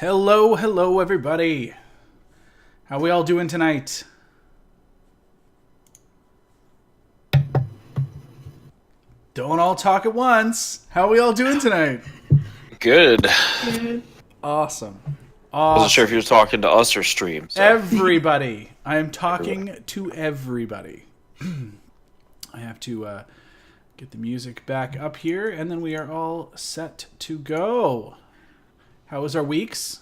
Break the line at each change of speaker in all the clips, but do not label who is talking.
Hello, everybody. How we all doing tonight? Don't all talk at once. How we all doing tonight?
Good.
Awesome.
Wasn't sure if you were talking to us or stream. So.
Everybody. I am talking to everybody. I have to get the music back up here, and then we are all set to go. How was our weeks?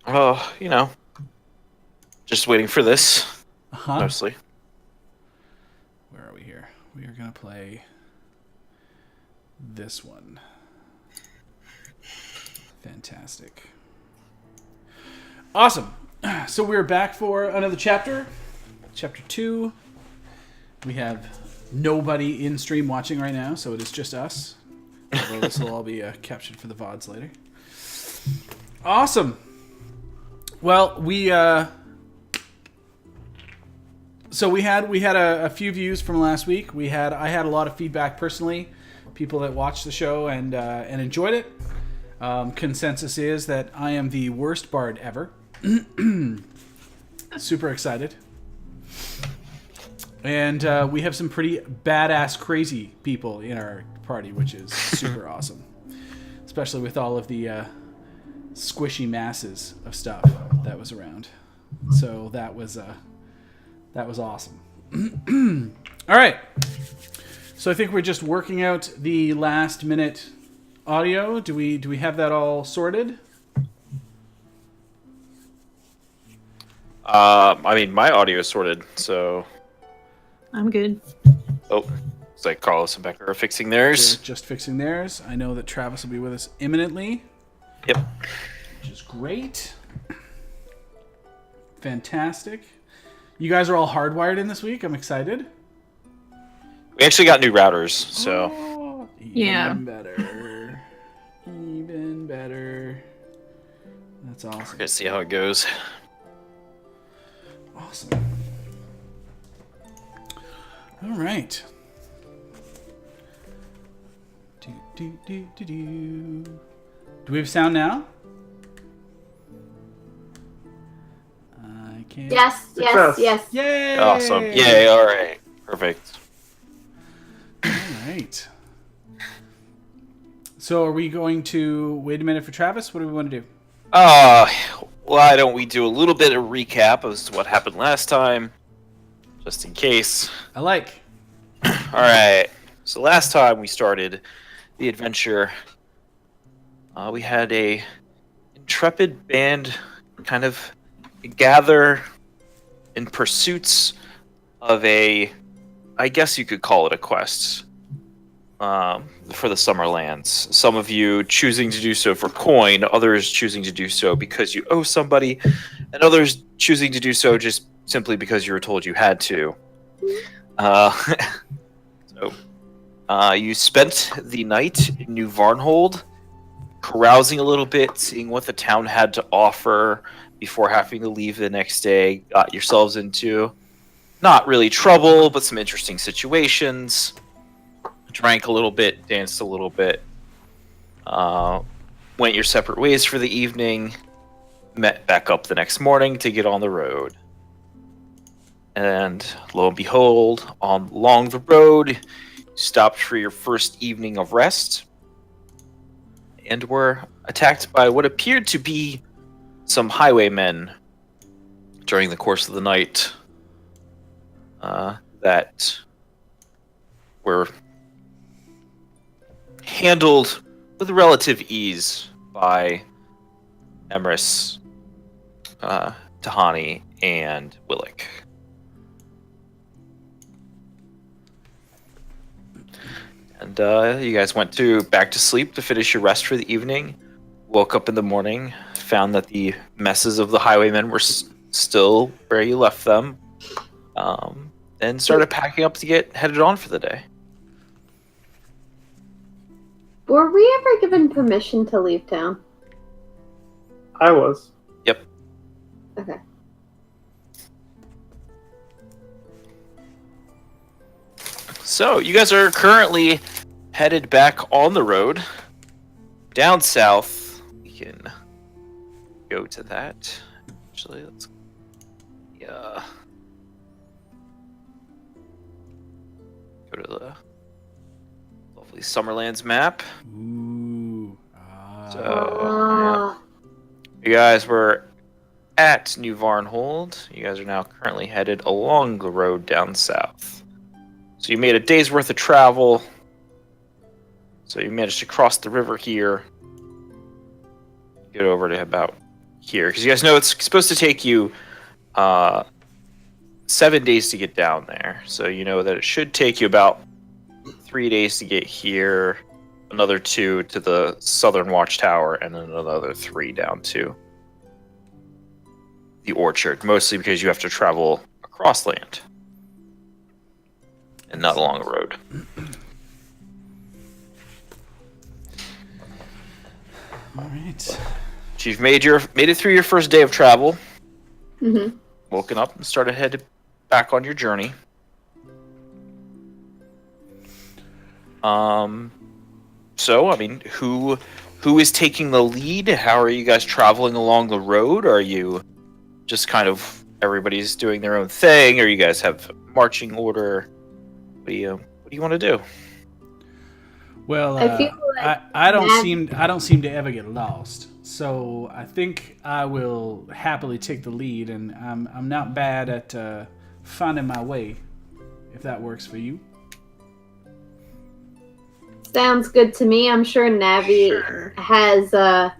Oh, just waiting for this. Mostly.
Where are we here? We are going to play this one. Fantastic. Awesome. So we're back for another chapter. Chapter 2. We have nobody in stream watching right now, so it is just us. Although this will all be captured for the VODs later. Awesome. Well, we had a few views from last week. I had a lot of feedback personally, people that watched the show and enjoyed it. Consensus is that I am the worst bard ever. Super excited. And we have some pretty badass crazy people in our party, which is super awesome. Especially with all of the squishy masses of stuff that was around. So that was awesome. All right. So I think we're just working out the last minute audio. Do we have that all sorted?
My audio is sorted, so
I'm good.
Oh, it's like Carlos and Becker are fixing theirs.
They're just fixing theirs. I know that Travis will be with us imminently.
Yep.
Which is great. Fantastic. You guys are all hardwired in this week. I'm excited.
We actually got new routers, so.
Oh,
Yeah.
Even better. Even better. That's awesome.
We're gonna see how it goes.
Awesome. All right. Do we have sound now? I can't.
Yes.
Yay!
Awesome. Yay, alright. Perfect.
All right. So are we going to wait a minute for Travis? What do we want to do?
Why don't we do a little bit of recap of what happened last time, just in case.
I like.
Alright. So last time we started the adventure, we had a intrepid band kind of gather in pursuits of I guess you could call it a quest for the Summerlands. Some of you choosing to do so for coin, others choosing to do so because you owe somebody, and others choosing to do so just simply because you were told you had to. You spent the night in New Varnhold, carousing a little bit, seeing what the town had to offer before having to leave the next day. Got yourselves into not really trouble, but some interesting situations. Drank a little bit, danced a little bit. Went your separate ways for the evening. Met back up the next morning to get on the road. And lo and behold, along the road, stopped for your first evening of rest. And were attacked by what appeared to be some highwaymen during the course of the night. That were handled with relative ease by Emrys, Tahani, and Willick. And you guys went back to sleep to finish your rest for the evening. Woke up in the morning, found that the messes of the highwaymen were still where you left them, and started packing up to get headed on for the day.
Were we ever given permission to leave town?
I was.
Yep.
Okay.
So, you guys are currently headed back on the road. Down south, we can go to that. Actually, let's. Yeah. Go to the lovely Summerlands map.
Ooh.
So, yeah. You guys were at New Varnhold. You guys are now currently headed along the road down south. So you made a day's worth of travel. So you managed to cross the river here. Get over to about here. Because you guys know it's supposed to take you 7 days to get down there. So you know that it should take you about 3 days to get here. Another 2 to the southern watchtower. And then another 3 down to the orchard. Mostly because you have to travel across land. And not along a road.
All right.
So you've made it through your first day of travel.
Mm-hmm.
Woken up and started headed back on your journey. So I mean, who is taking the lead? How are you guys traveling along the road? Are you just kind of everybody's doing their own thing, or you guys have marching order? What do you want to do?
Well,
I feel like
I don't seem to ever get lost. So I think I will happily take the lead, and I'm not bad at finding my way, if that works for you.
sounds good to me. I'm sure Navi has a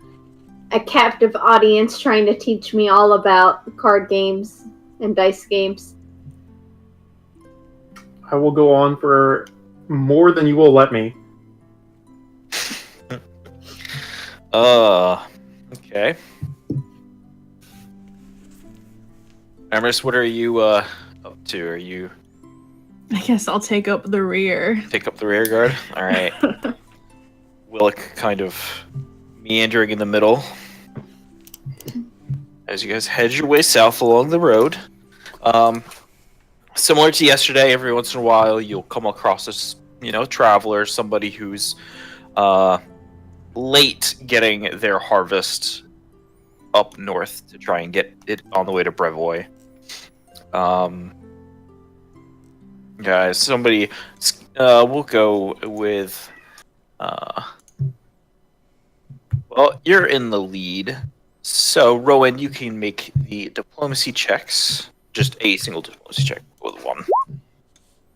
captive audience trying to teach me all about card games and dice games.
I will go on for more than you will let me.
Okay. Emrys, what are you up to? Are you
I guess I'll take up the rear.
take up the rear guard? All right. Willick kind of meandering in the middle as you guys head your way south along the road. Similar to yesterday, every once in a while you'll come across this, traveler, somebody who's late getting their harvest up north to try and get it on the way to Brevoy. Guys, somebody, we'll go with, well, you're in the lead. So, Rowan, you can make the diplomacy checks. Just a single diplomacy check with 1.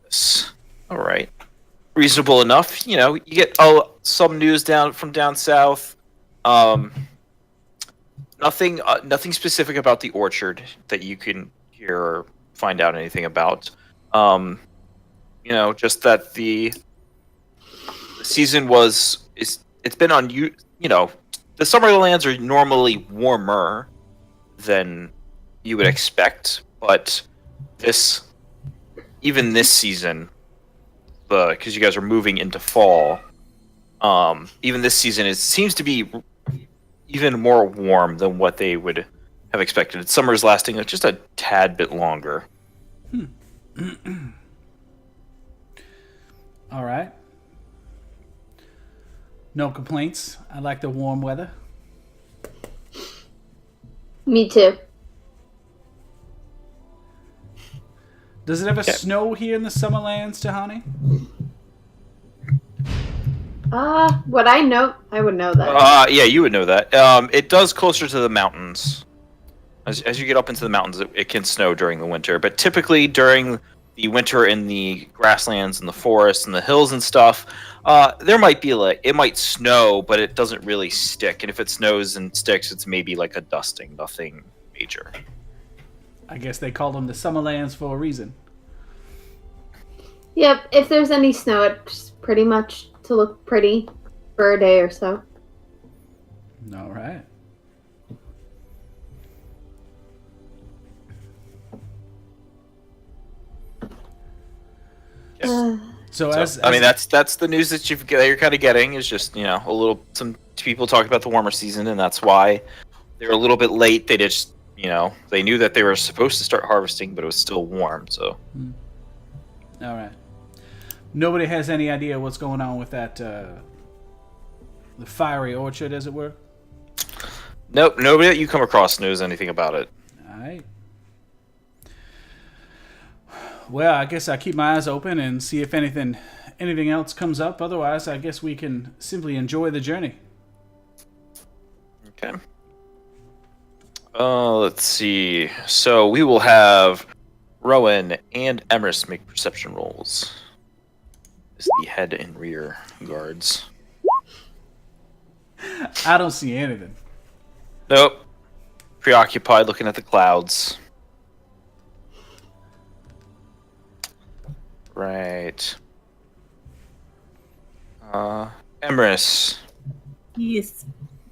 Yes. All right. Reasonable enough. You get some news from down south. Nothing specific about the orchard that you can hear or find out anything about. Just that the season it's been on you. The Summerlands are normally warmer than you would expect, but even this season, because you guys are moving into fall, even this season seems to be even more warm than what they would have expected. Summer's lasting just a tad bit longer.
All right. No complaints. I like the warm weather.
Me too.
Does it ever snow here in the Summerlands, Tahani?
Would I know? I would know that.
Yeah, you would know that. It does closer to the mountains. As you get up into the mountains, it can snow during the winter. But typically during the winter in the grasslands and the forests and the hills and stuff, there might be it might snow, but it doesn't really stick. And if it snows and sticks, it's maybe like a dusting, nothing major.
I guess they call them the Summerlands for a reason.
Yep, if there's any snow, it's pretty much to look pretty for a day or so.
All right. So
that's the news that you're kind of getting is just some people talked about the warmer season, and that's why they're a little bit late. They just they knew that they were supposed to start harvesting, but it was still warm. So
all right. Nobody has any idea what's going on with that the fiery orchard, as it were.
Nope, nobody that you come across knows anything about it.
All right. Well, I guess I keep my eyes open and see if anything else comes up. Otherwise, I guess we can simply enjoy the journey.
Okay. Let's see. So we will have Rowan and Emrys make perception rolls. Is the head and rear guards.
I don't see anything.
Nope. Preoccupied looking at the clouds. Right. Emrys.
Yes.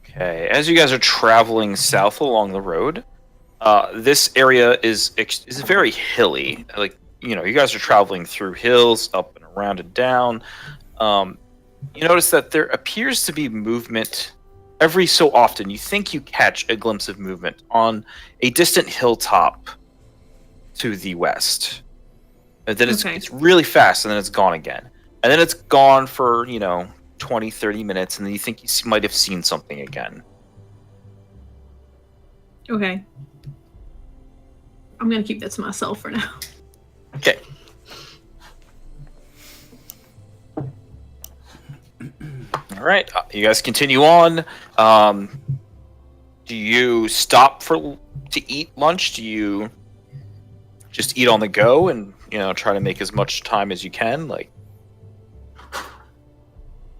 Okay, as you guys are traveling south along the road, this area is very hilly. Like, you know, you guys are traveling through hills, up and around and down. You notice that there appears to be movement every so often. You think you catch a glimpse of movement on a distant hilltop to the west. And then it's really fast, and then it's gone again. And then it's gone for, 20, 30 minutes, and then you think you might have seen something again.
Okay. I'm gonna keep that to myself for now.
Okay. All right, you guys continue on. Do you stop to eat lunch? Do you just eat on the go and try to make as much time as you can? Like,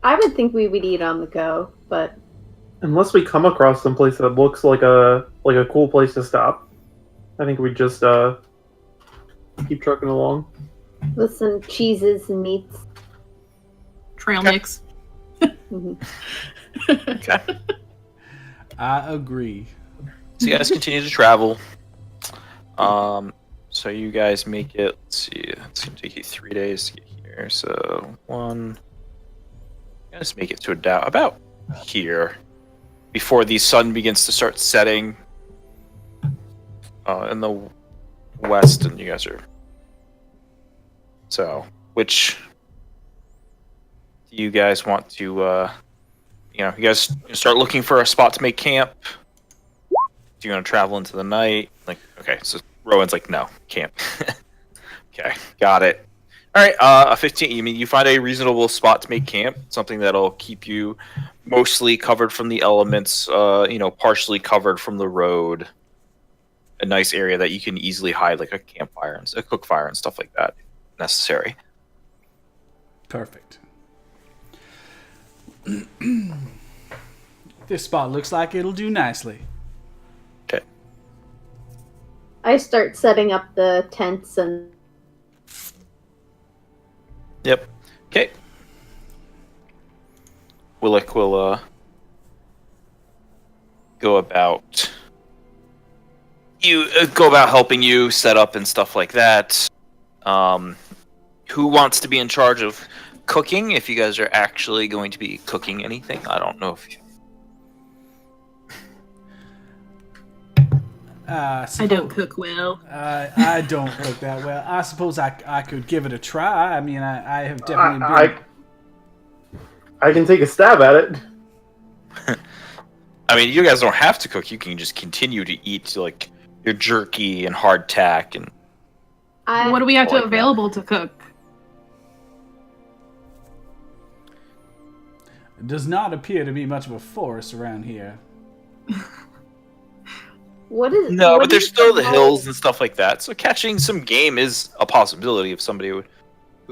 I would think we would eat on the go, but
unless we come across someplace that looks like a cool place to stop, I think we just keep trucking along.
with some cheeses and meats.
Trail
Okay.
mix.
Mhm.
okay.
I agree.
So you guys continue to travel. So you guys make it. Let's see. It's gonna take you 3 days to get here. So one. You guys make it to about here before the sun begins to start setting in the west, and you guys are. So, which do you guys want to? You guys start looking for a spot to make camp. Do you want to travel into the night? Like, okay, so Rowan's like, no, camp. Okay, got it. All right, a 15. You mean you find a reasonable spot to make camp, something that'll keep you mostly covered from the elements, partially covered from the road. A nice area that you can easily hide, like a campfire and a cook fire and stuff like that, if necessary.
Perfect. This spot looks like it'll do nicely.
Okay.
I start setting up the tents and
Yep. Okay. Willick will go about helping you set up and stuff like that. Who wants to be in charge of cooking? If you guys are actually going to be cooking anything, I don't know if.
I don't cook well.
I don't cook that well. I suppose I could give it a try. I mean, I have definitely been.
I can take a stab at it.
I mean, you guys don't have to cook. You can just continue to eat like your jerky and hardtack and.
What do we have
like
to available to cook?
It does not appear to be much of a forest around here.
what is
No,
what
but there's
is
still the
role-
hills and stuff like that. So catching some game is a possibility of somebody who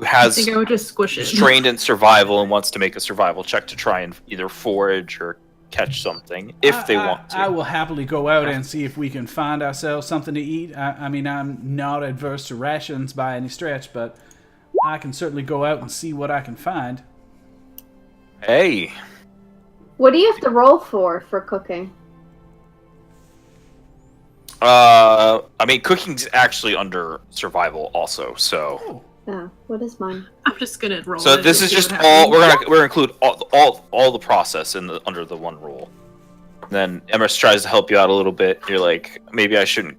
I
has
think I would just squish it.
is trained in survival and wants to make a survival check to try and either forage or catch something if they want to.
I will happily go out and see if we can find ourselves something to eat. I mean, I'm not adverse to rations by any stretch, but I can certainly go out and see what I can find.
Hey,
What do you have to roll for cooking?
I mean, cooking's actually under survival also. So,
Oh,
Oh, what is mine?
I'm just gonna roll.
so
it
this
and
is
see
just
what
all
happens.
we're gonna include all the process under the one rule. Then Emrys tries to help you out a little bit. You're like, maybe I shouldn't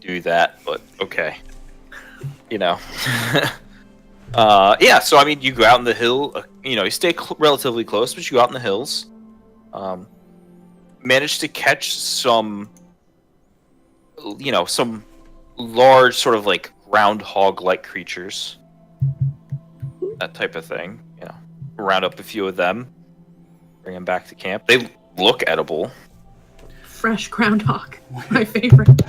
do that, but okay. Yeah. So I mean, you go out in the hill. You stay relatively close, but you go out in the hills. managed to catch some, some large sort of like groundhog-like creatures. That type of thing. Round up a few of them, bring them back to camp. They look edible.
Fresh groundhog, my favorite.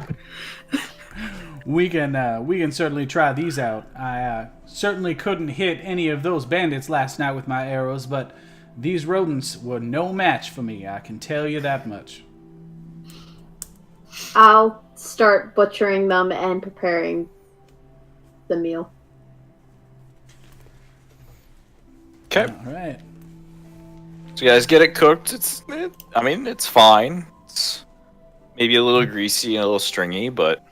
We can certainly try these out. I certainly couldn't hit any of those bandits last night with my arrows, but these rodents were no match for me. I can tell you that much.
I'll start butchering them and preparing the meal.
Okay.
All right.
So you guys get it cooked. It's fine. It's maybe a little greasy and a little stringy, but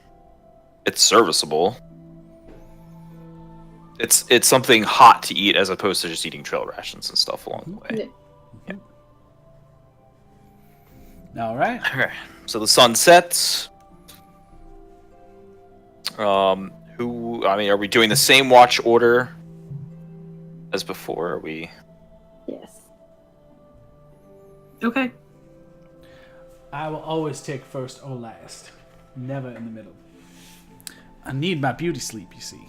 it's serviceable. It's something hot to eat as opposed to just eating trail rations and stuff along the way.
All right.
Okay. So the sun sets. Are we doing the same watch order as before? Are we?
Yes.
Okay.
I will always take first or last. Never in the middle. I need my beauty sleep, you see.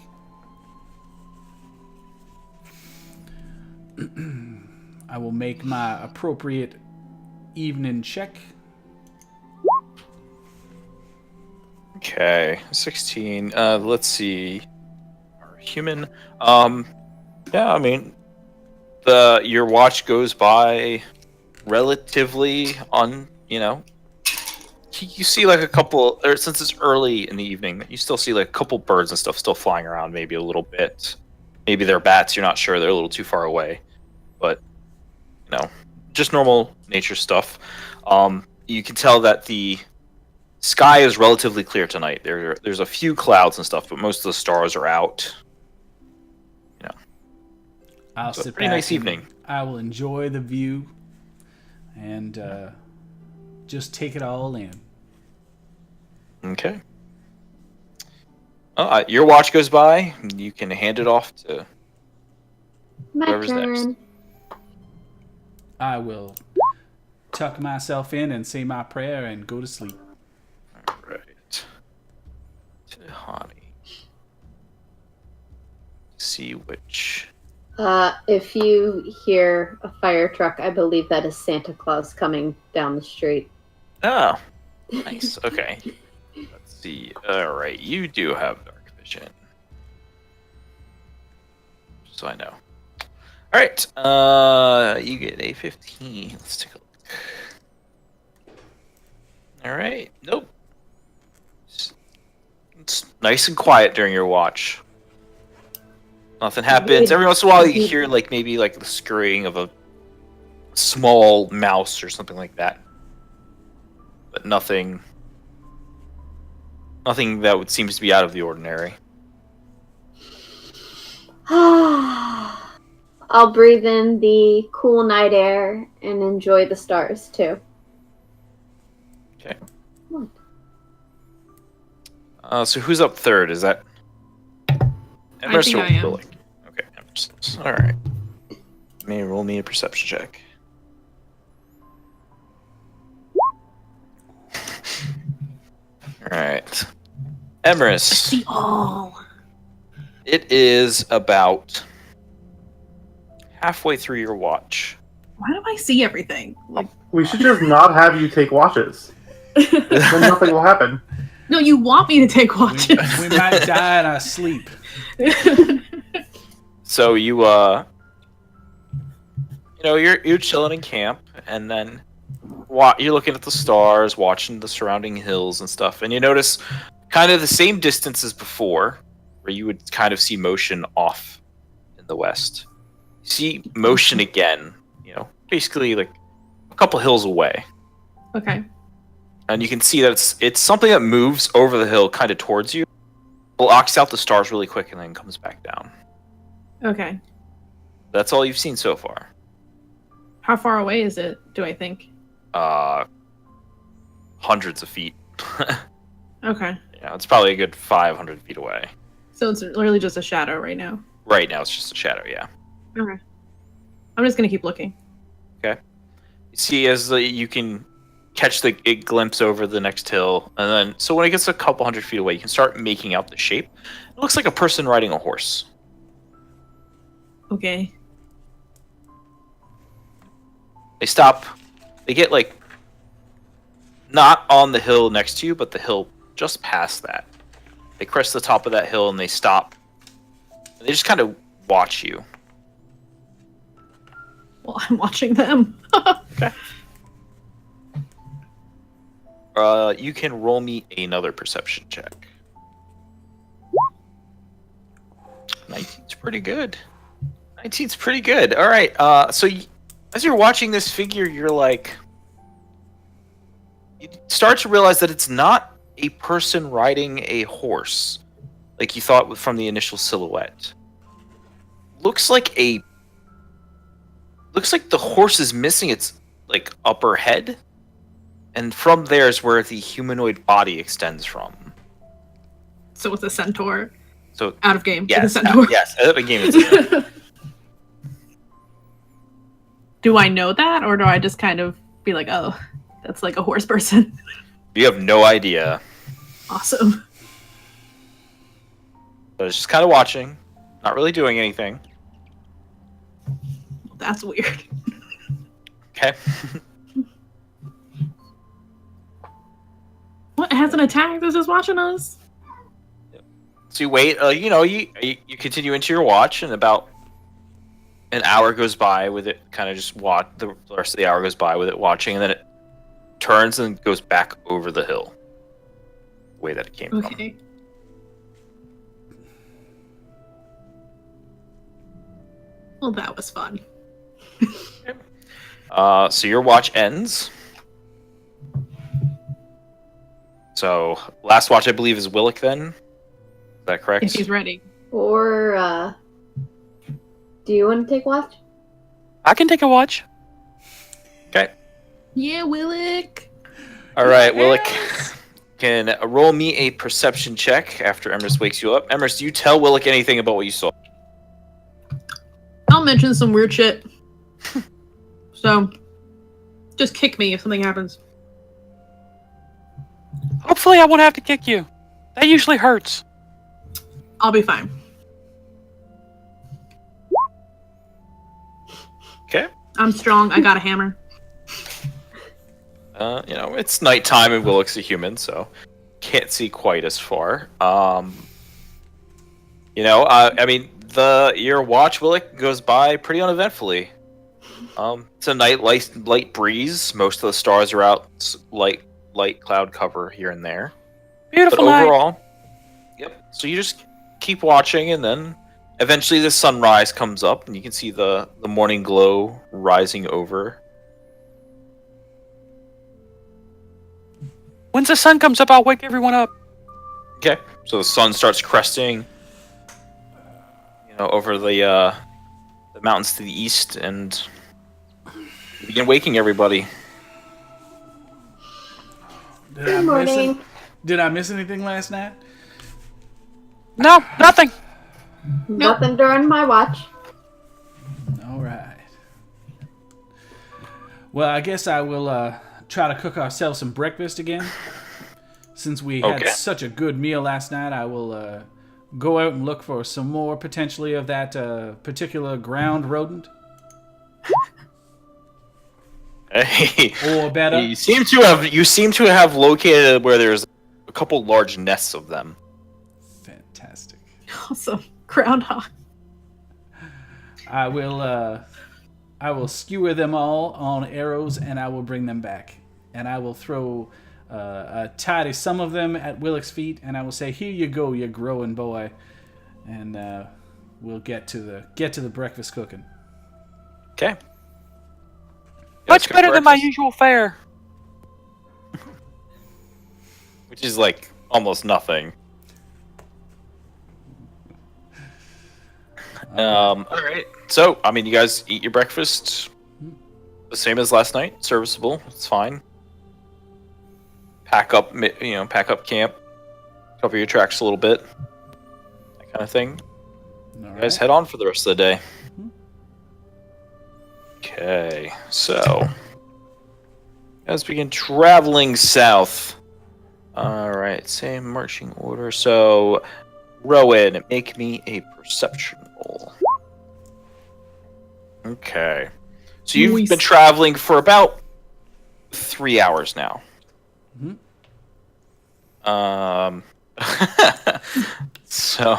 I will make my appropriate evening check.
Okay, 16. Let's see. Our human. Yeah, your watch goes by relatively on. You see like a couple, or since it's early in the evening, you still see like a couple birds and stuff still flying around, maybe a little bit. Maybe they're bats. You're not sure. They're a little too far away, but just normal nature stuff. You can tell that the sky is relatively clear tonight. There's a few clouds and stuff, but most of the stars are out.
I'll
So
sit
pretty
back
nice
and
evening.
I will enjoy the view and just take it all in.
Okay. Your watch goes by. You can hand it off to
My
whoever's
turn.
next.
I will tuck myself in and say my prayer and go to sleep.
All right. Tahani. See which.
If you hear a fire truck, I believe that is Santa Claus coming down the street.
Oh, nice. Okay. Let's see. All right, you do have dark vision, so I know. All right. You get a 15. Let's take a look. All right. Nope. It's nice and quiet during your watch. Nothing happens. Every once in a while, you hear maybe the scurrying of a small mouse or something like that, but nothing that seems to be out of the ordinary.
I'll breathe in the cool night air and enjoy the stars too.
Okay. So who's up third? Is that?
I think I am.
Okay, Emerson. All right. May roll me a perception check. All right, Emerus.
See all.
It is about halfway through your watch.
Why do I see everything?
We should just not have you take watches. Then nothing will happen.
No, you want me to take watches.
We might die in our sleep.
So you're chilling in camp, and then you're looking at the stars, watching the surrounding hills and stuff, and you notice kind of the same distance as before, where you would kind of see motion off in the west. You see motion again, basically like a couple hills away.
Okay.
And you can see that it's something that moves over the hill kind of towards you, blocks out the stars really quick, and then comes back down.
Okay.
That's all you've seen so far.
How far away is it, do I think?
Hundreds of feet.
Okay.
Yeah, it's probably a good 500 feet away.
So it's literally just a shadow right now.
Right now, it's just a shadow, yeah.
Okay. I'm just going to keep looking.
You see, as you can catch the glimpse over the next hill, and then so when it gets a couple hundred feet away, you can start making out the shape. It looks like a person riding a horse.
Okay.
They stop. They get like not on the hill next to you, but the hill just past that. They crest the top of that hill and they stop. And they just kind of watch you.
Well, I'm watching them.
Okay. You can roll me another perception check. 19's pretty good. 19's pretty good. All right. So as you're watching this figure, you're like, you start to realize that it's not a person riding a horse, like you thought from the initial silhouette. Looks like the horse is missing its like upper head, and from there is where the humanoid body extends from.
So it's a centaur.
So
Out of game.
yes,
It's a centaur.
yes, out of game. It's
Do I know that, or do I just kind of be like, oh, that's like a horse person?
you have no idea,
Awesome.
but it's just kind of watching, not really doing anything.
That's weird.
Okay.
What? It hasn't attacked? It's just watching us?
So you wait. You continue into your watch, and about an hour goes by with it kind of just watch. The rest of the hour goes by with it watching, and then it turns and goes back over the hill, the way that it came from.
Okay. Well, that was fun.
So your watch ends. So last watch, I believe, is Willick. Then, is that correct?
If he's ready.
Or, do you want to take watch?
I can take a watch.
Okay.
Yeah, Willick.
All right, Willick can roll me a perception check after Emrys wakes you up. Emrys, do you tell Willick anything about what you saw?
I'll mention some weird shit. So, just kick me if something happens.
Hopefully I won't have to kick you. That usually hurts.
I'll be fine.
Okay.
I'm strong. I got a hammer.
It's nighttime and Willick's a human, so can't see quite as far. Your watch, Willick, goes by pretty uneventfully. It's a night light breeze. Most of the stars are out. Light cloud cover here and there.
Beautiful
But
night.
overall, yep. So you just keep watching, and then eventually the sunrise comes up, and you can see the morning glow rising over.
Once the sun comes up, I'll wake everyone up.
Okay. So the sun starts cresting, over the mountains to the east, and you begin waking everybody.
Good morning.
Did I miss anything last night?
No, nothing.
Nothing during my watch.
All right. Well, I guess I will try to cook ourselves some breakfast again. Since we had
Okay.
such a good meal last night, I will go out and look for some more potentially of that particular ground rodent.
Hey,
Or better.
you seem to have located where there's a couple large nests of them.
Fantastic.
Awesome. Groundhog.
I will skewer them all on arrows, and I will bring them back. And I will throw a tidy some of them at Willick's feet, and I will say, "Here you go, you growing boy," and we'll get to the breakfast cooking.
Okay.
Much better than my usual fare.
Which is like almost nothing. All right. So, you guys eat your breakfast the same as last night. Serviceable. It's fine. Pack up camp. Cover your tracks a little bit. That kind of thing.
All
You guys
right.
head on for the rest of the day. Okay. So, Let's begin traveling south. Alright, same marching order. So, Rowan, make me a perception roll. Okay. So you've
Nice.
been traveling for about 3 hours now. So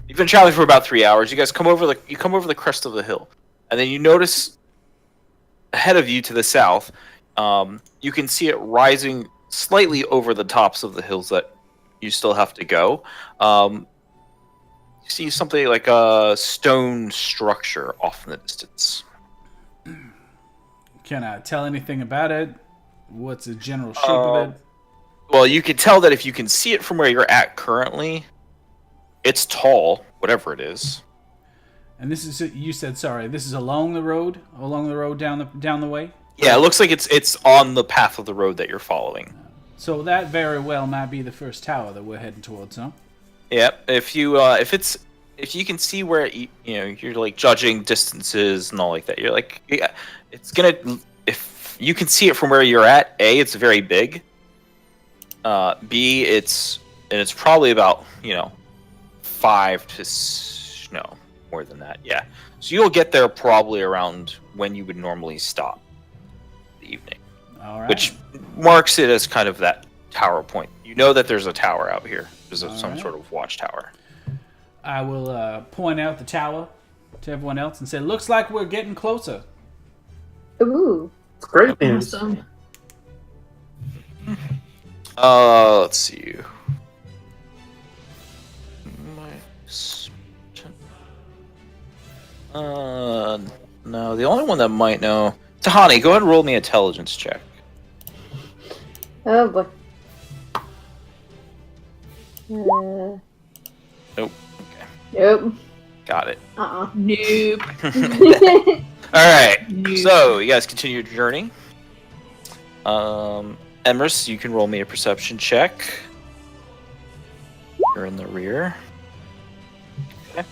you've been traveling for about 3 hours. You guys come over the crest of the hill, and then you notice ahead of you to the south, you can see it rising slightly over the tops of the hills that you still have to go. You see something like a stone structure off in the distance.
Can I tell anything about it? What's the general shape of it?
Well, you can tell that if you can see it from where you're at currently, it's tall, whatever it is.
And this is you said this is along the road down the way.
Yeah, it looks like it's on the path of the road that you're following.
So that very well might be the first tower that we're heading towards, huh?
Yep. If you can see where you're like judging distances and all like that, you're like, yeah, it's gonna. If you can see it from where you're at, A, it's very big. B, it's probably about 5 to more than that. Yeah. So you'll get there probably around when you would normally stop the evening.
All right.
Which marks it as kind of that tower point. You know that there's a tower out here. There's some sort of watchtower.
I will point out the tower to everyone else and say, "Looks like we're getting closer."
Ooh.
It's great news.
Awesome.
Let's see. No, the only one that might know. Tahani, go ahead and roll me an intelligence check.
Oh boy.
Nope. Okay.
Nope.
Got it.
Nope.
Alright.
Nope.
So, you guys continue your journey. Emrys, you can roll me a perception check. You're in the rear. Okay.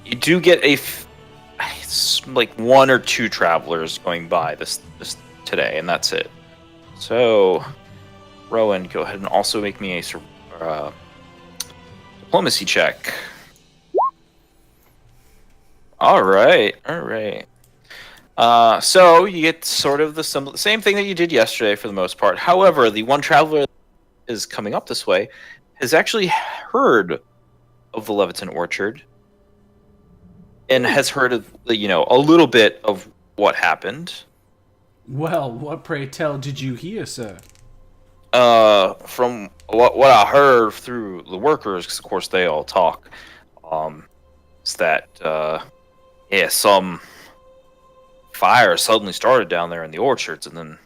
You do get it's like 1 or 2 travelers going by this today, and that's it. So, Rowan, go ahead and also make me a diplomacy check. All right. So you get sort of the same thing that you did yesterday for the most part. However, the one traveler that is coming up this way has actually heard of the Leviton Orchard and has heard of a little bit of what happened.
Well, what pray tell did you hear, sir?
From what I heard through the workers, because of course they all talk, is that some fire suddenly started down there in the orchards and then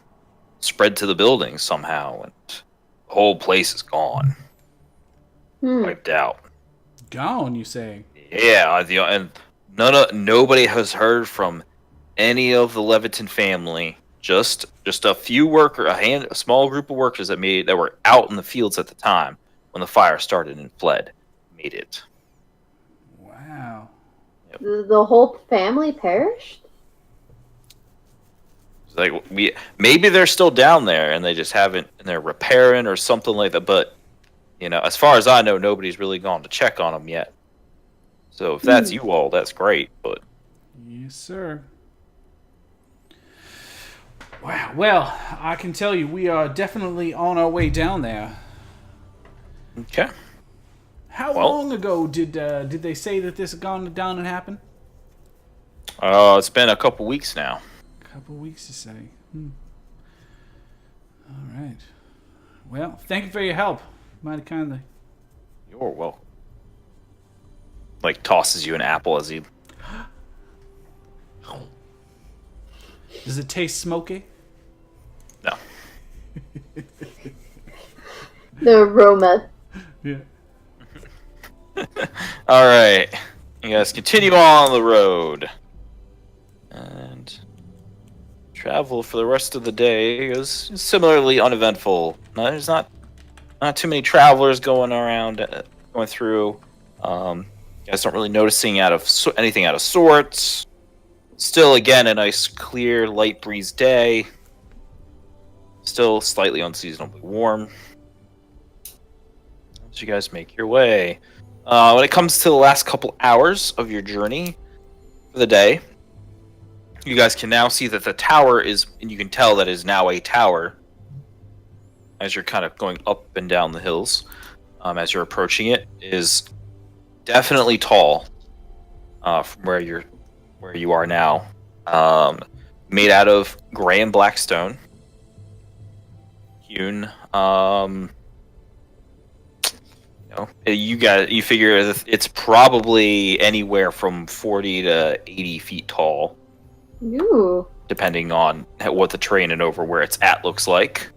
spread to the buildings somehow, and the whole place is gone, wiped out.
Gone, you say?
Yeah, and nobody has heard from any of the Leviton family. Just a few a small group of workers that were out in the fields at the time when the fire started and fled, made it.
Wow.
Yep.
The whole family perished?
It's like maybe they're still down there and they just haven't, and they're repairing or something like that. But as far as I know, nobody's really gone to check on them yet. So if that's you all, that's great. But
yes, sir. Wow. Well, I can tell you, we are definitely on our way down there.
okay.
How
Well-
long ago did they say that this had gone down and happened?
It's been a couple weeks now.
A couple weeks, to say. All right. Well, thank you for your help. Mighty kindly.
You're welcome. Like tosses you an apple as he.
Does it taste smoky?
No.
The aroma.
Yeah.
All right, you guys continue on the road and travel for the rest of the day. It was similarly uneventful. There's not too many travelers going around, going through. You guys aren't really noticing anything out of sorts. Still, again, a nice, clear, light breeze day. Still slightly unseasonably warm. As you guys make your way. When it comes to the last couple hours of your journey for the day, you guys can now see that the tower is, and you can tell that is now a tower as you're kind of going up and down the hills. As you're approaching it, is definitely tall from where you are now. Made out of gray and black stone, hewn. You figure it's probably anywhere from 40 to 80 feet tall.
Ooh.
Depending on what the terrain and over where it's at looks like.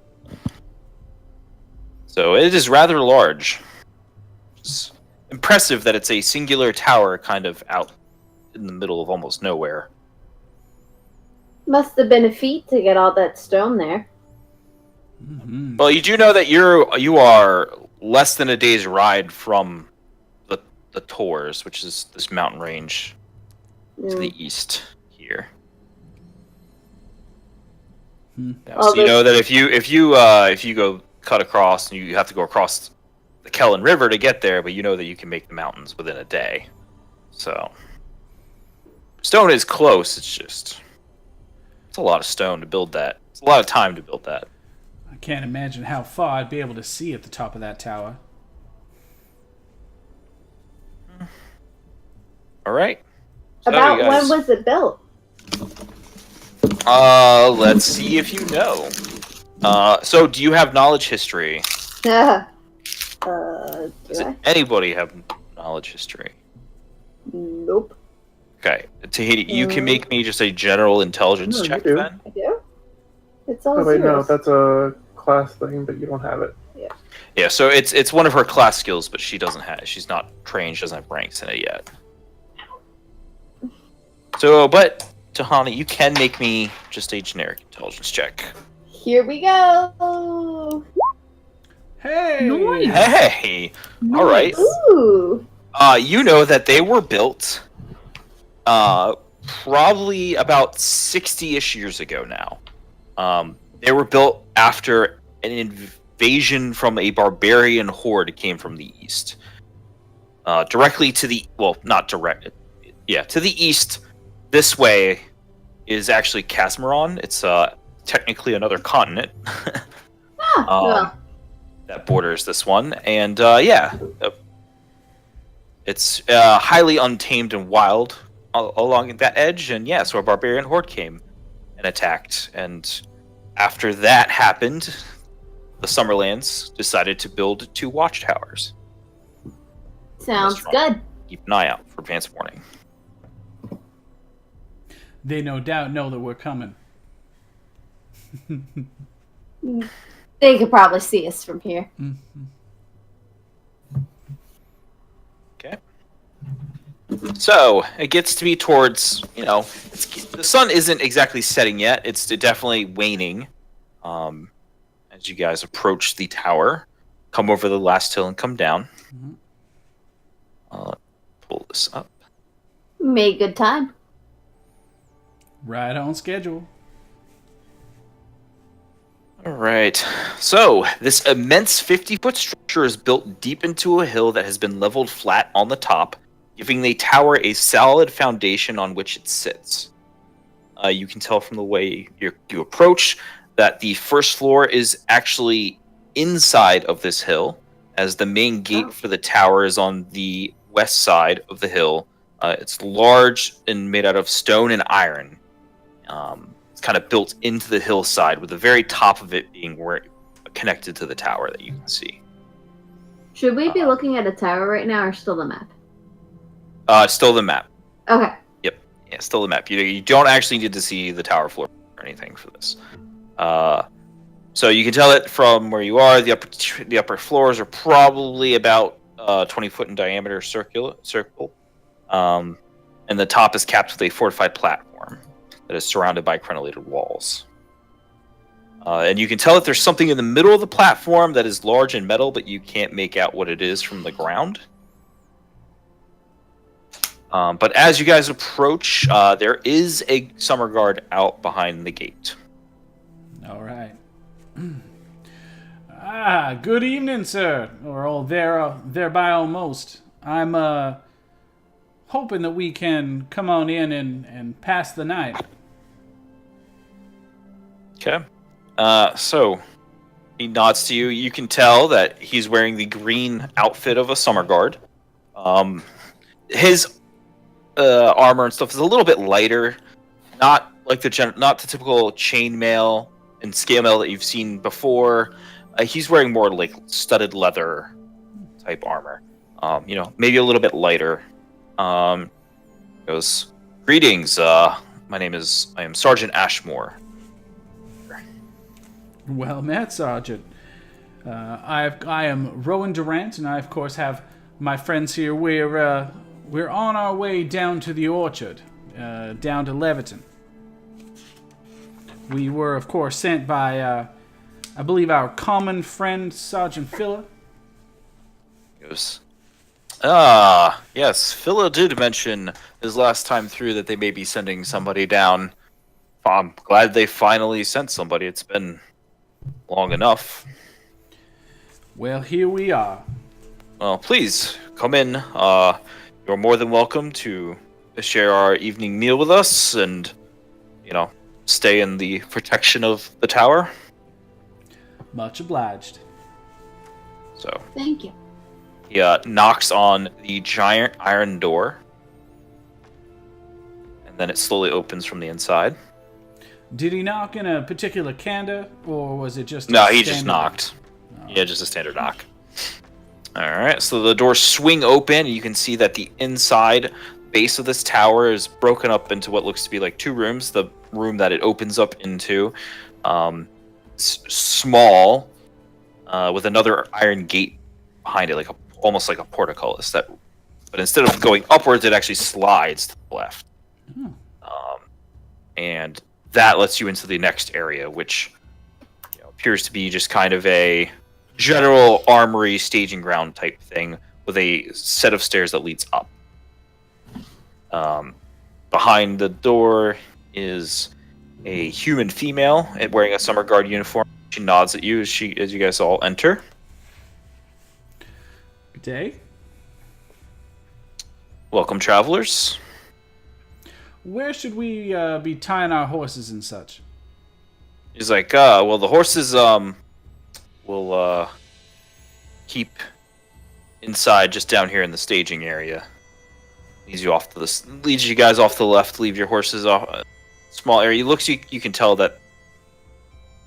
So it is rather large. It's impressive that it's a singular tower kind of out in the middle of almost nowhere.
Must have been a feat to get all that stone there.
Mm-hmm.
Well, you do know that you are less than a day's ride from the Tors, which is this mountain range to the east here. Yeah, so you know that if you go cut across, and you have to go across the Kellen River to get there, but you know that you can make the mountains within a day. So stone is close. It's a lot of stone to build that. It's a lot of time to build that.
I can't imagine how far I'd be able to see at the top of that tower.
All right. So
About
you guys-
when was it built?
Let's see if you know. So do you have knowledge history?
Do
Does
I?
anybody have knowledge history?
Nope.
Okay, Tahiti, you can make me just a general intelligence
No, you
check
do.
then.
I do? It's all
Oh wait, no,
zeros.
that's a class thing, but you don't have it.
Yeah, so it's one of her class skills, but she's not trained, she doesn't have ranks in it yet. So, but Tahani, you can make me just a generic intelligence check.
Here we go.
Hey!
Nice.
Hey, all right.
Ooh.
You know that they were built, probably about 60-ish years ago now. They were built after an invasion from a barbarian horde came from the east. Directly to the, well, not direct, yeah, to the east, this way is actually Casmaron. It's technically another continent
Well,
that borders this one. And it's highly untamed and wild along that edge. And yeah, so a barbarian horde came and attacked. And after that happened, the Summerlands decided to build 2 watchtowers.
sounds good.
Keep an eye out for advance warning.
They no doubt know that we're coming.
They could probably see us from here.
Okay. So it gets to be towards, the sun isn't exactly setting yet. It's definitely waning. As you guys approach the tower, come over the last hill and come down. Pull this up.
Made good time.
Right on schedule.
All right. So this immense 50-foot structure is built deep into a hill that has been leveled flat on the top, giving the tower a solid foundation on which it sits. You can tell from the way you approach that the first floor is actually inside of this hill, as the main gate for the tower is on the west side of the hill. It's large and made out of stone and iron. It's kind of built into the hillside, with the very top of it being where connected to the tower that you can see.
Should we be looking at a tower right now or still the map?
Still the map.
Okay.
Yeah, still the map. You don't actually need to see the tower floor or anything for this. So you can tell it from where you are. The upper floors are probably about 20 foot in diameter circle. And the top is capped with a fortified platform that is surrounded by crenellated walls. And you can tell that there's something in the middle of the platform that is large and metal, but you can't make out what it is from the ground. But as you guys approach, there is a summer guard out behind the gate.
All right. Good evening, sir. Or thereby almost. I'm hoping that we can come on in and pass the night.
Okay. So he nods to you. You can tell that he's wearing the green outfit of a summer guard. His armor and stuff is a little bit lighter, not like not the typical chainmail and scale that you've seen before. He's wearing more like studded leather type armor. Maybe a little bit lighter. Goes, greetings. I am Sergeant Ashmore.
Well met, Sergeant. I am Rowan Durant, and I of course have my friends here. We're on our way down to the orchard, down to Leviton. We were of course sent by, I believe, our common friend Sergeant Phila.
Goes, yes, Phila did mention his last time through that they may be sending somebody down. I'm glad they finally sent somebody. It's been long enough.
Well, here we are.
Well, please come in. You're more than welcome to share our evening meal with us, and stay in the protection of the tower.
Much obliged.
So
Thank you.
he knocks on the giant iron door, and then it slowly opens from the inside.
Did he knock in a particular candor, or was it just?
No, he just knocked. Yeah, just a standard knock. Alright, so the doors swing open, and you can see that the inside base of this tower is broken up into what looks to be like two rooms. The room that it opens up into, small, with another iron gate behind it, like almost like a portcullis. But instead of going upwards, it actually slides to the left. And that lets you into the next area, which appears to be just kind of a general armory staging ground type thing with a set of stairs that leads up. Behind the door is a human female wearing a summer guard uniform. She nods at you as you guys all enter.
Good day.
Welcome, travelers.
Where should we be tying our horses and such?
He's like, well, the horses will keep inside, just down here in the staging area. Leads you guys off to the left. Leave your horses off a small area. You can tell that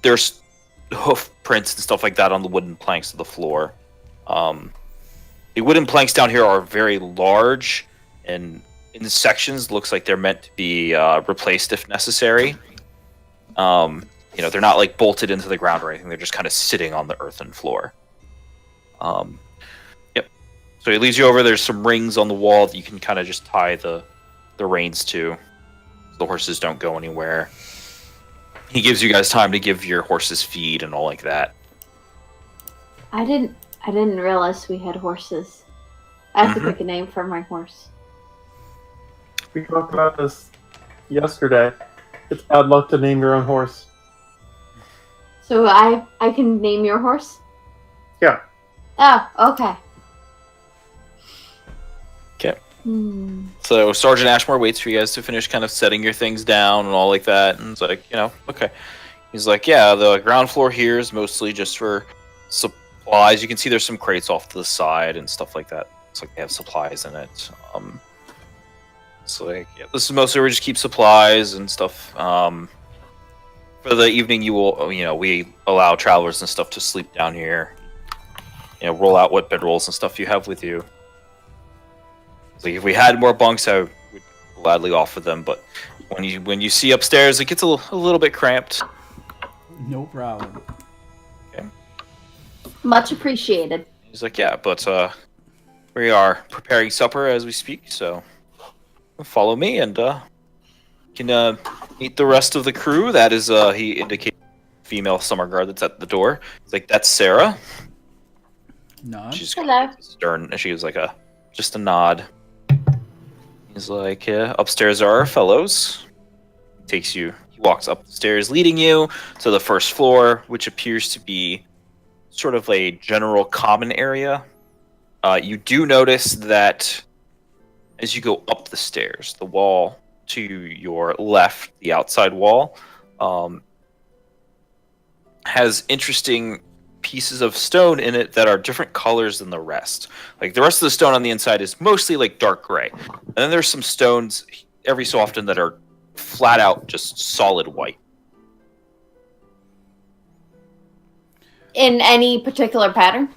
there's hoof prints and stuff like that on the wooden planks of the floor. The wooden planks down here are very large, and in the sections looks like they're meant to be replaced if necessary. They're not like bolted into the ground or anything. They're just kind of sitting on the earthen floor. Yep. So he leads you over. There's some rings on the wall that you can kind of just tie the reins to, so the horses don't go anywhere. He gives you guys time to give your horses feed and all like that.
I didn't realize we had horses. I have to pick a name for my horse.
We talked about this yesterday. It's bad luck to name your own horse.
So I can name your horse?
Yeah.
Oh, okay.
Okay. So Sergeant Ashmore waits for you guys to finish kind of setting your things down and all like that, and it's like, okay. He's like, yeah, the ground floor here is mostly just for supplies. You can see there's some crates off to the side and stuff like that. It's like they have supplies in it. So like, yeah, this is mostly where we just keep supplies and stuff. For the evening, we allow travelers and stuff to sleep down here. Roll out what bedrolls and stuff you have with you. So if we had more bunks, I would gladly offer them. But when you see upstairs, it gets a little bit cramped.
No problem.
Okay.
Much appreciated.
He's like, yeah, but we are preparing supper as we speak, so follow me and you can meet the rest of the crew. That is, he indicates female summer guard that's at the door. He's like, that's Sarah.
Nod.
She's
Hello.
stern. She gives like just a nod. He's like, yeah, upstairs are our fellows. He walks up the stairs, leading you to the first floor, which appears to be sort of a general common area. You do notice that as you go up the stairs, the wall to your left, the outside wall, has interesting pieces of stone in it that are different colors than the rest. Like the rest of the stone on the inside is mostly like dark gray. And then there's some stones every so often that are flat out just solid white.
In any particular pattern?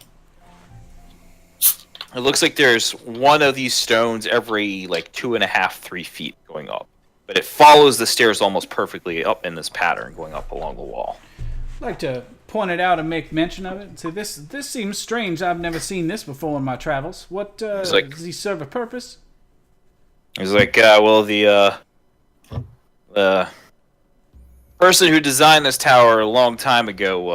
It looks like there's one of these stones every like 2.5, 3 feet going up. But it follows the stairs almost perfectly up in this pattern going up along the wall.
I'd like to point it out and make mention of it and say, this seems strange. I've never seen this before in my travels. What, does he serve a purpose?
He's like, well, the person who designed this tower a long time ago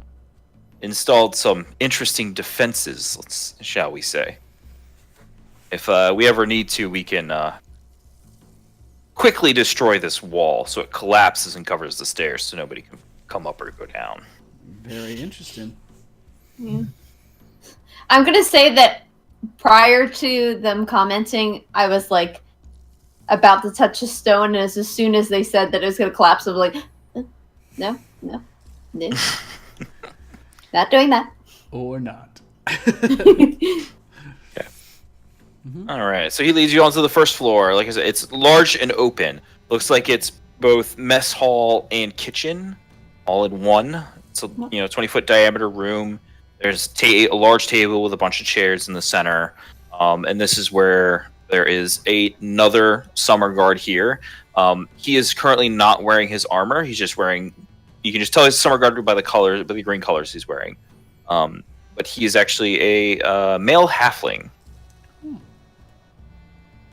installed some interesting defenses, shall we say. If we ever need to, we can quickly destroy this wall so it collapses and covers the stairs so nobody can come up or go down.
Very interesting.
Yeah. I'm going to say that prior to them commenting, I was like about to touch a stone, and as soon as they said that it was going to collapse, I was like, no. Not doing that.
Or not.
All right, so he leads you onto the first floor. Like I said, it's large and open. Looks like it's both mess hall and kitchen, all in one. It's a 20-foot diameter room. There's a large table with a bunch of chairs in the center, and this is where there is another summer guard here. He is currently not wearing his armor. He's just wearing. You can just tell he's a summer guard by the colors, by the green colors he's wearing. But he is actually a male halfling.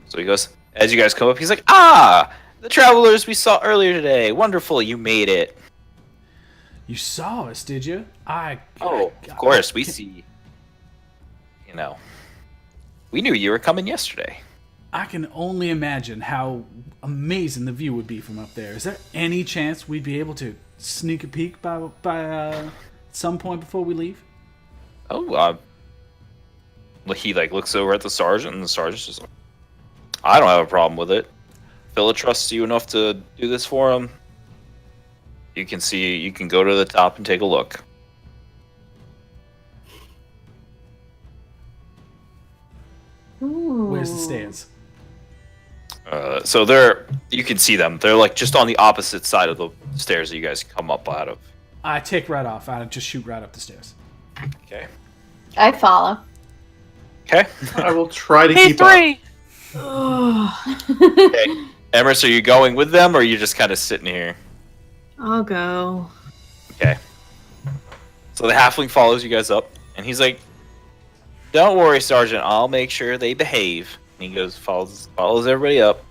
So he goes, as you guys come up, he's like, the travelers we saw earlier today. Wonderful, you made it.
You saw us, did you?
Of course, we see. We knew you were coming yesterday.
I can only imagine how amazing the view would be from up there. Is there any chance we'd be able to sneak a peek by some point before we leave?
He looks over at the sergeant, and the sergeant's just like, I don't have a problem with it. Philip trusts you enough to do this for him. You can go to the top and take a look.
Ooh.
Where's the stairs?
So you can see them. They're like just on the opposite side of the stairs that you guys come up out of.
I take right off. I just shoot right up the stairs.
Okay.
I follow.
Okay.
I will try to keep up.
P3!
Okay. Emrys, are you going with them, or are you just kind of sitting here?
I'll go.
Okay. So the halfling follows you guys up, and he's like, "Don't worry, Sergeant. I'll make sure they behave." And he goes, follows everybody up.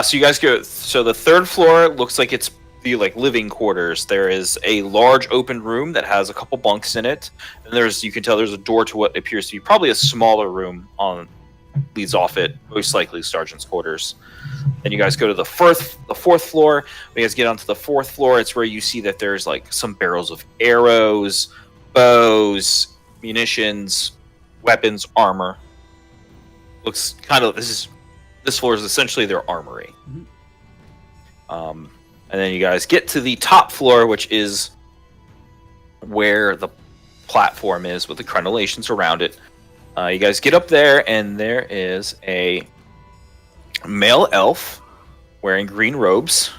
So you guys go. So the third floor looks like it's the living quarters. There is a large open room that has a couple bunks in it, and you can tell there's a door to what appears to be probably a smaller room leads off it, most likely Sergeant's quarters. Then you guys go to the fourth floor. When you guys get onto the fourth floor, it's where you see that there's some barrels of arrows, bows, munitions, weapons, armor. Looks this floor is essentially their armory. Mm-hmm. And then you guys get to the top floor, which is where the platform is with the crenellations around it. You guys get up there, and there is a male elf wearing green robes.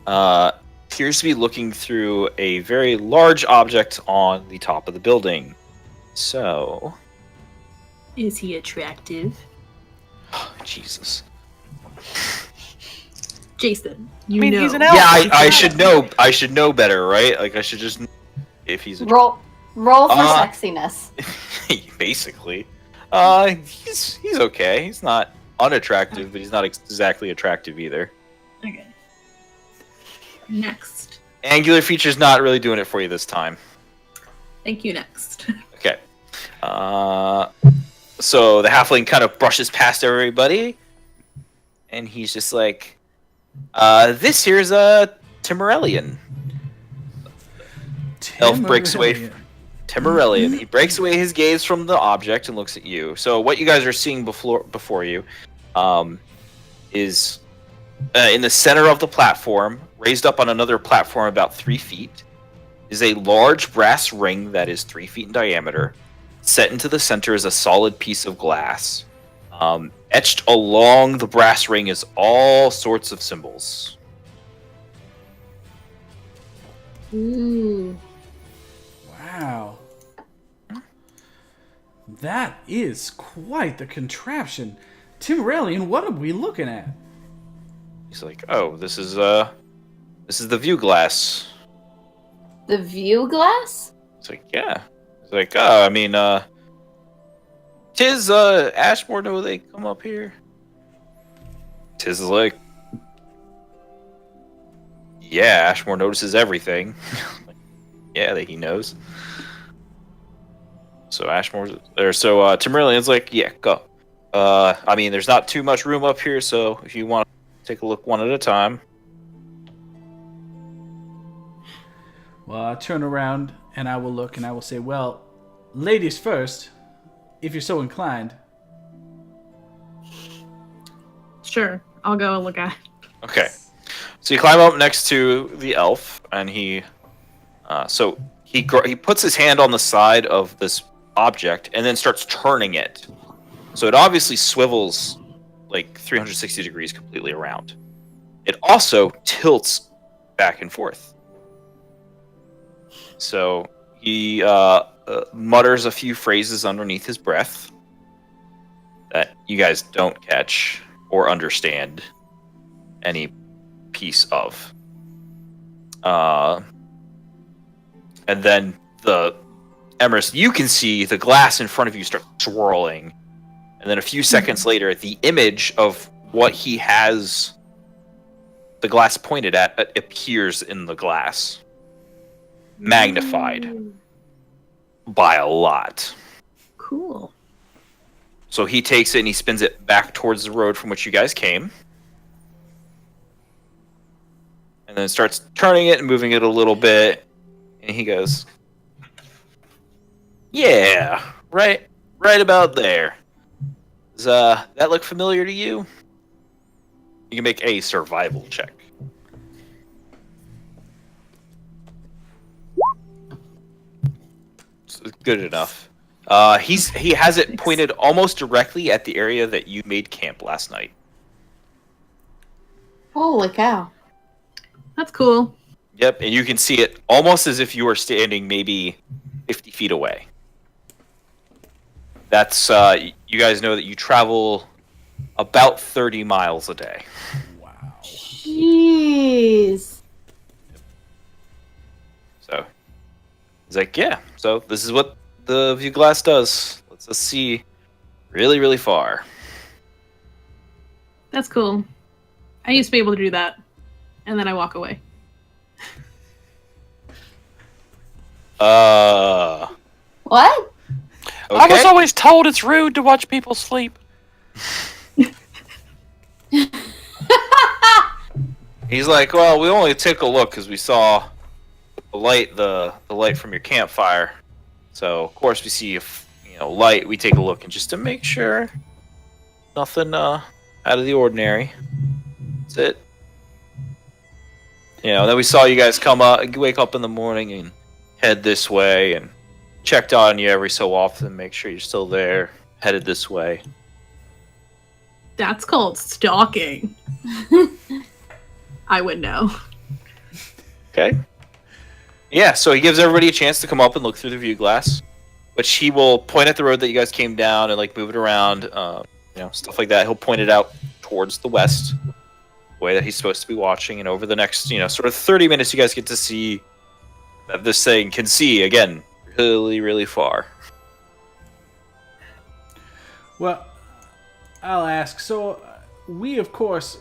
Appears to be looking through a very large object on the top of the building. So...
Is he attractive?
Jesus.
Jason,
he's an elf.
Yeah, I should know. I should know better, right? I should just know if he's
Roll for sexiness.
Basically. He's okay. He's not unattractive, but he's not exactly attractive either.
Okay. Next.
Angular feature's not really doing it for you this time.
Thank you, next.
Okay. So the halfling kind of brushes past everybody, and he's just like, this here's a Timorellian. Elf breaks away. Timorellian. He breaks away his gaze from the object and looks at you. So what you guys are seeing before you is in the center of the platform, raised up on another platform about 3 feet, is a large brass ring that is 3 feet in diameter. Set into the center is a solid piece of glass. Etched along the brass ring is all sorts of symbols.
Ooh.
Wow. That is quite the contraption. Timorellian, what are we looking at?
He's like, oh, this is the view glass.
The view glass?
It's like, yeah. It's like, oh, I mean, Tiz, Ashmore know they come up here? Tiz is like, yeah, Ashmore notices everything. Yeah, that he knows. So Timberlian's like, yeah, go. I mean, there's not too much room up here, so if you want to take a look one at a time.
Well, I turn around and I will look and I will say, well, ladies first, if you're so inclined.
Sure, I'll go and look at it.
Okay. So you climb up next to the elf, and he puts his hand on the side of this object and then starts turning it. So it obviously swivels like 360 degrees completely around. It also tilts back and forth. So he mutters a few phrases underneath his breath that you guys don't catch or understand any piece of. And then Emerus, you can see the glass in front of you start swirling. And then a few seconds later, the image of what he has the glass pointed at appears in the glass. Magnified by a lot.
Cool.
So he takes it and he spins it back towards the road from which you guys came. And then starts turning it and moving it a little bit. And he goes, yeah, right about there. Does that look familiar to you? You can make a survival check. It's good enough. He has it pointed almost directly at the area that you made camp last night.
Holy cow.
That's cool.
Yep, and you can see it almost as if you were standing maybe 50 feet away. That's, you guys know that you travel about 30 miles a day.
Wow.
Jeez.
So, he's like, yeah, so this is what the view glass does. Lets us see really, really far.
That's cool. I used to be able to do that. And then I walk away.
What?
Okay.
I was always told it's rude to watch people sleep.
He's like, well, we only took a look because we saw the light from your campfire. So of course we see light. We take a look and just to make sure nothing out of the ordinary. That's it. Then we saw you guys wake up in the morning and head this way, and checked on you every so often, make sure you're still there, headed this way.
That's called stalking. I would know.
Okay. Yeah, so he gives everybody a chance to come up and look through the view glass, which he will point at the road that you guys came down and move it around, stuff like that. He'll point it out towards the west, the way that he's supposed to be watching, and over the next, sort of 30 minutes, you guys get to see that this thing can see, again, really, really far.
Well, I'll ask. So, we, of course...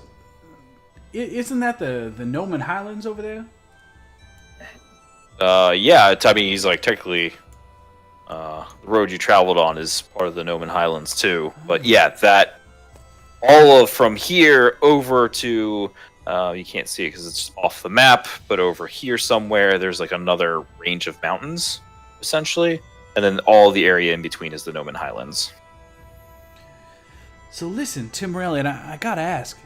Isn't that the Noman Highlands over there?
Yeah, he's technically... the road you traveled on is part of the Noman Highlands, too. But yeah, that all of from here over to you can't see it because it's off the map, but over here somewhere there's like another range of mountains, essentially, and then all the area in between is the Noman Highlands.
So listen, Tim Morelli, and I gotta ask,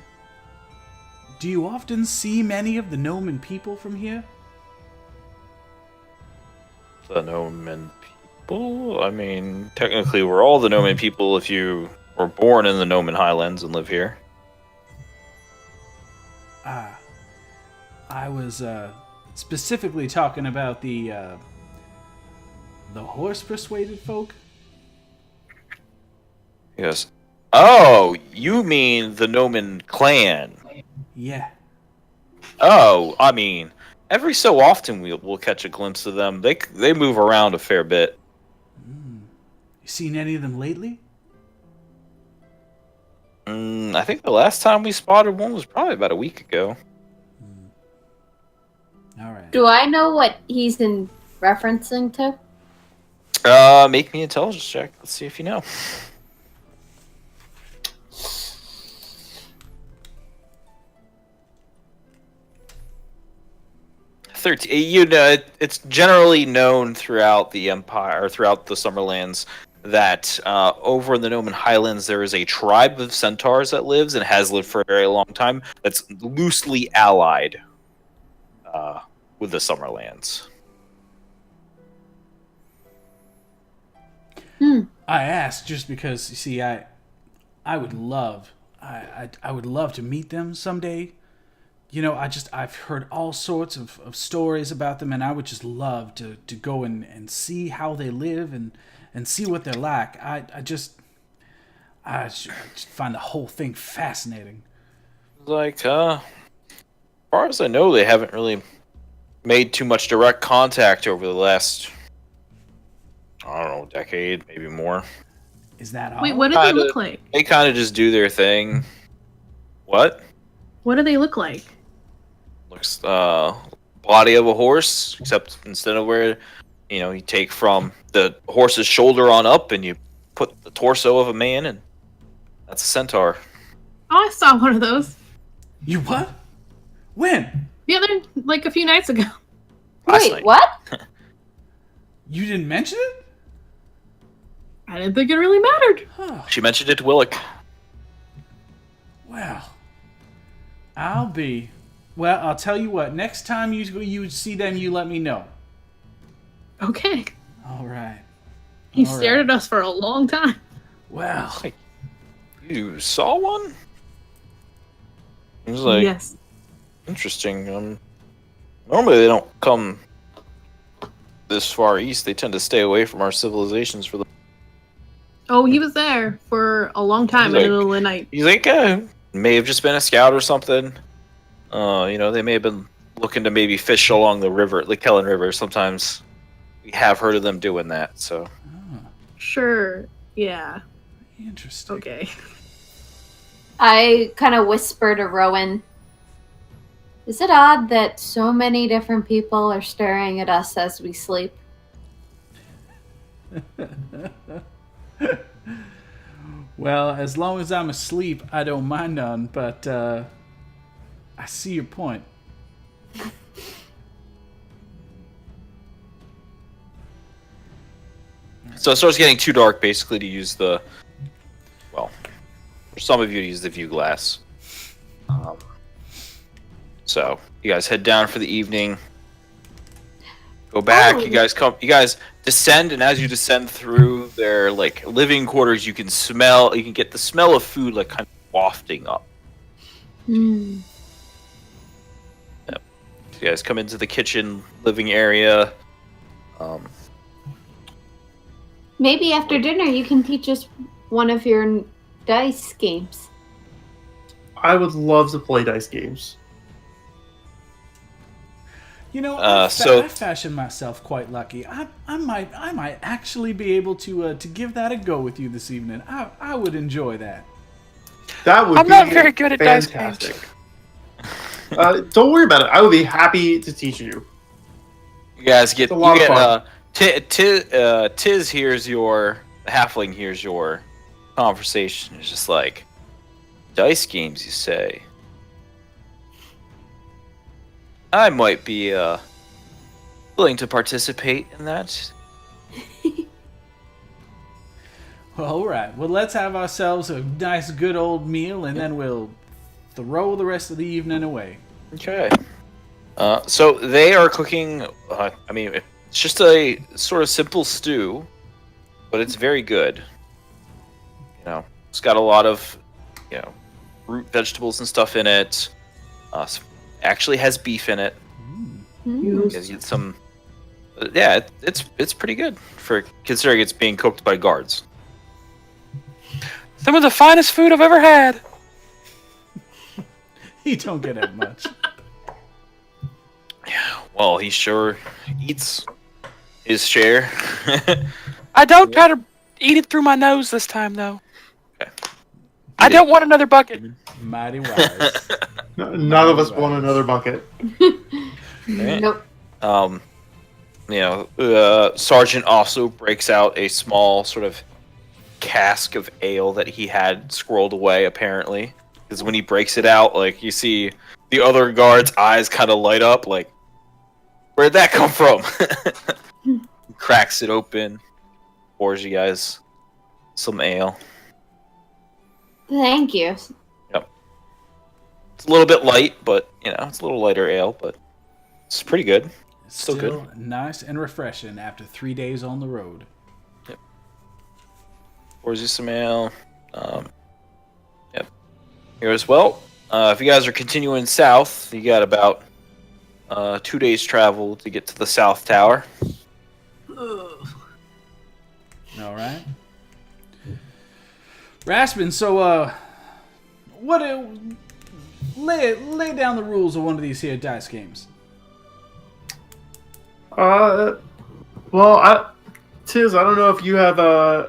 do you often see many of the Noman people from here?
The Noman people? I mean, technically we're all the Noman people if you were born in the Noman Highlands and live here.
I was specifically talking about the horse-persuaded folk.
Yes. Oh, you mean the Noman clan?
Yeah.
Oh, I mean, every so often we'll catch a glimpse of them. They move around a fair bit.
You seen any of them lately?
I think the last time we spotted one was probably about a week ago.
All right.
Do I know what he's in referencing to?
Make me an intelligence check. Let's see if you know. 13. You know, it's generally known throughout the Empire, or throughout the Summerlands, that over in the Noman Highlands there is a tribe of centaurs that lives and has lived for a very long time that's loosely allied with the Summerlands.
I asked just because, you see, I would love, I would love to meet them someday. You know, I've heard all sorts of stories about them, and I would just love to go and see how they live and see what they're like. I just find the whole thing fascinating.
Like, as far as I know, they haven't really made too much direct contact over the last, I don't know, decade, maybe more.
Is that all?
Wait, what do they look like?
They kind of just do their thing. What?
What do they look like?
Looks body of a horse, except instead of where you take from the horse's shoulder on up and you put the torso of a man, and that's a centaur.
Oh, I saw one of those.
You what? When?
The other, like a few nights ago.
Last
Wait,
night.
what?
You didn't mention it?
I didn't think it really mattered.
Huh.
She mentioned it to Willick.
Well, I'll tell you what. Next time you see them, you let me know.
Okay.
All right.
He
All
stared
right.
at us for a long time.
Well,
You saw one? It was like
Yes.
interesting. Normally they don't come this far east. They tend to stay away from our civilizations for the.
Oh, he was there for a long time in the middle of the night.
He's like, may have just been a scout or something. They may have been looking to maybe fish along the river, the Kellen River. Sometimes we have heard of them doing that. So
Sure. Yeah.
interesting.
Okay.
I kind of whisper to Rowan. Is it odd that so many different people are staring at us as we sleep?
Well, as long as I'm asleep, I don't mind none, but I see your point.
it starts getting too dark, basically, to use for some of you to use the view glass. So you guys head down for the evening. Go back.
Oh.
You guys descend, and as you descend through their living quarters, you can get the smell of food kind of wafting up.
Hmm.
So you guys come into the kitchen living area.
Maybe after dinner you can teach us one of your dice games.
I would love to play dice games.
You know,
I
I fashion myself quite lucky. I might actually be able to give that a go with you this evening. I would enjoy that.
That would
I'm
be
not very good at dice
fantastic. Don't worry about it. I would be happy to teach you.
You guys get
It's a lot of fun.
Tiz hears the halfling hears your conversation. It's just like, Dice games, you say? I might be willing to participate in that.
Well, all right. Well, let's have ourselves a nice, good old meal, and then we'll throw the rest of the evening away.
Okay. So they are cooking. I mean, it's just a sort of simple stew, but it's very good. You know, it's got a lot of, root vegetables and stuff in it. Actually has beef in it. Gives you some. Yeah, it's pretty good for considering it's being cooked by guards.
Some of the finest food I've ever had.
You don't get it much.
Yeah, well, he sure eats his share.
I don't try to eat it through my nose this time, though.
Okay.
I don't want another bucket.
Mighty wise.
None of us want another bucket.
Right.
Nope.
Sergeant also breaks out a small sort of cask of ale that he had squirreled away, apparently. Because when he breaks it out, like, you see the other guard's eyes kind of light up, like, where'd that come from? He cracks it open, pours you guys some ale.
Thank you.
Yep. It's a little bit light, but, it's a little lighter ale, but it's pretty good. Still good.
Nice and refreshing after 3 days on the road.
Yep. Pours you some ale. Yep. Here as well. If you guys are continuing south, you got about 2 days travel to get to the South Tower.
All right. Raspin, so lay down the rules of one of these here dice games.
Tiz, I don't know if you have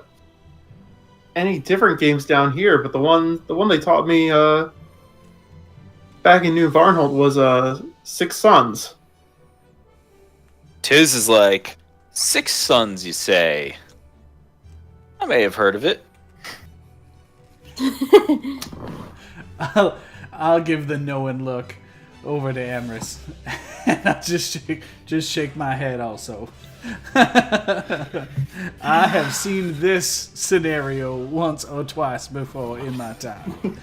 any different games down here, but the one they taught me back in New Varnholt was Six Sons.
Tiz is like, 6 sons, you say? I may have heard of it.
I'll give the knowing look over to Amris, and I'll just shake my head also. I have seen this scenario once or twice before in my time.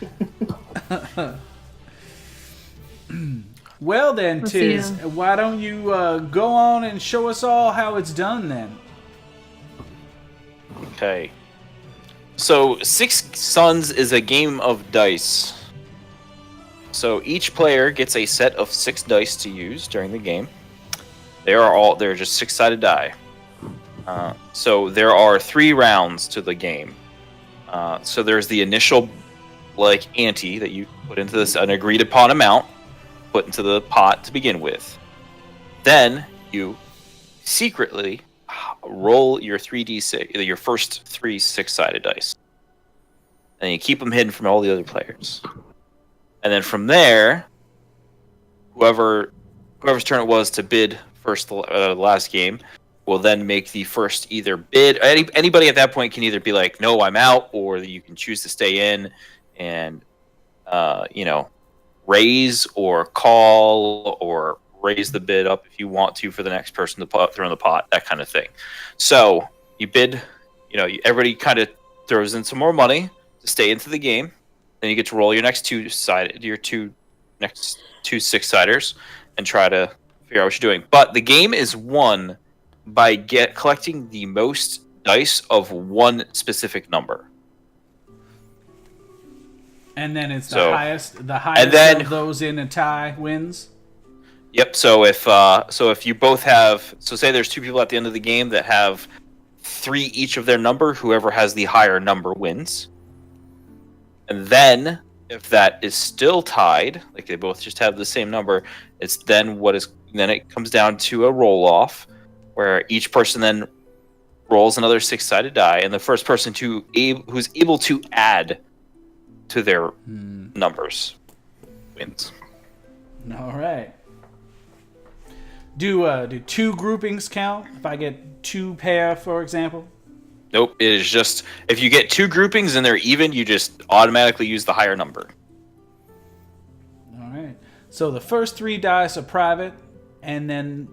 Well then,
Let's
Tiz,
see,
why don't you go on and show us all how it's done then?
Okay. So, Six Sons is a game of dice. So each player gets a set of 6 dice to use during the game. They're just 6-sided die. So there are 3 rounds to the game. So there's the initial ante that you put into an agreed upon amount, put into the pot to begin with. Then you secretly roll your 3d6, your first 3 6-sided dice, and you keep them hidden from all the other players. And then from there, whoever's turn it was to bid first, last game, will then make the first either bid. Anybody at that point can either be like, "No, I'm out," or you can choose to stay in and, raise or call or raise the bid up if you want to for the next person to throw in the pot, that kind of thing. So you bid. Everybody kind of throws in some more money to stay into the game. Then you get to roll your next 2 6-siders and try to figure out what you're doing. But the game is won by collecting the most dice of one specific number.
And then it's the
So-
highest
and then-
of those in a tie wins.
Yep. So if you both have, say there's 2 people at the end of the game that have 3 each of their number, whoever has the higher number wins. And then, if that is still tied, like they both just have the same number, then it comes down to a roll-off, where each person then rolls another 6-sided die, and the first person who's able to add to their numbers wins.
All right. Do 2 groupings count? If I get 2 pair, for example.
Nope. It is just if you get 2 groupings and they're even, you just automatically use the higher number.
All right. So the first 3 dice are private, and then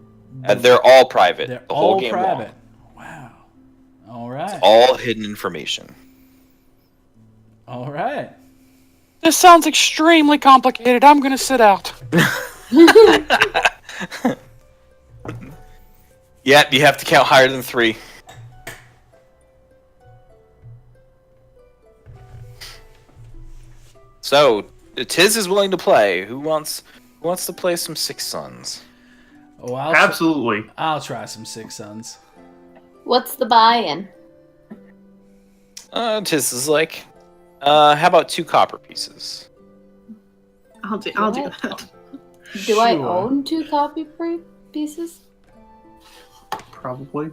They're all private.
they're
the whole
all
game
private.
long.
Wow. All right.
All hidden information.
All right.
This sounds extremely complicated. I'm gonna sit out.
Yep, you have to count higher than 3. So, Tiz is willing to play. Who wants to play some Six Sons?
Oh,
Absolutely.
I'll try some Six Sons.
What's the buy-in?
Tiz is like, how about 2 copper pieces?
I'll do that.
Do I
Sure.
own 2 copy pieces?
Probably.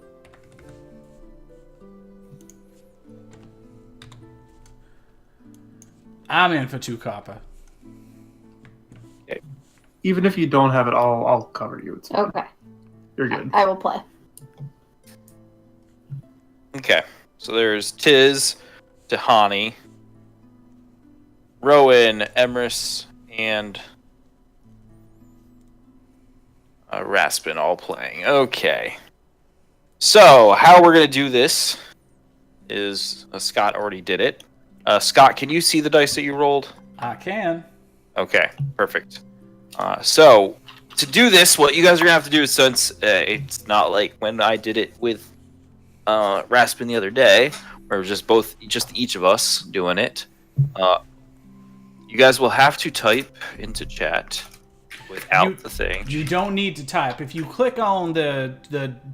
I'm in for 2 copper.
Even if you don't have it, I'll cover you. It's fine.
Okay.
You're good.
I will play.
Okay, so there's Tiz, Tahani, Rowan, Emrys, and Raspin all playing. Okay. So, how we're going to do this is Scott already did it. Scott, can you see the dice that you rolled?
I can.
Okay, perfect. So, to do this, what you guys are going to have to do is, since it's not like when I did it with Raspin the other day, where it was just each of us doing it, you guys will have to type into chat without the thing.
You don't need to type. If you click on the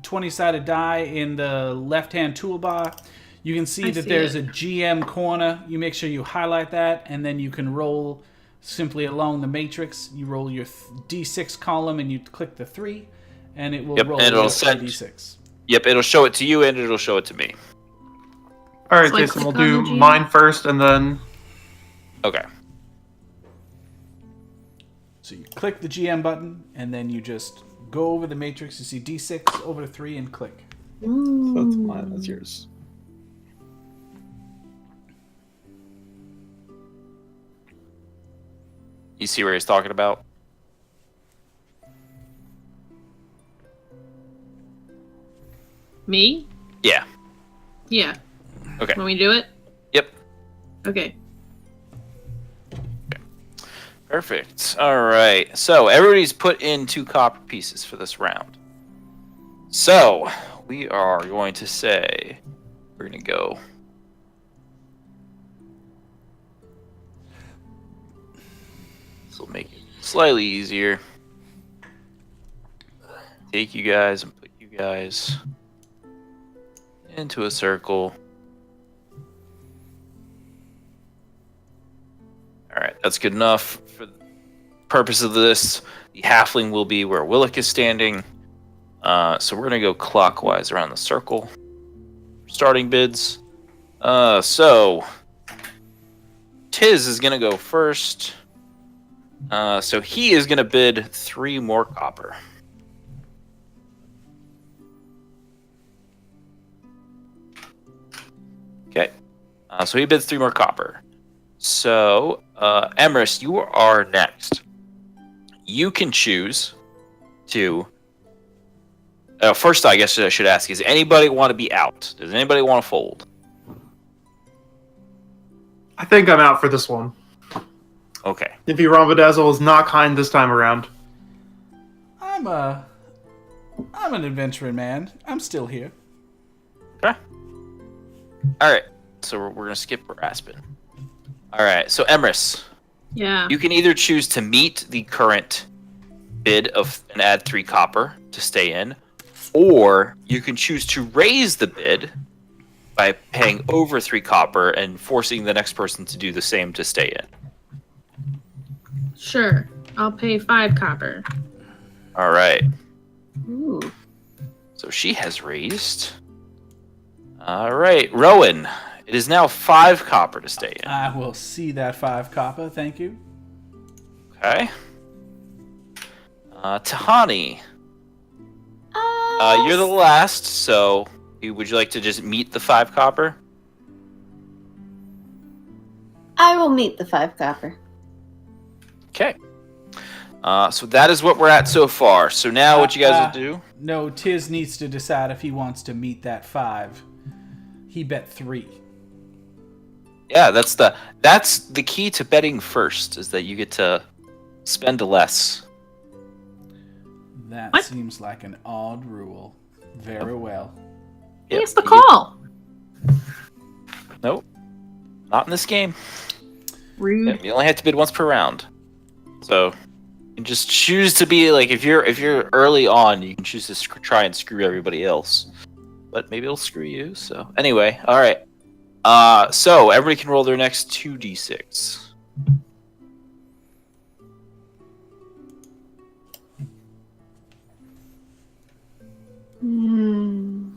20-sided die in the left-hand toolbar, you can see
I
that
see
there's
it.
a GM corner. You make sure you highlight that, and then you can roll simply along the matrix. You roll your D6 column, and you click the 3, and it will
Yep,
roll
and it'll
your
send-
D6.
Yep, it'll show it to you and it'll show it to me.
All right,
It's like
Jason, we'll
click on
do
the G.
mine first, and then
Okay.
So you click the GM button, and then you just go over the matrix. You see D6 over to 3, and click.
That's mine. That's yours.
You see where he's talking about?
Me?
Yeah.
Yeah.
Okay.
Want me to do it?
Yep.
Okay.
Perfect. All right. So everybody's put in 2 copper pieces for this round. So we are going to say we're going to go. This will make it slightly easier. Take you guys and put you guys into a circle. All right, that's good enough for the purpose of this. The halfling will be where Willick is standing. So we're gonna go clockwise around the circle. Starting bids. So Tiz is gonna go first. So he is gonna bid 3 more copper. Okay. So he bids 3 more copper. So, Emrys, you are next. You can choose to. First, I guess I should ask: does anybody want to be out? Does anybody want to fold?
I think I'm out for this one.
Okay.
If Rambadazzle is not kind this time around.
I'm an adventuring man. I'm still here.
Okay. All right. So we're gonna skip Raspin. All right. So Emrys,
Yeah.
you can either choose to meet the current bid of and add 3 copper to stay in, or you can choose to raise the bid by paying over 3 copper and forcing the next person to do the same to stay in.
Sure. I'll pay 5 copper.
All right.
Ooh.
So she has raised. All right, Rowan. It is now 5 copper to stay in.
I will see that 5 copper. Thank you.
Okay. Tahani. You're the last, so Would you like to just meet the 5 copper?
I will meet the 5 copper.
Okay. So that is what we're at so far. So now what you guys will do?
No, Tiz needs to decide if he wants to meet that 5. He bet 3.
Yeah, that's the key to betting first, is that you get to spend less.
That
What?
seems like an odd rule. Very well.
Yep.
It's the call.
Nope. Not in this game.
Rude.
Yeah, you only have to bid once per round. So you can just choose to be like, if you're early on, you can choose to try and screw everybody else. But maybe it'll screw you. So anyway, all right. So everybody can roll their next 2d6.
Hmm.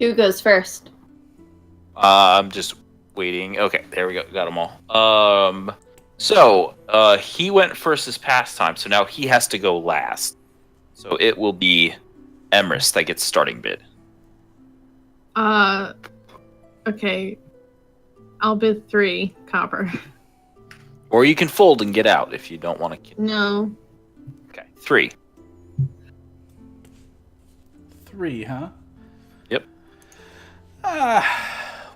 Who goes first?
I'm just waiting. Okay, there we go. Got them all. So he went first this past time, so now he has to go last. So it will be Emrys that gets starting bid.
Okay. I'll bid 3 copper.
Or you can fold and get out if you don't want to.
No.
Okay, 3.
3, huh?
Yep.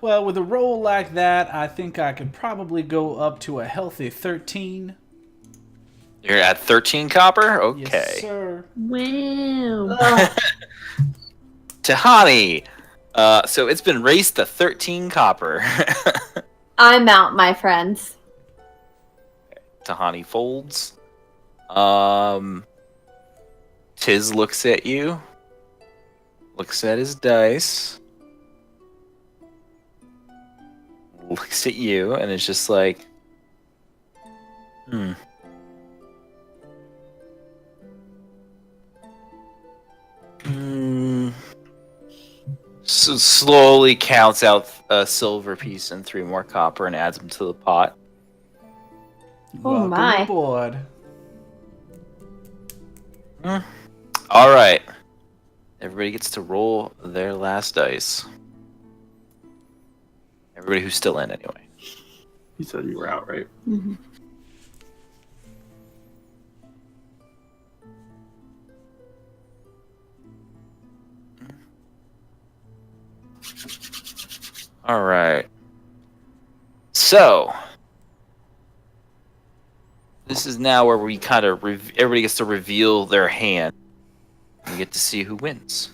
Well, with a roll like that, I think I could probably go up to a healthy 13.
You're at 13 copper? Okay.
Yes, sir.
Wow.
Tahani. So it's been raised to 13 copper.
I'm out, my friends.
Tahani folds. Tiz looks at you. Looks at his dice. Looks at you and is just like, So slowly counts out a silver piece and 3 more copper and adds them to the pot.
Oh,
Welcome
my.
aboard.
All right. Everybody gets to roll their last dice. Everybody who's still in, anyway.
You said you were out, right?
Mm-hmm.
All right. So this is now where we kind of everybody gets to reveal their hand. We get to see who wins.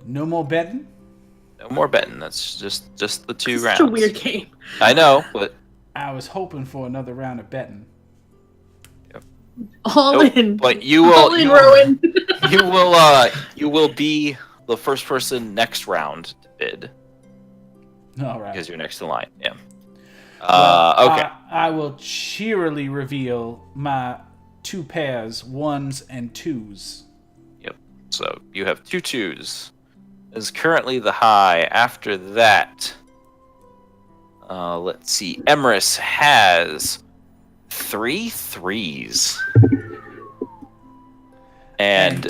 No more betting?
No more betting. That's just the 2
It's
rounds.
such a weird game.
I know, but
I was hoping for another round of betting.
All
nope,
in.
but you will.
All in, Rowan.
You will be the first person next round to bid
All right.
because you're next in line. Yeah.
Well,
Okay.
I will cheerily reveal my 2 pairs, 1s and 2s.
So you have 2 2s. Is currently the high. After that, let's see. Emrys has 3 3s. And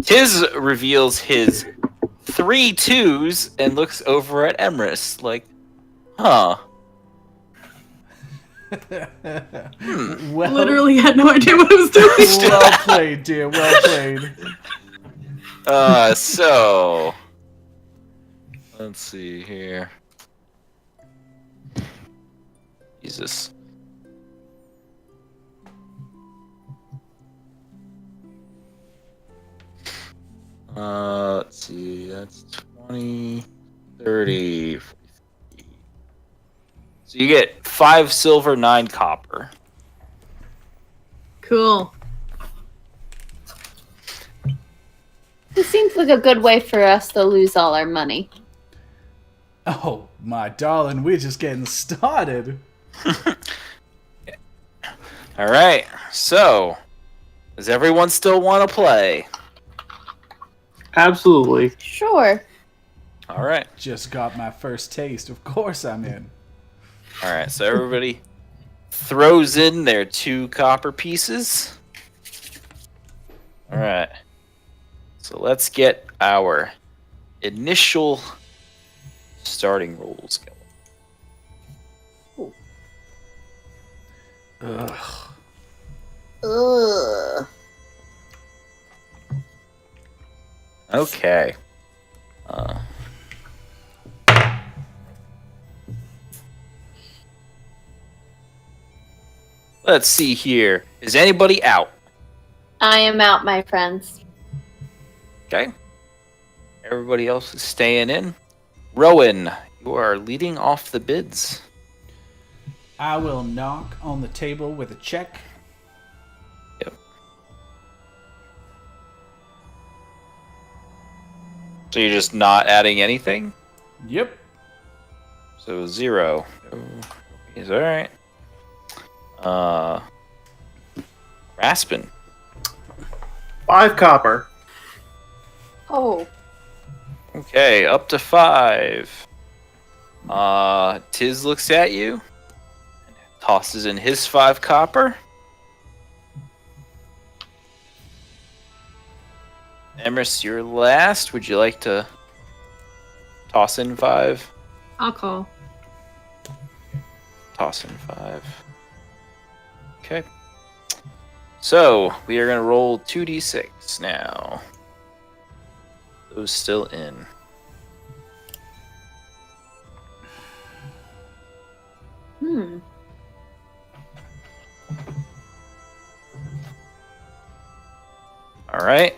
Tiz reveals his 3 2s and looks over at Emrys like, huh.
Well,
Literally had no idea what I was doing.
well played, dear. Well played.
So let's see here. Jesus. Let's see. That's 20, 30. 40. So you get 5 silver, 9 copper.
Cool.
This seems like a good way for us to lose all our money.
Oh, my darling, we're just getting started.
All right. So, does everyone still want to play?
Absolutely.
Sure.
All right.
Just got my first taste. Of course I'm in.
All right, so everybody throws in their 2 copper pieces. All right. So let's get our initial starting rolls going.
Ugh.
Ugh.
Okay. Let's see here. Is anybody out?
I am out, my friends.
Okay. Everybody else is staying in. Rowan, you are leading off the bids.
I will knock on the table with a check.
Yep. So you're just not adding anything?
Yep.
So 0. Is all right. Raspin.
5 copper.
Oh.
Okay, up to 5. Tiz looks at you. Tosses in his 5 copper. Emrys, you're last. Would you like to toss in 5?
I'll call.
Toss in 5. Okay. So, we are going to roll 2d6 now. Those still in. All right.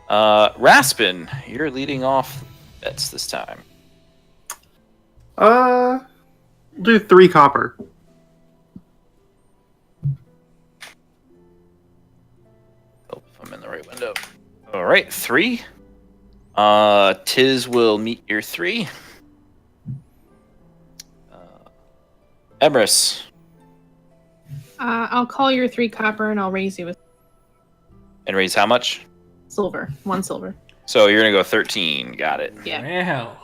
Raspin, you're leading off bets this time.
We'll do 3 copper.
Hope I'm in the right window. All right, 3. Tiz will meet your 3. Emrys.
I'll call your 3 copper and I'll raise you with
And raise how much?
silver. 1 silver.
So you're going to go 13. Got it.
Yeah.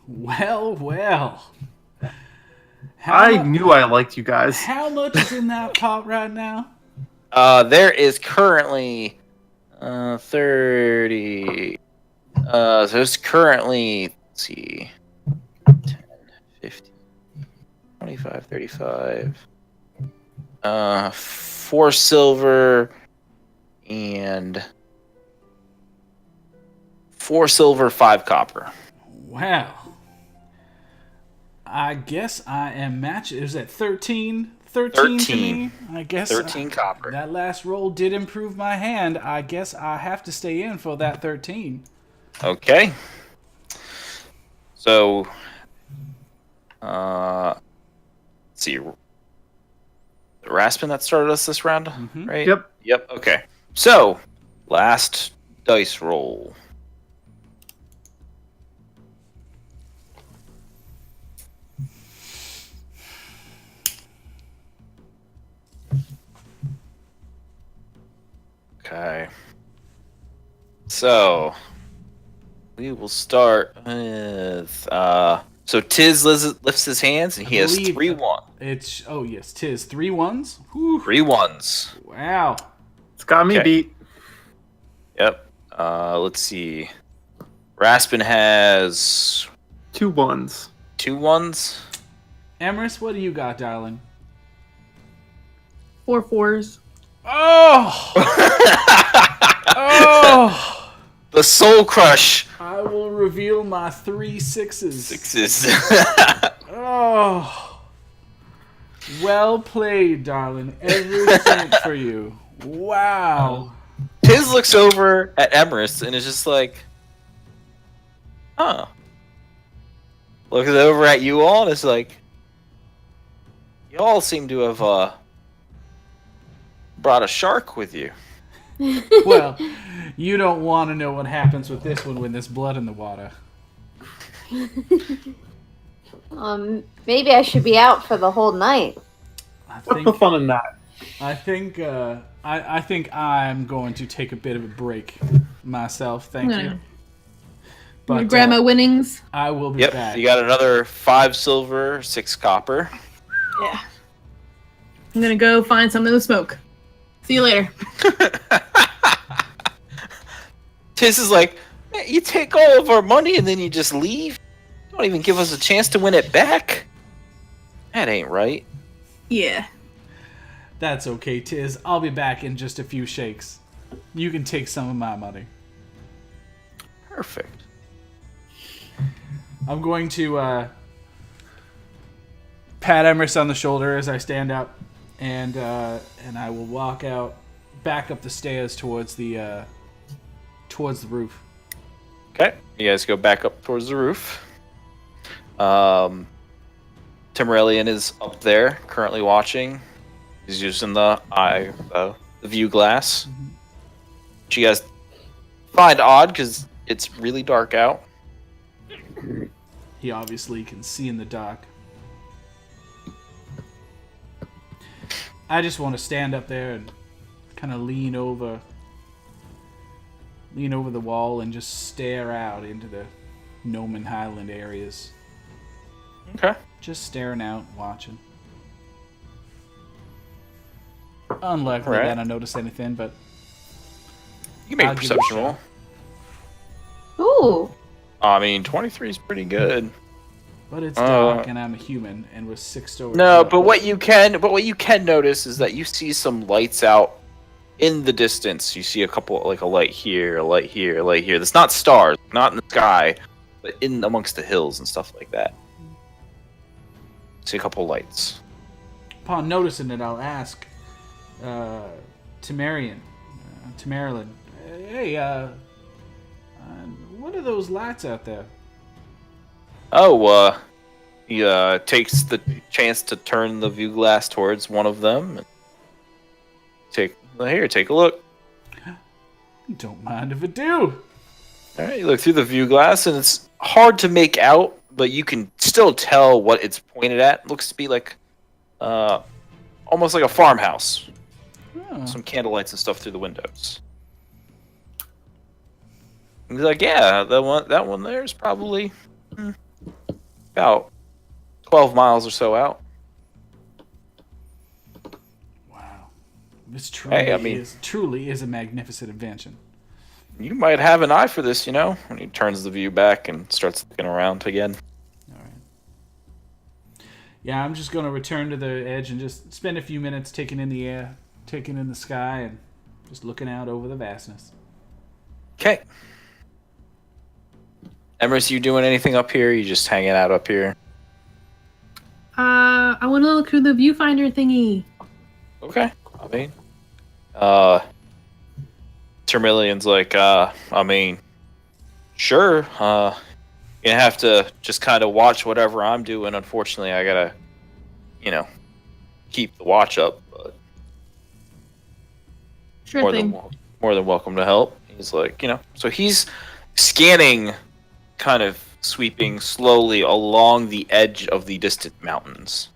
Well.
I knew I liked you guys.
How much is in that pot right now?
There is currently 30. So there's currently, let's see, 10, 15, 25, 35. 4 silver and 4 silver, 5 copper.
Wow. I guess I am matched. Is that 13? 13 to me? I guess
13 copper.
That last roll did improve my hand. I guess I have to stay in for that 13.
Okay. So, let's see. Raspin that started us this round, right?
Yep.
Yep. Okay. So, last dice roll. Okay. So, we will start with so Tiz lifts his hands and he has 3 1.
It's yes, 'tis 3 1s. Whew.
3 1s.
Wow.
It's got me
Okay.
beat.
Yep. Let's see. Raspin has
2 1s.
2 1s.
Emrys, what do you got, darling?
4 4s.
Oh! Oh!
The Soul Crush.
I will reveal my 3 6s.
6s.
Oh! Well played, darling. Everything for you. Wow.
Tiz looks over at Emrys and is just like, huh. Looks over at you all and is like, you all seem to have brought a shark with you.
Well, you don't want to know what happens with this one when there's blood in the water.
Maybe I should be out for the whole night.
What's the fun in that?
I think I'm going to take a bit of a break myself. Thank you.
I'm gonna
But
grab my winnings.
I will be
Yep,
back.
you got another 5 silver, 6 copper.
Yeah. I'm gonna go find something to smoke. See you later.
Tiz is like, "Man, you take all of our money and then you just leave? You don't even give us a chance to win it back? That ain't right."
Yeah.
That's okay, Tiz. I'll be back in just a few shakes. You can take some of my money.
Perfect.
I'm going to pat Emerus on the shoulder as I stand up, and I will walk out, back up the stairs towards the roof.
Okay, you guys go back up towards the roof. Timrelian is up there, currently watching. He's using the view glass. Which you guys find odd because it's really dark out.
He obviously can see in the dark. I just want to stand up there and kind of lean over the wall and just stare out into the Noman Highland areas.
Okay.
Just staring out, watching. Unlikely
Alright.
that I notice anything, but
You can make
I'll
a
give it a
perception
shot.
roll.
Ooh.
I mean, 23 is pretty good.
but it's dark and I'm a human, and with 6 stories.
No,
up.
but what you can notice is that you see some lights out in the distance. You see a couple, like a light here, a light here, a light here. That's not stars, not in the sky, but in amongst the hills and stuff like that. See a couple lights.
Upon noticing it, I'll ask Tamerlan, hey, what are those lights out there?
Oh, he takes the chance to turn the view glass towards one of them. And take a look.
Don't mind if I do.
All right, you look through the view glass, and it's hard to make out, but you can still tell what it's pointed at. It looks to be like, almost like a farmhouse.
Oh.
Some candle lights and stuff through the windows. And he's like, yeah, that one there is probably about 12 miles or so out.
Wow, this truly is a magnificent invention.
You might have an eye for this, you know? And he turns the view back and starts looking around again.
All right. Yeah, I'm just going to return to the edge and just spend a few minutes taking in the air, taking in the sky, and just looking out over the vastness.
Okay. Emerus, you doing anything up here? You just hanging out up here?
I want to look through the viewfinder thingy.
Okay. I mean, Termillian's like, I mean, sure. You have to just kind of watch whatever I'm doing. Unfortunately, I gotta, keep the watch up. But
Sure
more
thing.
more than welcome to help. He's like, so he's scanning, kind of sweeping slowly along the edge of the distant mountains,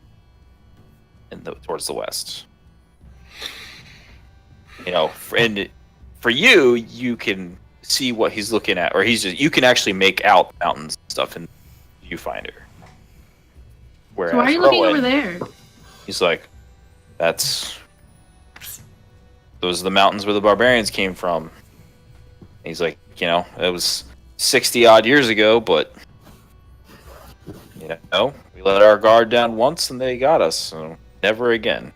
towards the west. And for you, you can see what he's looking at, or you can actually make out the mountains and stuff in the viewfinder. Whereas
So why are you looking
Rowan,
over there?
he's like, those are the mountains where the barbarians came from. And he's like, it was 60 odd years ago, but we let our guard down once and they got us, so never again.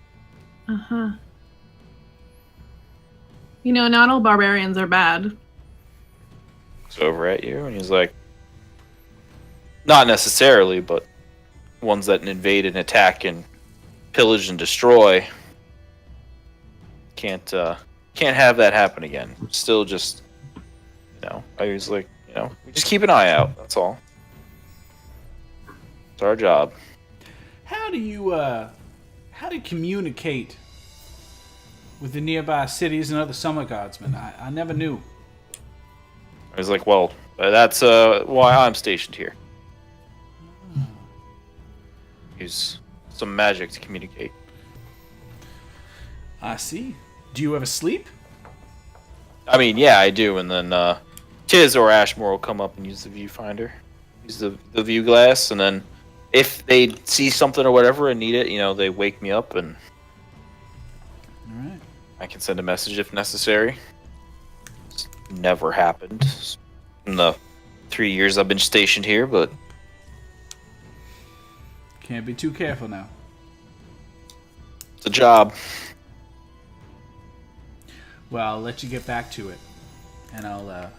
Uh-huh. Not all barbarians are bad.
Looks over at you and he's like, not necessarily, but ones that invade and attack and pillage and destroy can't have that happen again. Still just, I was like, we just keep an eye out, that's all. It's our job.
How do you communicate with the nearby cities and other summer guardsmen? I never knew.
I was like, well, that's why I'm stationed here. Use some magic to communicate.
I see. Do you ever sleep?
I mean, yeah, I do. And then Tiz or Ashmore will come up and use the viewfinder, use the view glass, and then if they see something or whatever and need it, they wake me up and
All right.
I can send a message if necessary. It's never happened in the 3 years I've been stationed here, but
Can't be too careful now.
it's a job.
Well, I'll let you get back to it, and I'll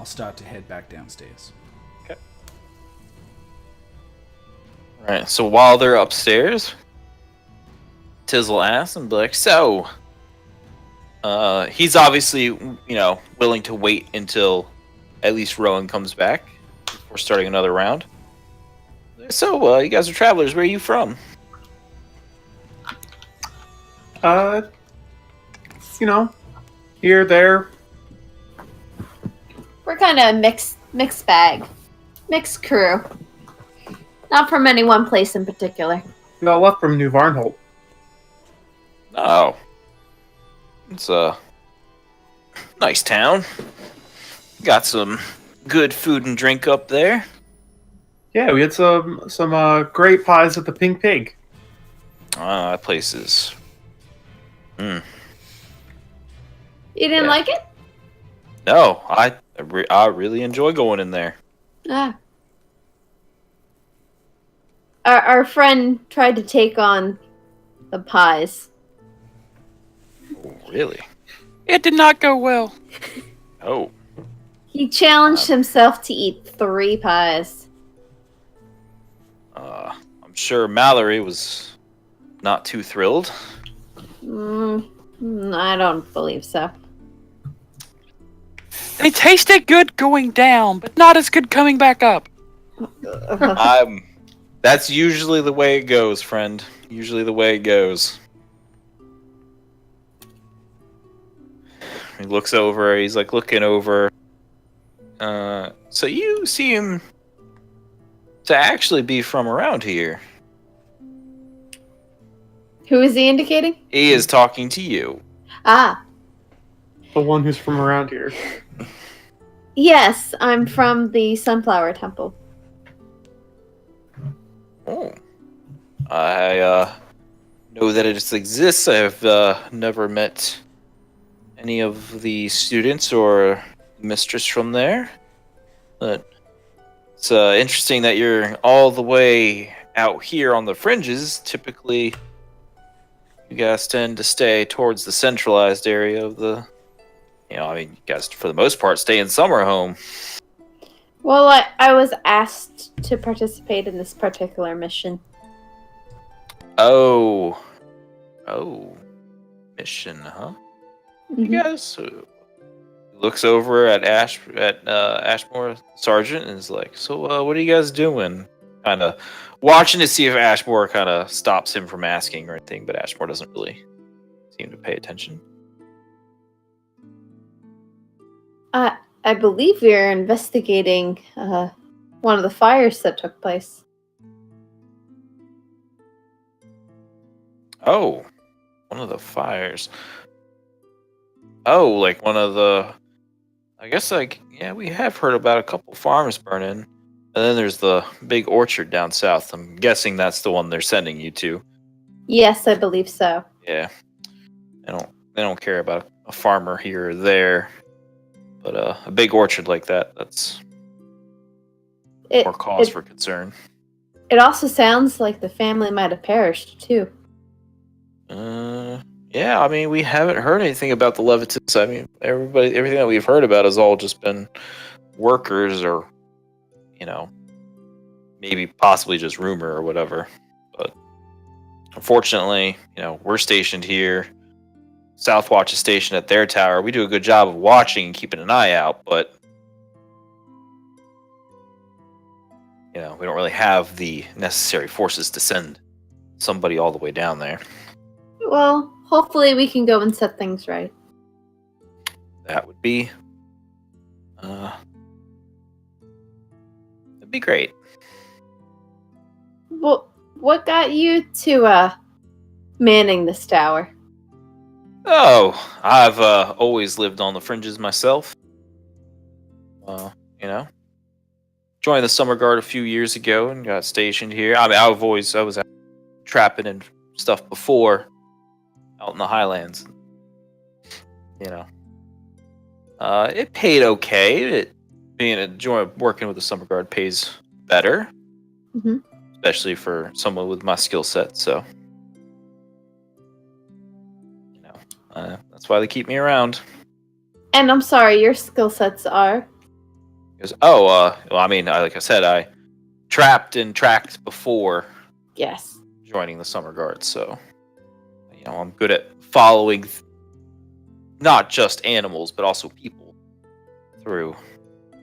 start to head back downstairs.
Alright, so while they're upstairs, Tiz will ask and be like, so, he's obviously, willing to wait until at least Rowan comes back before starting another round. So, you guys are travelers. Where are you from?
Here, there.
We're kind of mixed bag, mixed crew. Not from any one place in particular.
We all left from New Varnholt.
Oh. It's a nice town. Got some good food and drink up there.
Yeah, we had some great pies at the Pink Pig.
That place is...
You didn't
Yeah.
like it?
No, I really enjoy going in there.
Ah. Our friend tried to take on the pies.
Oh, really?
It did not go well.
Oh.
He challenged himself to eat 3 pies.
I'm sure Mallory was not too thrilled.
I don't believe so.
They tasted good going down, but not as good coming back up.
That's usually the way it goes, friend. Usually the way it goes. He looks over, he's like looking over. So you seem to actually be from around here.
Who is he indicating?
He is talking to you.
Ah,
The one who's from around here.
yes, I'm from the Sunflower Temple.
Oh. I know that it exists. I've never met any of the students or mistress from there. But it's interesting that you're all the way out here on the fringes. Typically, you guys tend to stay towards the centralized area of the... you guys, for the most part, stay in summer home.
Well, I was asked to participate in this particular mission.
Oh. Mission, huh? You
Mhm.
guys looks over at Ashmore Sergeant and is like, so what are you guys doing? Kind of watching to see if Ashmore kind of stops him from asking or anything, but Ashmore doesn't really seem to pay attention.
I believe we are investigating one of the fires that took place.
Oh, one of the fires. Oh, like one of the... I guess, we have heard about a couple farms burning. And then there's the big orchard down south. I'm guessing that's the one they're sending you to.
Yes, I believe so.
Yeah. They don't care about a farmer here or there. But a big orchard like that's more cause for concern.
It also sounds like the family might have perished, too.
Yeah, we haven't heard anything about the Levitts. Everything that we've heard about has all just been workers or, maybe possibly just rumor or whatever. But unfortunately, we're stationed here. Southwatch is stationed at their tower. We do a good job of watching and keeping an eye out, but we don't really have the necessary forces to send somebody all the way down there.
Well, hopefully we can go and set things right.
That would be that'd be great.
Well, what got you to manning this tower?
Oh, I've always lived on the fringes myself. you know, joined the Summer Guard a few years ago and got stationed here. I mean, I was out trapping and stuff before, out in the Highlands. You know, it paid okay. Working with the Summer Guard pays better, especially for someone with my skill set. So, you know, that's why they keep me around.
And I'm sorry, your skill sets are?
Because, well, I mean, like I said, I trapped and tracked before
Yes.
joining the Summer Guard, so you know I'm good at following not just animals but also people through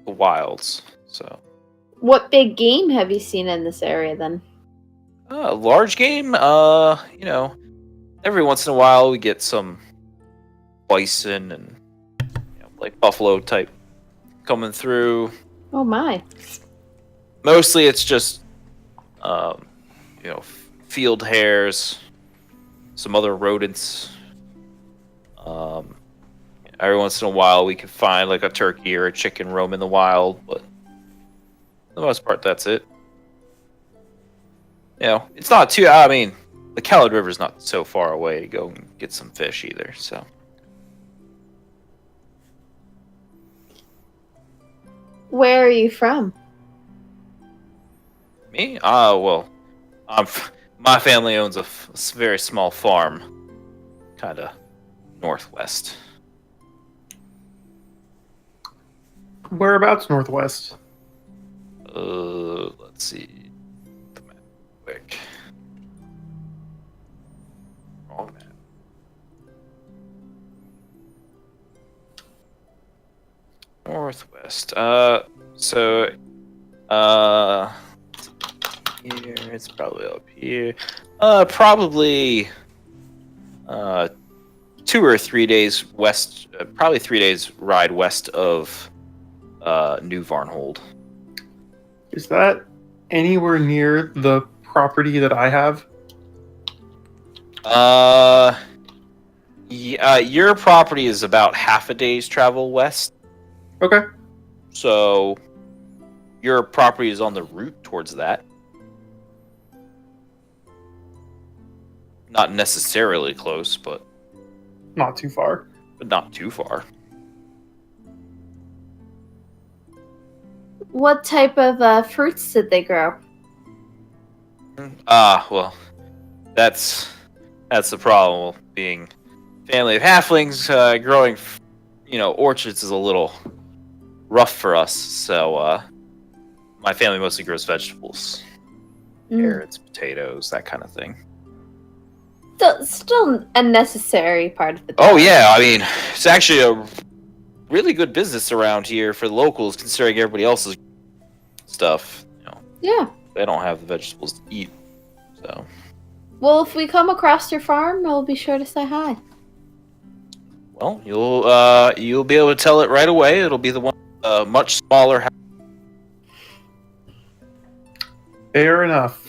the wilds. So,
What big game have you seen in this area then?
large game, you know, every once in a while we get some bison and like buffalo type coming through.
Oh my.
Mostly it's just field hares, some other rodents. Every once in a while we can find like a turkey or a chicken roam in the wild, but for the most part that's it. You know, it's not too, I mean, the Callid River's not so far away to go and get some fish either, so.
Where are you from?
Me? Well, my family owns a very small farm, kind of northwest.
Whereabouts northwest?
Let's see. The map quick. Wrong map. Northwest. Here, it's probably up here. Probably 2 or 3 days west, probably 3 days ride west of New Varnhold.
Is that anywhere near the property that I have?
Yeah, your property is about half a day's travel west.
Okay.
So your property is on the route towards that. Not necessarily close, but
Not too far.
not too far.
What type of fruits did they grow?
Well, that's the problem. Being family of halflings, growing, orchards is a little rough for us. So, my family mostly grows vegetables, carrots, potatoes, that kind of thing.
Still a necessary part of the
Oh
town.
yeah, I mean, it's actually a really good business around here for the locals, considering everybody else's stuff.
Yeah.
They don't have the vegetables to eat, so.
Well, if we come across your farm, we'll be sure to say hi.
Well, you'll be able to tell it right away. It'll be the one much smaller house.
Fair enough.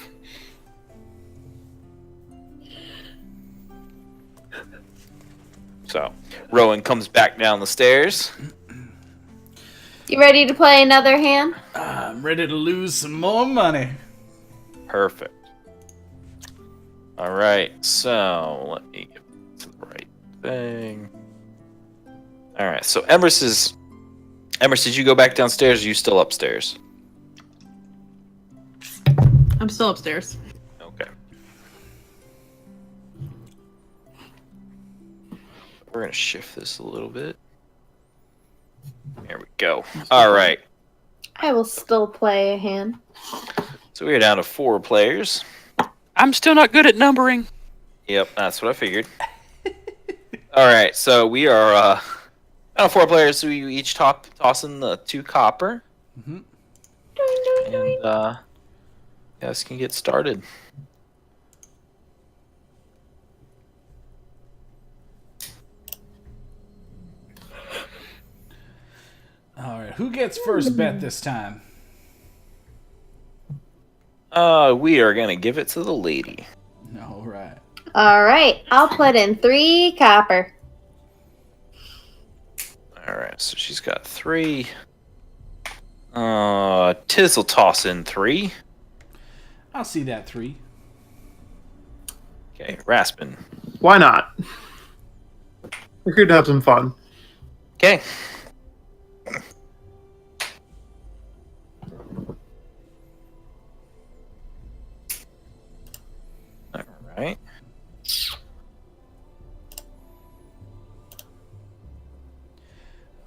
So, Rowan comes back down the stairs.
You ready to play another hand?
I'm ready to lose some more money.
Perfect. All right, so let me get to the right thing. All right, so Emrys, did you go back downstairs? Or are you still upstairs?
I'm still upstairs.
Okay. We're gonna shift this a little bit. There we go. All right.
I will still play a hand.
So we are down to 4 players.
I'm still not good at numbering.
Yep, that's what I figured. All right, so we are down to 4 players. So we each tossing the 2 copper, and guys can get started.
All right, who gets first bet this time?
We are gonna give it to the lady.
All right.
All right, I'll put in 3 copper.
All right, so she's got 3. Tiz will toss in 3.
I'll see that 3.
Okay, Raspin.
Why not? We're here to have some fun.
Okay. Alright.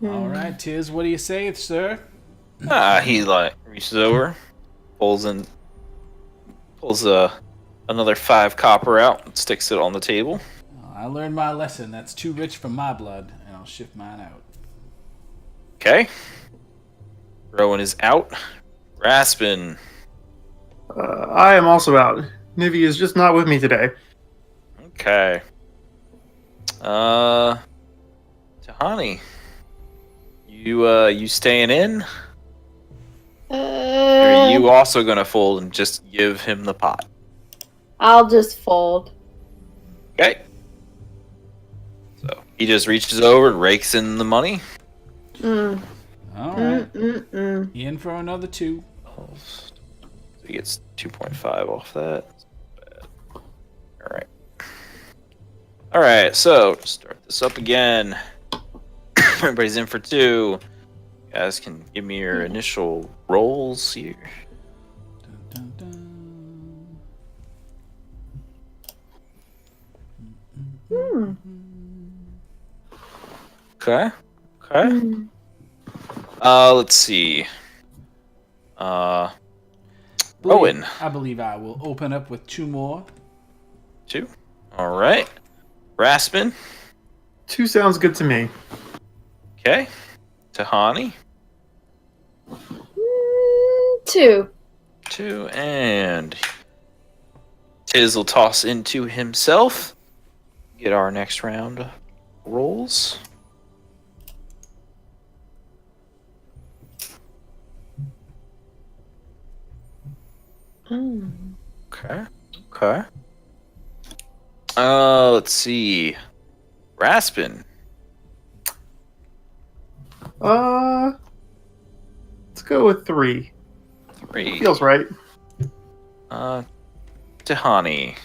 All right, Tiz, what do you say, sir?
He reaches over, pulls another 5 copper out and sticks it on the table.
I learned my lesson. That's too rich for my blood, and I'll shift mine out.
Okay. Rowan is out. Raspin.
I am also out. Nivi is just not with me today.
Okay. Tahani. You staying in? Or are you also gonna fold and just give him the pot?
I'll just fold.
Okay. So he just reaches over and rakes in the money.
Mm.
All right.
Mm-mm-mm.
In for another 2.
So he gets 2.5 off that. Alright. Alright, so start this up again. Everybody's in for 2. You guys can give me your initial rolls here.
Dun, dun, dun.
Hmm.
Okay. Okay.
Mm.
Let's see. Rowan.
I believe I will open up with 2 more.
2. Alright. Raspin.
2 sounds good to me.
Okay. Tahani.
2.
2. And Tiz will toss into himself. Get our next round rolls.
Mm.
Okay. Okay. Let's see. Raspin.
Let's go with 3.
3.
Feels right.
Tahani.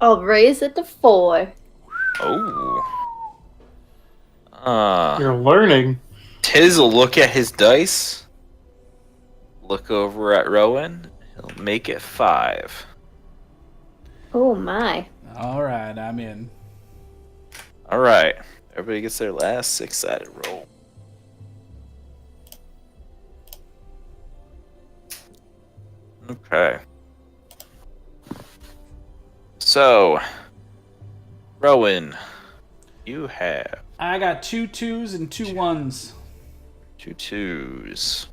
I'll raise it to 4.
Oh.
You're learning.
Tiz will look at his dice. Look over at Rowan. He'll make it 5.
Oh my.
All right, I'm in.
Alright. Everybody gets their last 6-sided roll. Okay. So, Rowan, you have
I got 2 2s and 2 1s.
2 2s.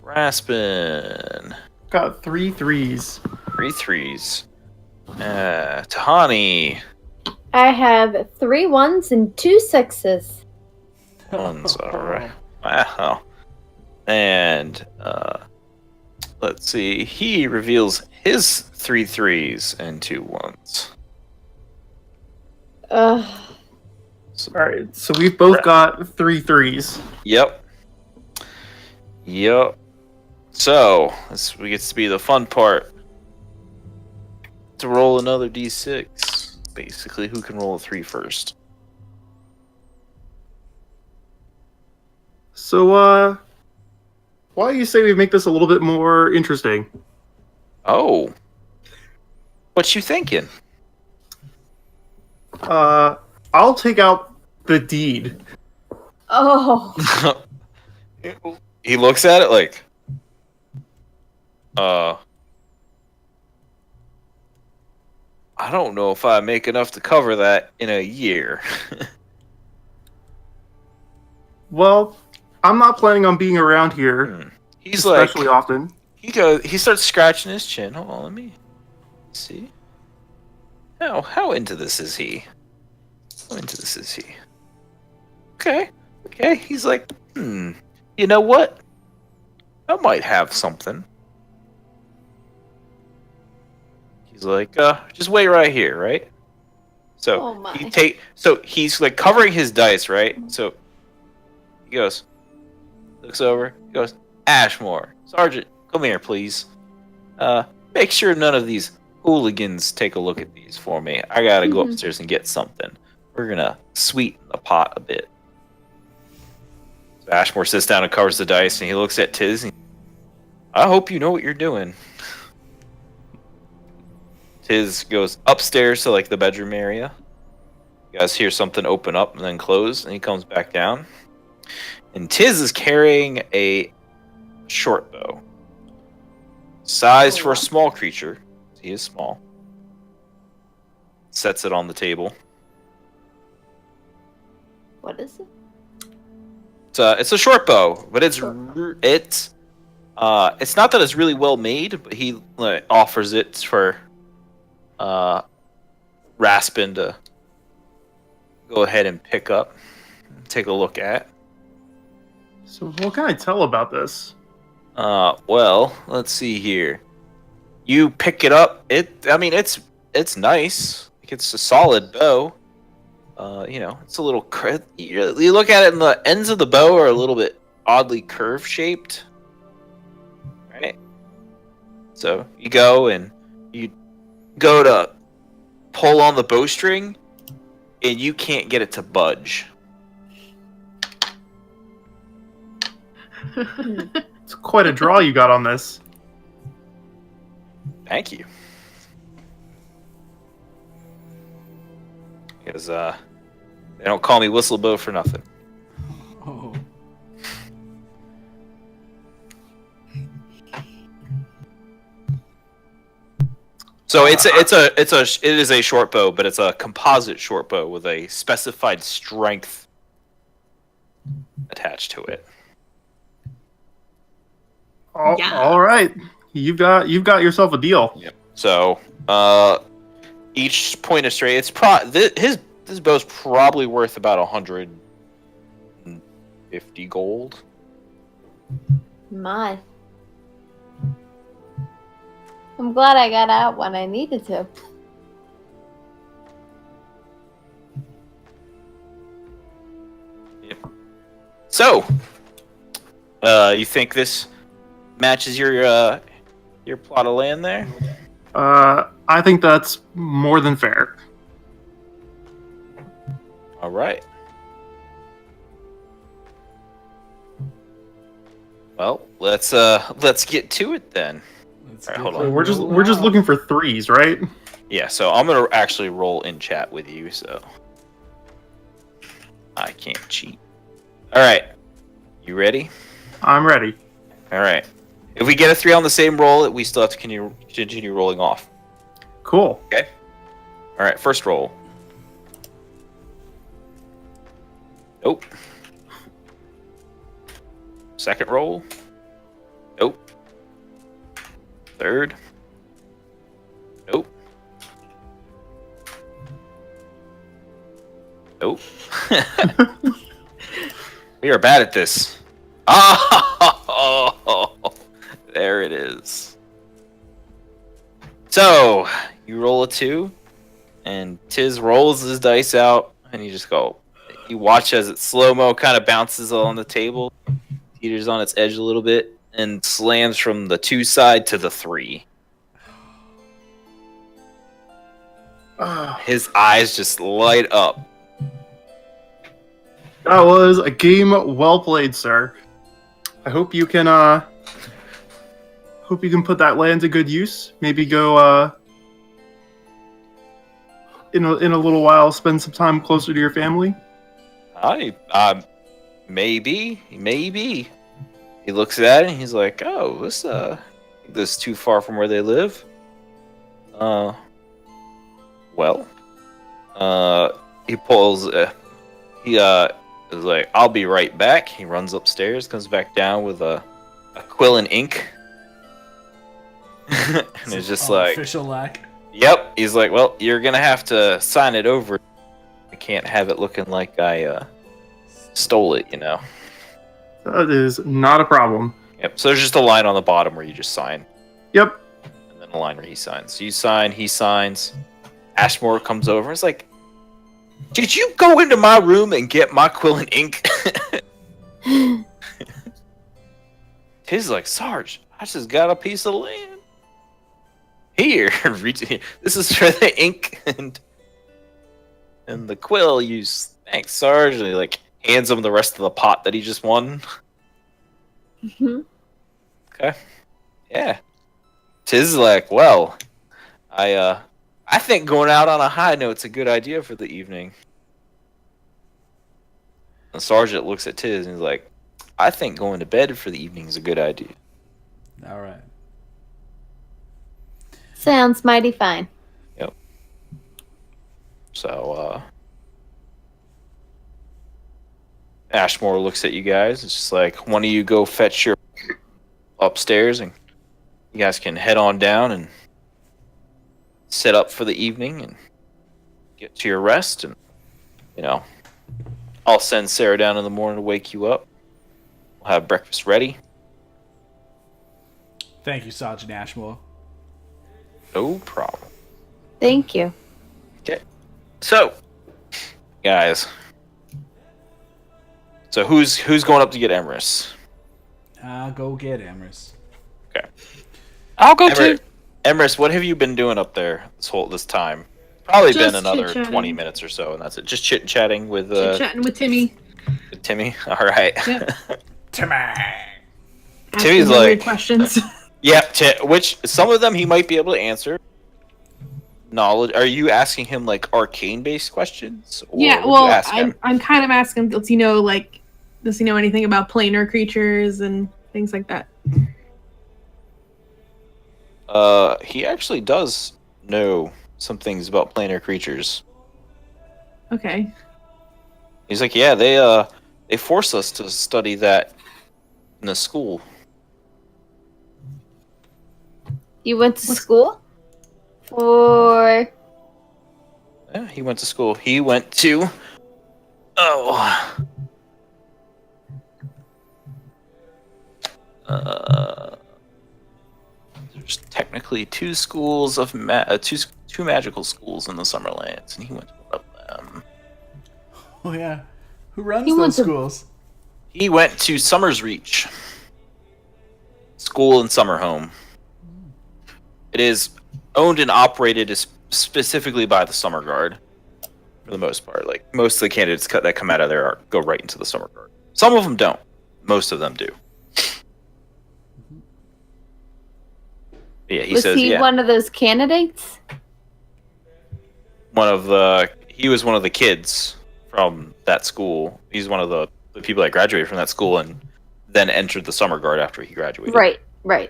Raspin,
Got 3 3s.
3 3s. Tahani,
I have 3 1s and 2 6s.
1s, alright. Wow. And, let's see, he reveals his 3 3s and 2 1s.
Ugh.
Alright, so we've both got 3 3s.
Yep. Yep. So, this gets to be the fun part. To roll another d6. Basically, who can roll a 3 first?
So, why do you say we make this a little bit more interesting?
Oh. What you thinking?
I'll take out the deed.
Oh.
He looks at it like, I don't know if I make enough to cover that in a year.
Well, I'm not planning on being around here,
He's
especially
like,
often.
he starts scratching his chin. Hold on, let me see. How into this is he? How into this is he? Okay. He's like, you know what? I might have something. He's like, just wait right here, right? So
Oh my.
so he's like covering his dice, right? So He goes, looks over, he goes, Ashmore, Sergeant, come here, please. Make sure none of these hooligans take a look at these for me. I gotta go upstairs and get something. We're gonna sweeten the pot a bit. So Ashmore sits down and covers the dice, and he looks at Tiz. And I hope you know what you're doing. Tiz goes upstairs to like the bedroom area. You guys hear something open up and then close, and he comes back down. And Tiz is carrying a short bow. Size for a small creature. He is small. Sets it on the table.
What is it?
It's a short bow, but it's not that it's really well made, but he offers it for Raspin to go ahead and pick up, take a look at.
So what can I tell about this?
Well, let's see here. You pick it up. It's nice. It's a solid bow. It's a little. You look at it, and the ends of the bow are a little bit oddly curve shaped. Right. So you go to pull on the bowstring, and you can't get it to budge.
It's quite a draw you got on this.
Thank you. Because they don't call me Whistlebow for nothing.
Oh.
So it is a short bow, but it's a composite short bow with a specified strength attached to it.
Yeah.
All right, you've got yourself a deal.
Yep. So each point of straight, it's this bow's probably worth about 150 gold.
My. I'm glad I got out when I needed to.
Yep. So, you think this matches your plot of land there?
I think that's more than fair.
All right. Well, let's get to it then. All right, hold
So
on.
we're just looking for threes, right?
Yeah, so I'm gonna actually roll in chat with you, so I can't cheat. All right, you ready?
I'm ready.
All right. If we get a 3 on the same roll, we still have to continue rolling off.
Cool.
Okay. All right. First roll. Nope. Second roll. Nope. Third. Nope. Nope. We are bad at this. Oh, there it is. So, you roll a 2, and Tiz rolls his dice out, and you just go. You watch as it slow-mo kind of bounces on the table, teeters on its edge a little bit, and slams from the 2 side to the 3. His eyes just light up.
That was a game well played, sir. I hope you can put that land to good use. Maybe go in a little while, spend some time closer to your family.
Maybe. He looks at it and he's like, "Oh, this is too far from where they live." Well, he pulls. He is like, "I'll be right back." He runs upstairs, comes back down with a quill and ink, and it's just like,
official lack.
"Yep." He's like, "Well, you're gonna have to sign it over. I can't have it looking like I stole it, you know."
That is not a problem.
Yep. So there's just a line on the bottom where you just sign,
Yep.
and then a line where he signs. So you sign, he signs. Ashmore comes over and is like, "Did you go into my room and get my quill and ink?" Tiz like, Sarge, I just got a piece of land. Here, this is for the ink and the quill use. Thanks, Sarge. And he like hands him the rest of the pot that he just won.
Mhm.
Okay. Yeah. Tiz is like, well, I think going out on a high note's a good idea for the evening. And Sergeant looks at Tiz and he's like, I think going to bed for the evening is a good idea.
All right.
Sounds mighty fine.
So, Ashmore looks at you guys. It's just like, one of you go fetch your upstairs and you guys can head on down and set up for the evening and get to your rest. And, I'll send Sarah down in the morning to wake you up. We'll have breakfast ready.
Thank you, Sergeant Ashmore.
No problem.
Thank you.
Okay. So, guys. So who's going up to get Emrys?
I'll go get Emrys.
Okay.
I'll go too.
Emrys, what have you been doing up there this time? Probably
Just
been another
chit-chatting.
20 minutes or so, and that's it. Just chit-chatting with
Chit-chatting with Timmy.
Timmy. All right.
Yep.
Timmy!
Asking
Timmy's
him weird
like-
questions.
Yeah, which some of them he might be able to answer. Knowledge. Are you asking him like arcane-based questions? Or
Yeah,
would you
well,
ask him?
I'm kind of asking, does he know anything about planar creatures and things like that?
He actually does know some things about planar creatures.
Okay.
He's like, yeah, they force us to study that in the school.
You went to school? Or
Yeah, he went to school. He went to. Oh. There's technically two schools of two magical schools in the Summerlands, and he went to one of them.
Oh, yeah. Who runs
He went
those
to-
schools?
He went to Summer's Reach School and Summer Home. It is owned and operated specifically by the Summer Guard, for the most part. Like most of the candidates that come out of there go right into the Summer Guard. Some of them don't. Most of them do. Yeah, he
was
says.
he
Yeah,
one of those candidates?
He was one of the kids from that school. He's one of the people that graduated from that school and then entered the Summer Guard after he graduated.
Right.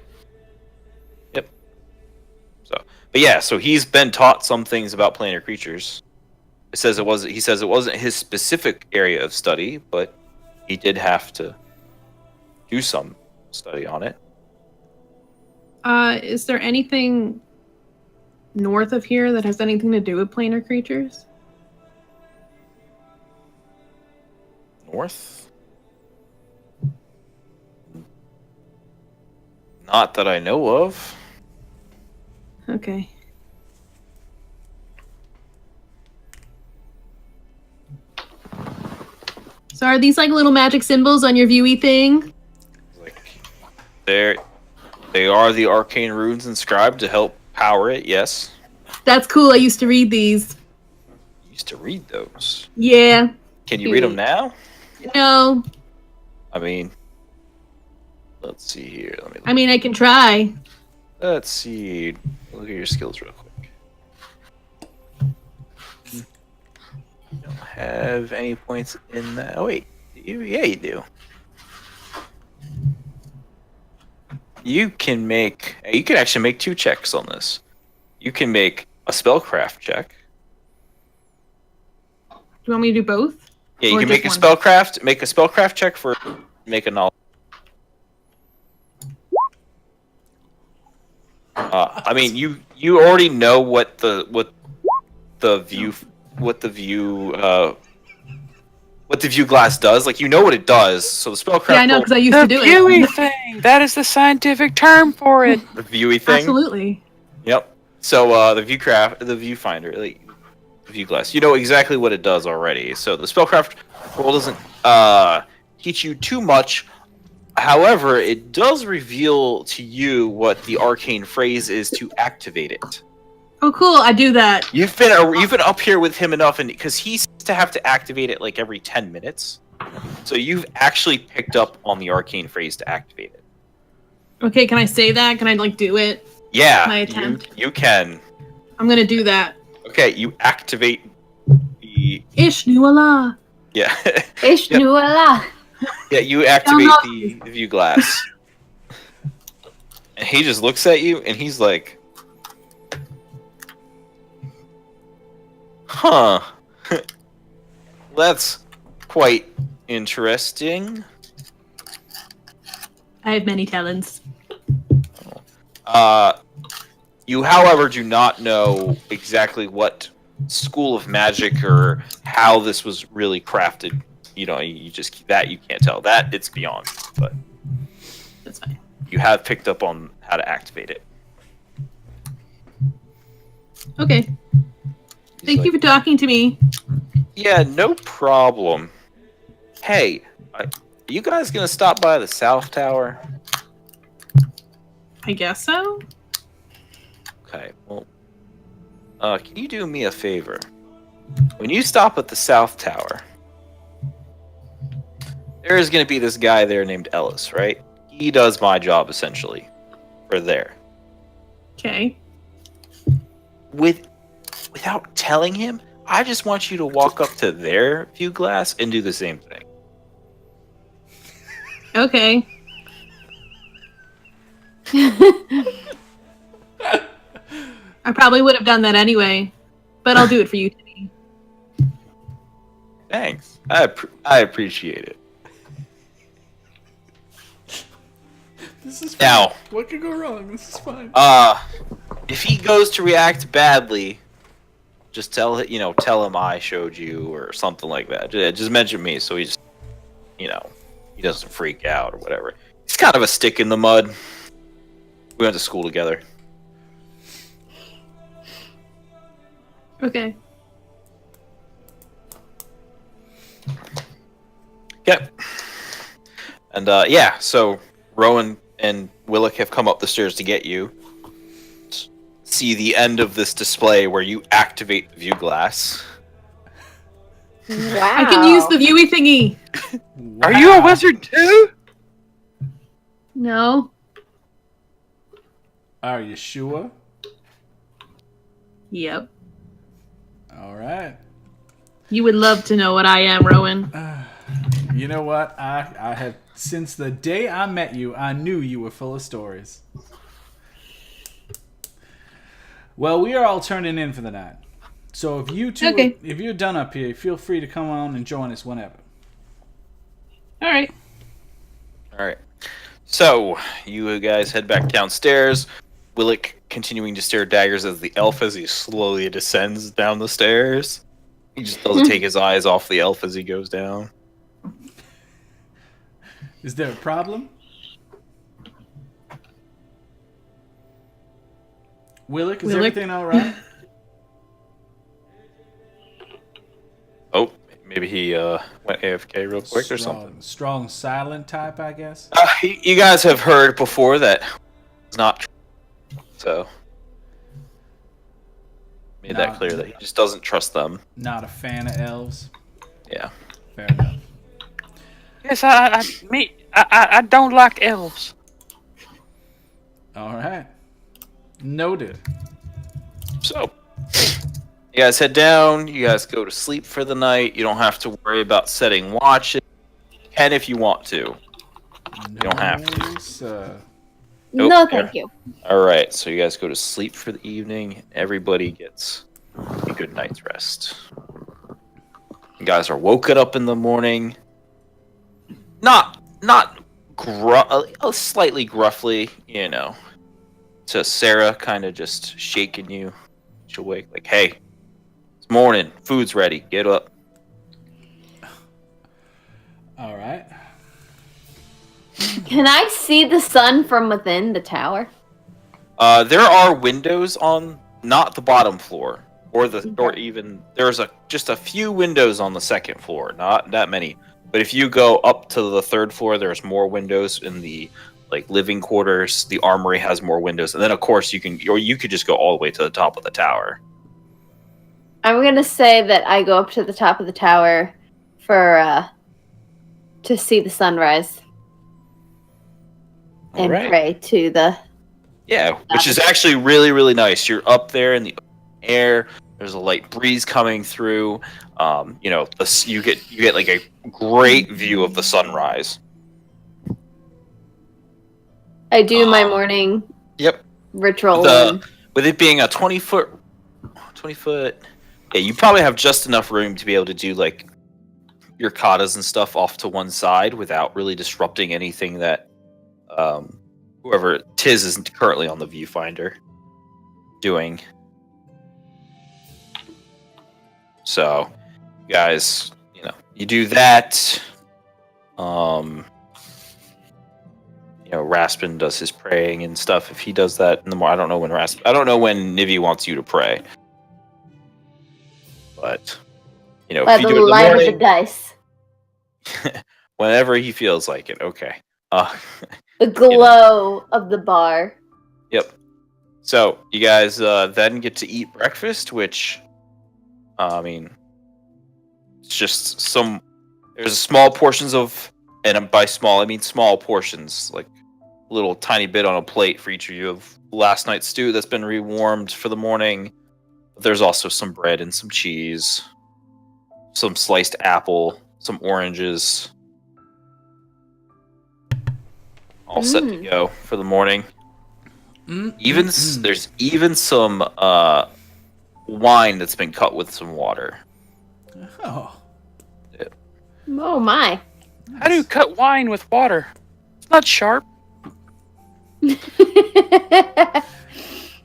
But yeah, so he's been taught some things about planar creatures. He says it wasn't his specific area of study, but he did have to do some study on it.
Is there anything north of here that has anything to do with planar creatures?
North? Not that I know of.
Okay. So are these like little magic symbols on your viewy thing?
Like they are the arcane runes inscribed to help power it, yes.
That's cool. I used to read these.
Used to read those.
Yeah.
Can you read them now?
No.
I mean, let's see here.
I mean, I can try.
Let's see. Look at your skills real quick. You don't have any points in that. Oh wait, yeah, you do. You can actually make 2 checks on this. You can make a spellcraft check.
Do you want me to do both?
Yeah, you
Or
can
just
make a
one?
spellcraft. Make a spellcraft check for make a knowledge. I mean, you already know what the view glass does. Like you know what it does. So the spellcraft.
Yeah, I know because I used
The
to do
viewing
it.
thing. That is the scientific term for it.
the viewy thing.
Absolutely.
Yep. So the viewfinder, like the view glass. You know exactly what it does already. So the spellcraft roll doesn't. teach you too much. However, it does reveal to you what the arcane phrase is to activate it.
Oh, cool! I do that.
You've been up here with him enough, and because he seems to have to activate it like every 10 minutes, so you've actually picked up on the arcane phrase to activate it.
Okay, can I say that? Can I like do it?
Yeah,
My attempt.
You can.
I'm gonna do that.
Okay, you activate the
Ishnuala.
yeah.
Ishnuala.
Yeah, you activate the view glass. And he just looks at you and he's like, huh. That's quite interesting.
I have many talents.
You, however, do not know exactly what school of magic or how this was really crafted. You know, you can't tell. That it's beyond, but
That's fine.
you have picked up on how to activate it.
Okay.
He's
Thank
like,
you for talking to me.
Yeah, no problem. Hey, are you guys gonna stop by the South Tower?
I guess so.
Okay, well, can you do me a favor? When you stop at the South Tower, there is going to be this guy there named Ellis, right? He does my job, essentially, for there.
Okay.
Without telling him, I just want you to walk up to their view glass and do the same thing.
Okay. I probably would have done that anyway, but I'll do it for you, Timmy.
Thanks. I appreciate it.
This is fine.
Now,
What could go wrong? This is fine.
if he goes to react badly, just tell him I showed you or something like that. Just mention me so he just, he doesn't freak out or whatever. He's kind of a stick in the mud. We went to school together.
Okay.
Yep. And yeah, so Rowan and Willick have come up the stairs to get you. See the end of this display where you activate the view glass.
Wow.
I can use the viewy thingy.
Are you a wizard too?
No.
Are you sure?
Yep.
All right.
You would love to know what I am, Rowan.
You know what? I have since the day I met you, I knew you were full of stories. Well, we are all turning in for the night. So if you two,
Okay.
if you're done up here, feel free to come on and join us whenever.
All right.
All right. So you guys head back downstairs. Willick continuing to stare daggers as the elf as he slowly descends down the stairs. He just doesn't take his eyes off the elf as he goes down.
Is there a problem? Willick, is
Willick?
everything all right?
Oh, maybe he went AFK real quick or something.
Strong silent type, I guess.
You guys have heard before that it's not true. So made that clear that he just doesn't trust them.
Not a fan of elves.
Yeah.
Fair enough.
Yes, I don't like elves.
All right. Noted.
So you guys head down. You guys go to sleep for the night. You don't have to worry about setting watches. You can if you want to. You don't have to.
Sir.
Nope.
No, thank you.
All right. So you guys go to sleep for the evening. Everybody gets a good night's rest. You guys are woken up in the morning. Not slightly gruffly, to Sarah, kind of just shaking you. She'll wake like, "Hey, it's morning. Food's ready. Get up."
All right.
Can I see the sun from within the tower?
There are windows on not the bottom floor, or even there's just a few windows on the second floor. Not that many. But if you go up to the third floor, there's more windows in the like living quarters. The armory has more windows, and then of course you could just go all the way to the top of the tower.
I'm gonna say that I go up to the top of the tower for to see the sunrise
All
and
right.
pray to the.
Yeah, which is actually really, really nice. You're up there in the air. There's a light breeze coming through. You get like a great view of the sunrise.
I do my morning.
Yep.
Ritual.
With it being a 20 foot. Yeah, you probably have just enough room to be able to do like your katas and stuff off to one side without really disrupting anything that whoever Tiz is currently on the viewfinder doing. So, you guys, you do that. Raspin does his praying and stuff. If he does that in the morning, I don't know when Nivi wants you to pray. But
By
if you
the
do it in the
light of the
morning,
dice.
whenever he feels like it. Okay.
The glow of the bar.
Yep. So you guys then get to eat breakfast, which, it's just there's small portions of, and by small I mean small portions, like a little tiny bit on a plate for each of you of last night's stew that's been rewarmed for the morning. There's also some bread and some cheese, some sliced apple, some oranges, all set to go for the morning. There's even some wine that's been cut with some water.
Oh.
Yeah.
Oh my.
How do you cut wine with water? It's not sharp.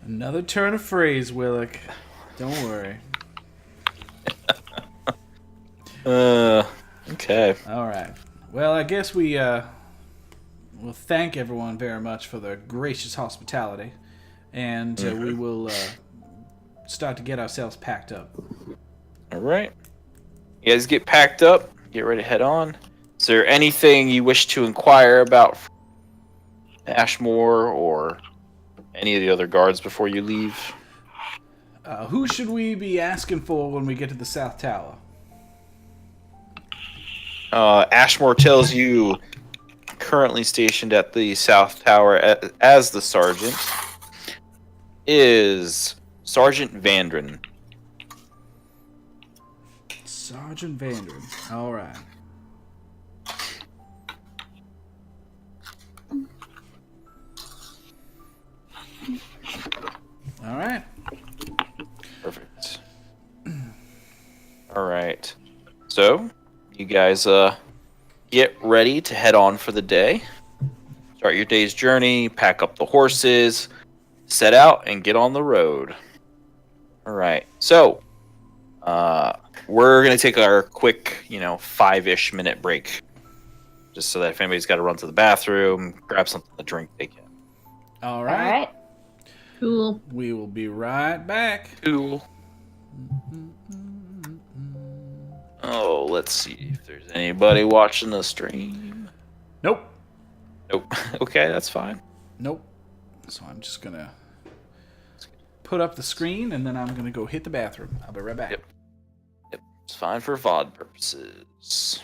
Another turn of phrase, Willick. Don't worry.
Okay.
All right. Well, I guess we will thank everyone very much for their gracious hospitality, and we will start to get ourselves packed up.
All right. You guys get packed up. Get ready to head on. Is there anything you wish to inquire about Ashmore or any of the other guards before you leave?
Who should we be asking for when we get to the South Tower?
Ashmore tells you, currently stationed at the South Tower as the sergeant, is Sergeant Vandren.
Sergeant Vandren. All right. All right.
Perfect. All right. So, you guys get ready to head on for the day. Start your day's journey, pack up the horses, set out, and get on the road. All right. So, we're going to take our quick, 5-ish minute break. Just so that if anybody's got to run to the bathroom, grab something to drink, they can.
All
All
right.
right.
Cool.
We will be right back.
Cool. Oh, let's see if there's anybody watching the stream.
Nope.
Nope. Okay, that's fine.
Nope. So I'm just going to put up the screen, and then I'm going to go hit the bathroom. I'll be right back.
Yep. It's fine for VOD purposes.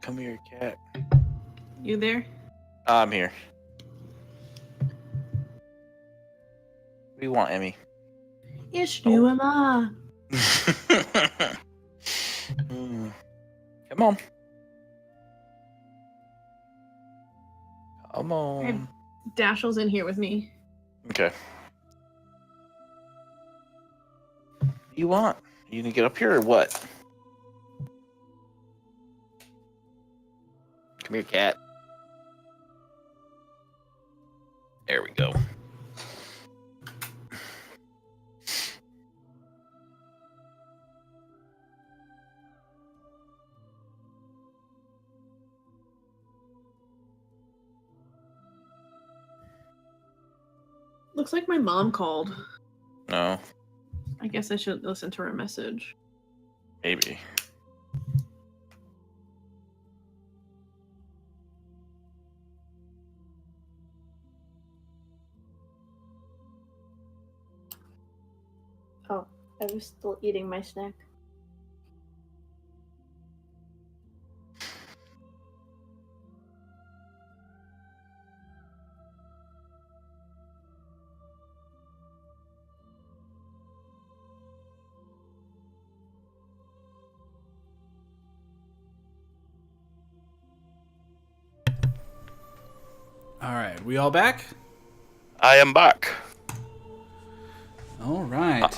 Come here, cat.
You there?
I'm here. What do you want, Emmy?
Yes, you am I.
Come on. Come on.
Dashiell's in here with me.
Okay. What do you want? You gonna get up here or what? Come here, cat. There we go.
Looks like my mom called.
No,
I guess I should listen to her message.
maybe.
Oh, I was still eating my snack.
All right, we all back?
I am back.
All right.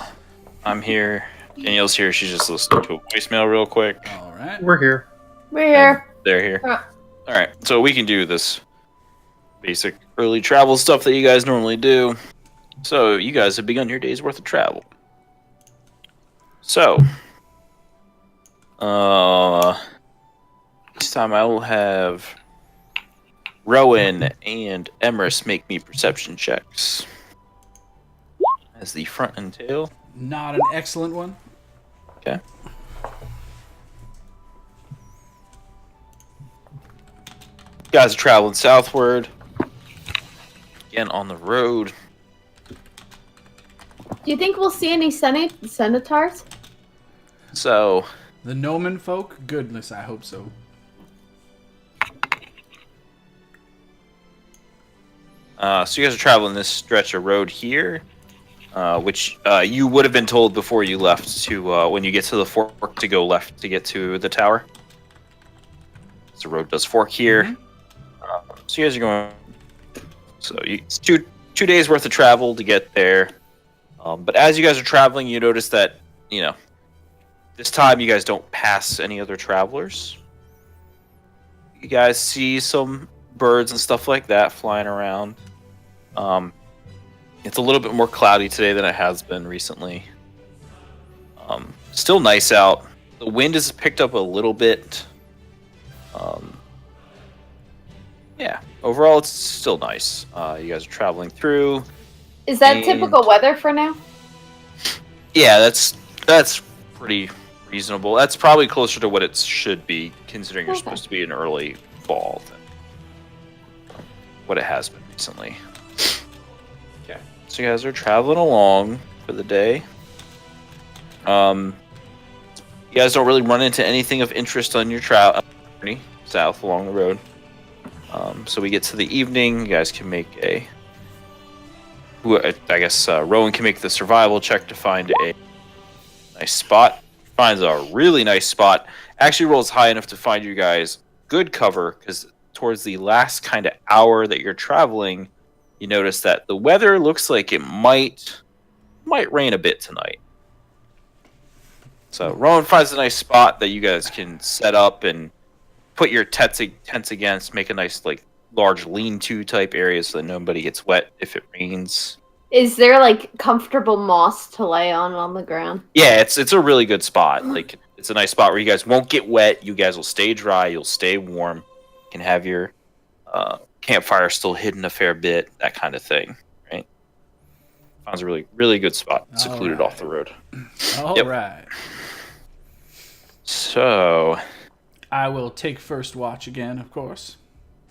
I'm here. Danielle's here. She's just listening to a voicemail real quick.
All right.
We're here.
We're here.
They're here.
Uh.
All right, so we can do this basic early travel stuff that you guys normally do. So you guys have begun your day's worth of travel. So, this time I will have Rowan and Emrys make me perception checks as the front and tail.
Not an excellent one.
Okay. You guys are traveling southward. Again on the road.
Do you think we'll see any centaurs?
So,
The Gnomon folk? Goodness, I hope so.
so you guys are traveling this stretch of road here, which you would have been told before you left to when you get to the fork to go left to get to the tower. So the road does fork here. So you guys are going. So it's two days worth of travel to get there. But as you guys are traveling, you notice that this time you guys don't pass any other travelers. You guys see some birds and stuff like that flying around. It's a little bit more cloudy today than it has been recently. Still nice out. The wind has picked up a little bit. Yeah, overall it's still nice. You guys are traveling through.
Is that
And-
typical weather for now?
Yeah, that's pretty reasonable. That's probably closer to what it should be, considering you're
Okay.
supposed to be in early fall than what it has been recently. Okay, so you guys are traveling along for the day. You guys don't really run into anything of interest on your journey south along the road. So we get to the evening. You guys can make Rowan can make the survival check to find a nice spot. Finds a really nice spot. Actually rolls high enough to find you guys good cover, because towards the last kind of hour that you're traveling, you notice that the weather looks like it might rain a bit tonight. So Rowan finds a nice spot that you guys can set up and put your tents against, make a nice large lean-to type area so that nobody gets wet if it rains.
Is there comfortable moss to lay on the ground?
Yeah, it's a really good spot. It's a nice spot where you guys won't get wet. You guys will stay dry. You'll stay warm. You can have your campfire still hidden a fair bit. That kind of thing, right? Found a really, really good spot, secluded off the road.
All right.
So,
I will take first watch again, of course.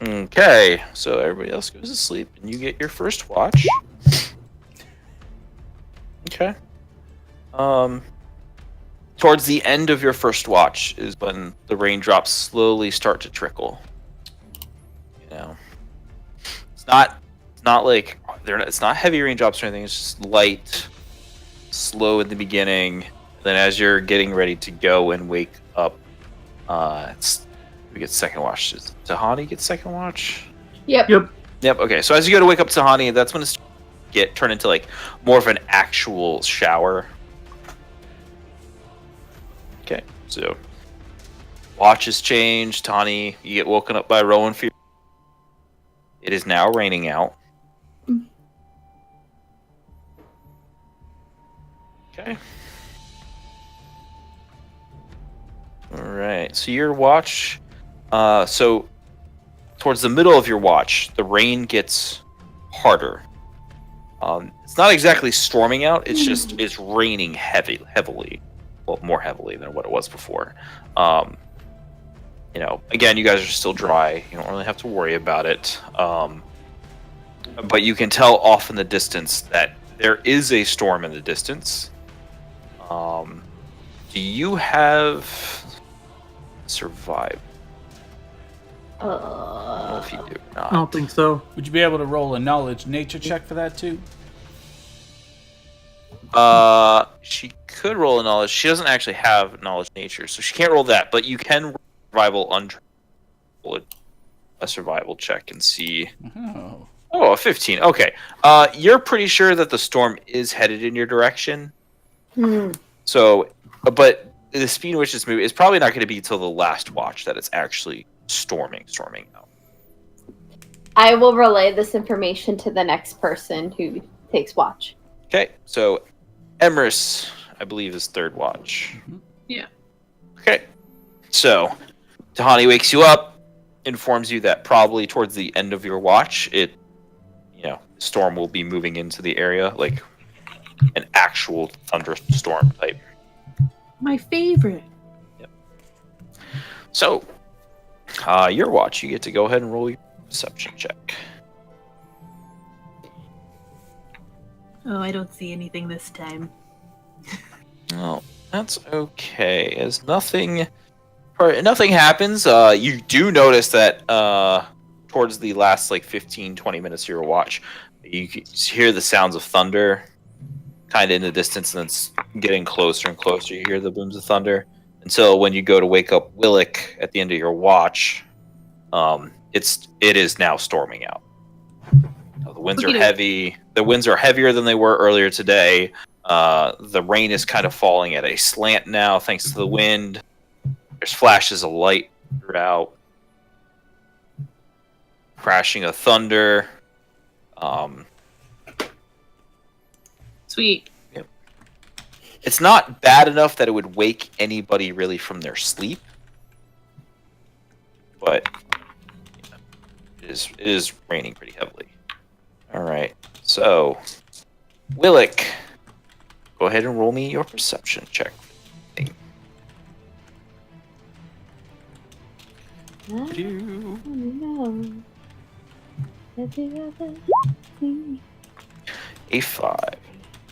okay. So everybody else goes to sleep, and you get your first watch. Okay. towards the end of your first watch is when the raindrops slowly start to trickle. You know, it's not like it's not heavy raindrops or anything. It's just light, slow in the beginning. Then as you're getting ready to go and wake up, we get second watch. Does Tahani get second watch?
Yep.
Yep. Okay. So as you go to wake up Tahani, that's when it's turn into like more of an actual shower. Okay. So watches change. Tahani, you get woken up by Rowan Fear. It is now raining out. Okay. All right. So your watch. So towards the middle of your watch, the rain gets harder. It's not exactly storming out. It's just it's raining heavily. Well, more heavily than what it was before. You know, again, you guys are still dry. You don't really have to worry about it. But you can tell off in the distance that there is a storm in the distance. Do you have survive? I don't know if you do or not.
I don't think so.
Would you be able to roll a knowledge nature check for that too?
She could roll a knowledge. She doesn't actually have knowledge nature, so she can't roll that. But you can roll survival a survival check and see. Oh, a 15. Okay. You're pretty sure that the storm is headed in your direction. So, but the speed in which it's moving is probably not going to be till the last watch that it's actually storming out.
I will relay this information to the next person who takes watch.
Okay, so Emrys, I believe, is third watch.
Yeah.
Okay, so Tahani wakes you up, informs you that probably towards the end of your watch, storm will be moving into the area, like an actual thunderstorm type.
My favorite.
Yep. So, your watch, you get to go ahead and roll your perception check.
Oh, I don't see anything this time.
Oh, that's okay. As nothing happens, you do notice that towards the last 15-20 minutes of your watch, you hear the sounds of thunder kind of in the distance, and it's getting closer and closer. You hear the booms of thunder until when you go to wake up Willick at the end of your watch, it is now storming out. The winds are heavy. The winds are heavier than they were earlier today. The rain is kind of falling at a slant now, thanks to the wind. There's flashes of light throughout. Crashing of thunder.
Sweet.
Yep. It's not bad enough that it would wake anybody really from their sleep, but it is raining pretty heavily. All right, so Willick, go ahead and roll me your perception check. A 5.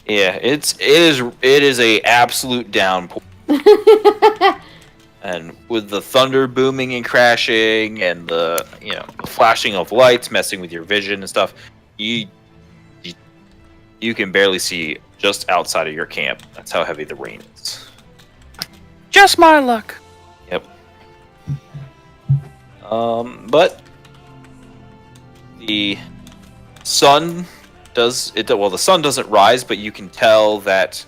Yeah, it is a absolute downpour. And with the thunder booming and crashing and the flashing of lights messing with your vision and stuff, you can barely see just outside of your camp. That's how heavy the rain is.
Just my luck.
Yep. But the sun the sun doesn't rise, but you can tell that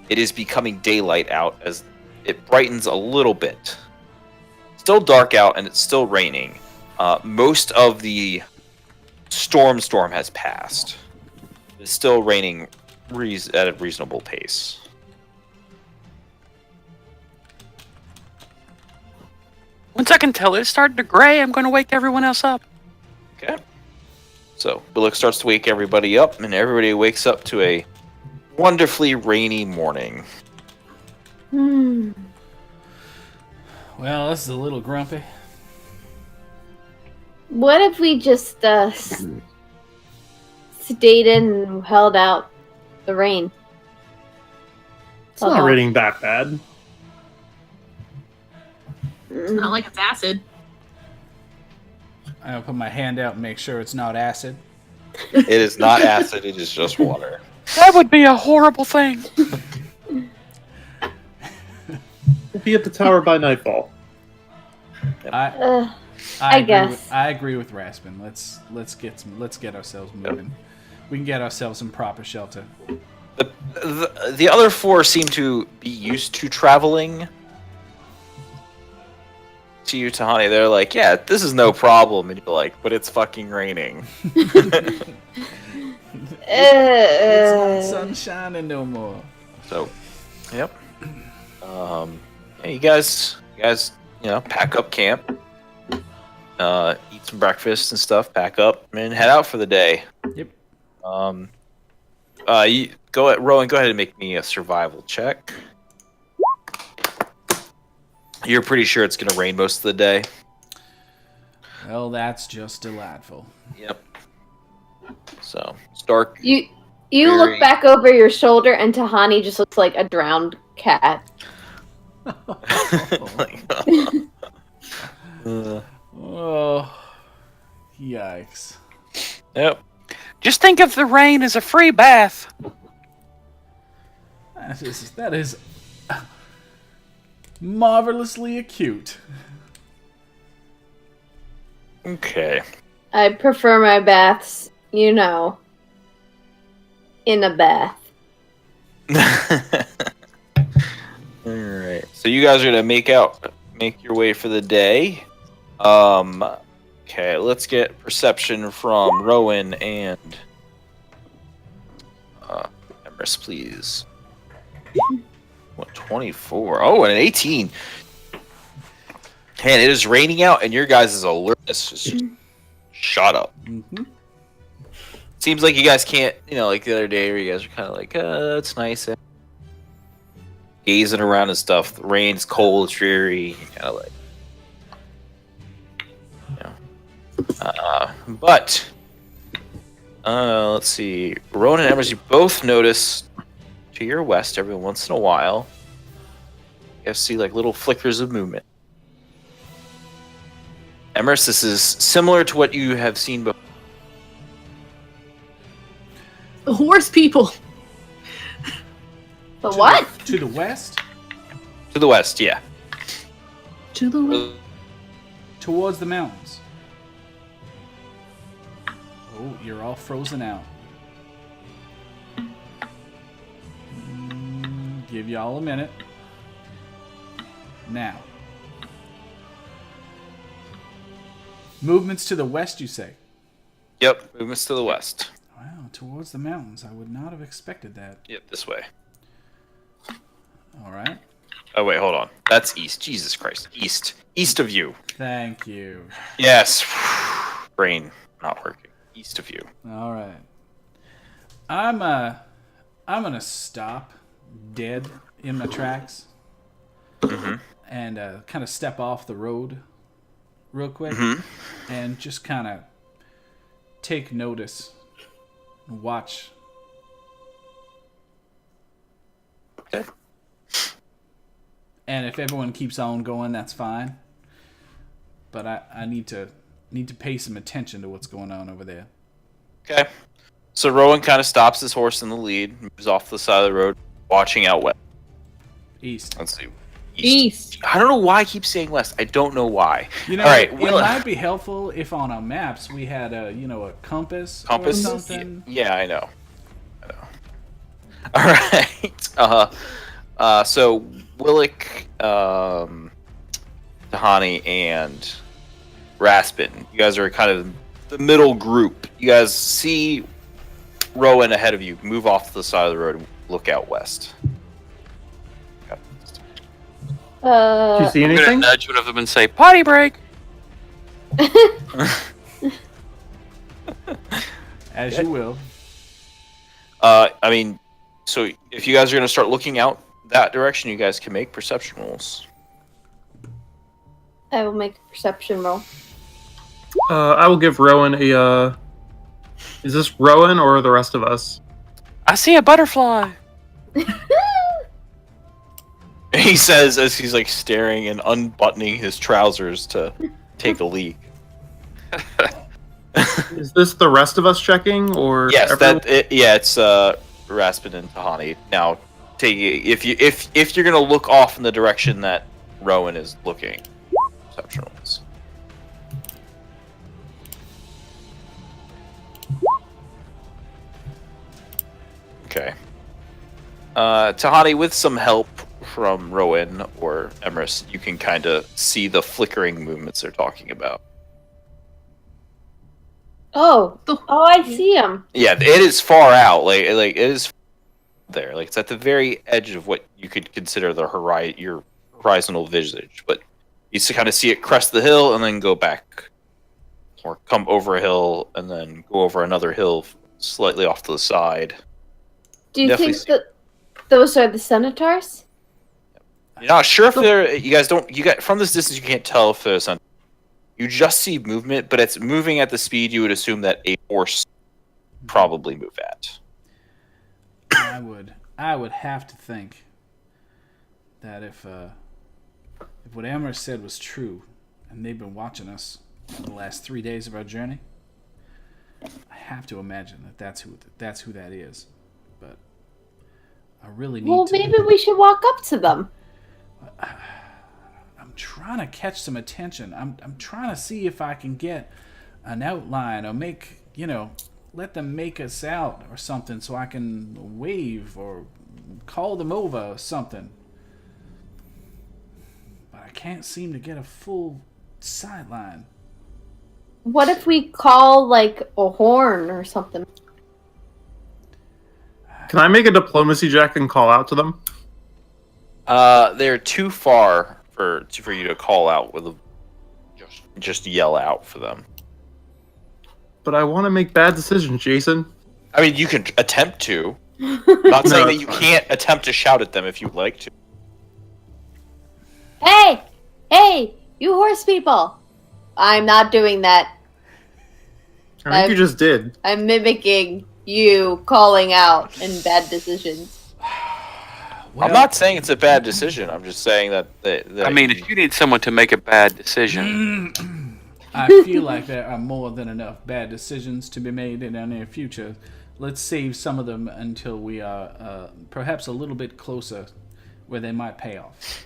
it is becoming daylight out as it brightens a little bit. Still dark out and it's still raining. Most of the storm has passed. It's still raining at a reasonable pace.
Once I can tell it's starting to gray, I'm going to wake everyone else up.
Okay. So, Willick starts to wake everybody up, and everybody wakes up to a wonderfully rainy morning.
Hmm.
Well, this is a little grumpy.
What if we just stayed in and held out the rain?
It's not raining that bad.
It's not like it's acid.
I'll put my hand out and make sure it's not acid.
It is not acid. It is just water.
That would be a horrible thing.
We'll be at the tower by nightfall.
I
I agree
guess.
with, I agree with Raspin. Let's get ourselves moving. We can get ourselves some proper shelter.
The other four seem to be used to traveling. To you, Tahani, they're like, yeah, this is no problem. And you're like, but it's fucking raining.
It's not sun shining no more.
So, yep. Yeah, you guys, pack up camp, eat some breakfast and stuff, pack up, and head out for the day.
Yep.
You Rowan. Go ahead and make me a survival check. You're pretty sure it's gonna rain most of the day.
Well, that's just delightful.
Yep. So, Stark.
You
Very-
look back over your shoulder, and Tahani just looks like a drowned cat.
Oh, yikes.
Yep.
Just think of the rain as a free bath.
That is marvelously acute.
Okay.
I prefer my baths, in a bath.
Alright. So you guys are gonna make your way for the day. Okay, let's get perception from Rowan and Emrys, please. What, 24? Oh, and an 18. Man, it is raining out, and your guys' alertness is just shot up.
Mm-hmm.
Seems like you guys can't, like the other day where you guys are kind of like, it's nice. Gazing around and stuff. The rain's cold, dreary, kind of like. But let's see. Rowan and Emrys, you both notice to your west every once in a while. You guys see like little flickers of movement. Emrys, this is similar to what you have seen before.
The horse people.
The what?
To the west?
To the west, yeah.
To the left.
Towards the mountains. Oh, you're all frozen out. Give y'all a minute. Now. Movements to the west, you say?
Yep, movements to the west.
Wow, towards the mountains. I would not have expected that.
Yep, this way.
All right.
Oh, wait, hold on. That's east. Jesus Christ. East. East of you.
Thank you.
Yes. Brain not working. East of you.
All right. I'm gonna stop dead in my tracks and kind of step off the road real quick and just kind of take notice and watch.
Okay.
And if everyone keeps on going, that's fine. But I need to pay some attention to what's going on over there.
Okay. So Rowan kind of stops his horse in the lead, moves off the side of the road, watching out west.
East.
Let's see.
East.
I don't know why I keep saying west. I don't know why.
You know,
all right,
it
well,
might be helpful if on our maps we had a compass or something.
Yeah, I know. All right. So Willick, Tahani, and Raspin, you guys are kind of the middle group. You guys see Rowan ahead of you. Move off to the side of the road and look out west.
Do you see
I'm gonna
anything?
nudge one of them and say, "Potty break."
As you will.
I mean, so if you guys are going to start looking out that direction, you guys can make perception rolls.
I will make a perception roll.
I will give Rowan a. Is this Rowan or the rest of us?
I see a butterfly.
He says as he's like staring and unbuttoning his trousers to take a leak.
Is this the rest of us checking, or
Yes,
everyone?
it's Raspin and Tahani. Now, if you're gonna look off in the direction that Rowan is looking, perception rolls. Okay. Tahani, with some help from Rowan or Emrys, you can kind of see the flickering movements they're talking about.
Oh, I see him.
Yeah, it is far out. Like it is there. Like it's at the very edge of what you could consider your horizontal visage. But you kind of see it crest the hill and then go back, or come over a hill and then go over another hill slightly off to the side.
Do you
Definitely
think that those are the Centaurs?
You're not sure if they're. You guys from this distance. You can't tell if there's. You just see movement, but it's moving at the speed you would assume that a horse probably move at.
I would have to think that if what Amber said was true, and they've been watching us for the last 3 days of our journey, I have to imagine that that's who that is. But I really need to.
Well, maybe we should walk up to them.
I'm trying to catch some attention. I'm trying to see if I can get an outline or let them make us out or something so I can wave or call them over or something. But I can't seem to get a full sideline.
What if we call like a horn or something?
Can I make a diplomacy check and call out to them?
They're too far for you to call out with just yell out for them.
But I want to make bad decisions, Jason.
I mean, you can attempt to. Not saying
No,
that you
it's fine.
can't attempt to shout at them if you'd like to.
Hey, you horse people! I'm not doing that.
I think you just did.
I'm mimicking you calling out in bad decisions.
I'm not saying it's a bad decision. I'm just saying that.
I mean, if you need someone to make a bad decision,
I feel like there are more than enough bad decisions to be made in our near future. Let's save some of them until we are perhaps a little bit closer where they might pay off.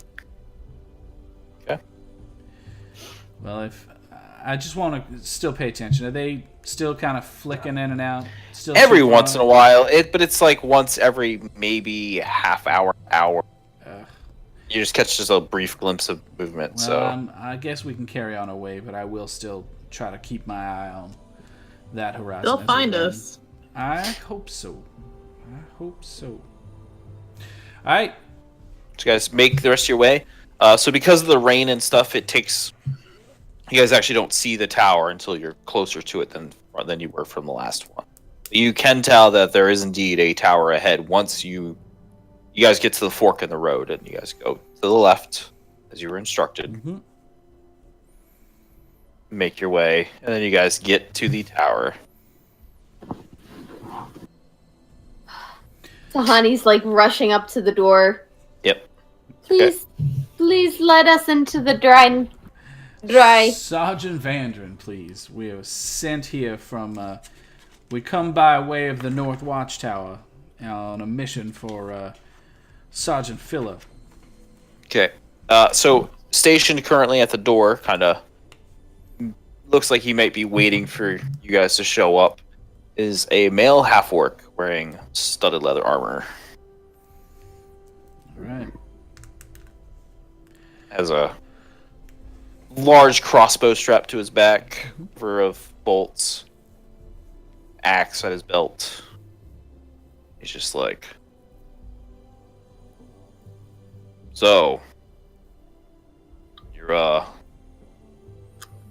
Okay.
Well, if I just want to still pay attention. Are they still kind of flicking in and out? Still
every
super
once in a
on?
while, but it's like once every maybe half hour. You just catch a brief glimpse of movement.
Well, I guess we can carry on our way, but I will still try to keep my eye on that horizon.
They'll
as
find
we go.
us.
I hope so. All right.
So you guys make the rest of your way. So because of the rain and stuff, it takes. You guys actually don't see the tower until you're closer to it than you were from the last one. You can tell that there is indeed a tower ahead once you guys get to the fork in the road and you guys go to the left as you were instructed.
Mm-hmm.
Make your way, and then you guys get to the tower.
Tahani's like rushing up to the door.
Yep.
Please let us into the dry.
Sergeant Vandrin, please. We are sent here from. We come by way of the North Watchtower on a mission for Sergeant Filler.
Okay. So stationed currently at the door, kind of looks like he might be waiting for you guys to show up, is a male half-orc wearing studded leather armor.
All right.
Has a large crossbow strapped to his back, cover of bolts, axe at his belt. He's just like, so you're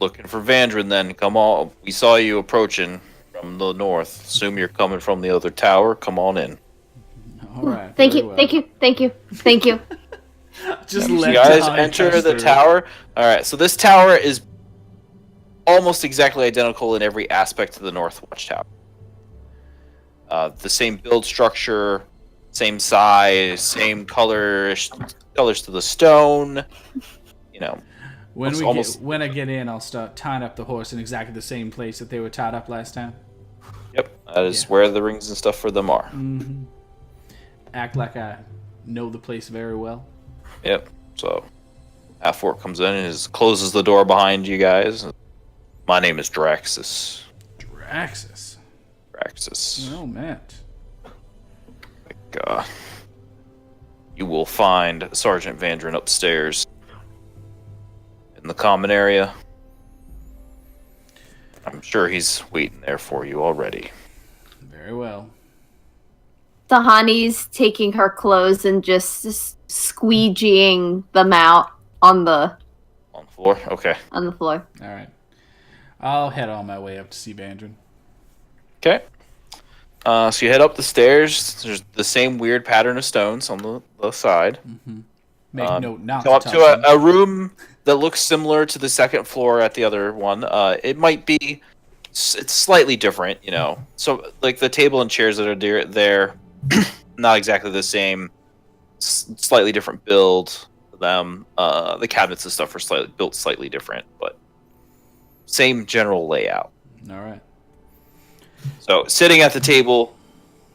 looking for Vandrin then? Come on, we saw you approaching from the north. Assume you're coming from the other tower. Come on in.
All right.
Thank
very
you,
well.
thank you.
Just
You
let
guys
Tahani
enter
touch
the
through.
tower. All right, so this tower is almost exactly identical in every aspect to the North Watchtower. The same build structure, same size, same color, colors to the stone. You know,
When
Looks
we
almost-
when I get in, I'll start tying up the horse in exactly the same place that they were tied up last time.
yep, that is
Yeah.
where the rings and stuff for them are.
Mm-hmm. Act like I know the place very well.
Yep. So, half-orc comes in and closes the door behind you guys. My name is Draxus.
Draxus.
Draxus.
Oh, Matt.
You will find Sergeant Vandrin upstairs in the common area. I'm sure he's waiting there for you already.
Very well.
Tahani's taking her clothes and just squeegeeing them out on the
On the floor? Okay.
floor.
All right. I'll head on my way up to see Bandrin.
Okay. So you head up the stairs. There's the same weird pattern of stones on the side.
Mm-hmm. Make note not
Come up
touch
to
them.
a room that looks similar to the second floor at the other one. It might be... It's slightly different, you know. So, like, the table and chairs that are there, not exactly the same. Slightly different build to them. The cabinets and stuff are built slightly different, but same general layout.
All right.
So, sitting at the table,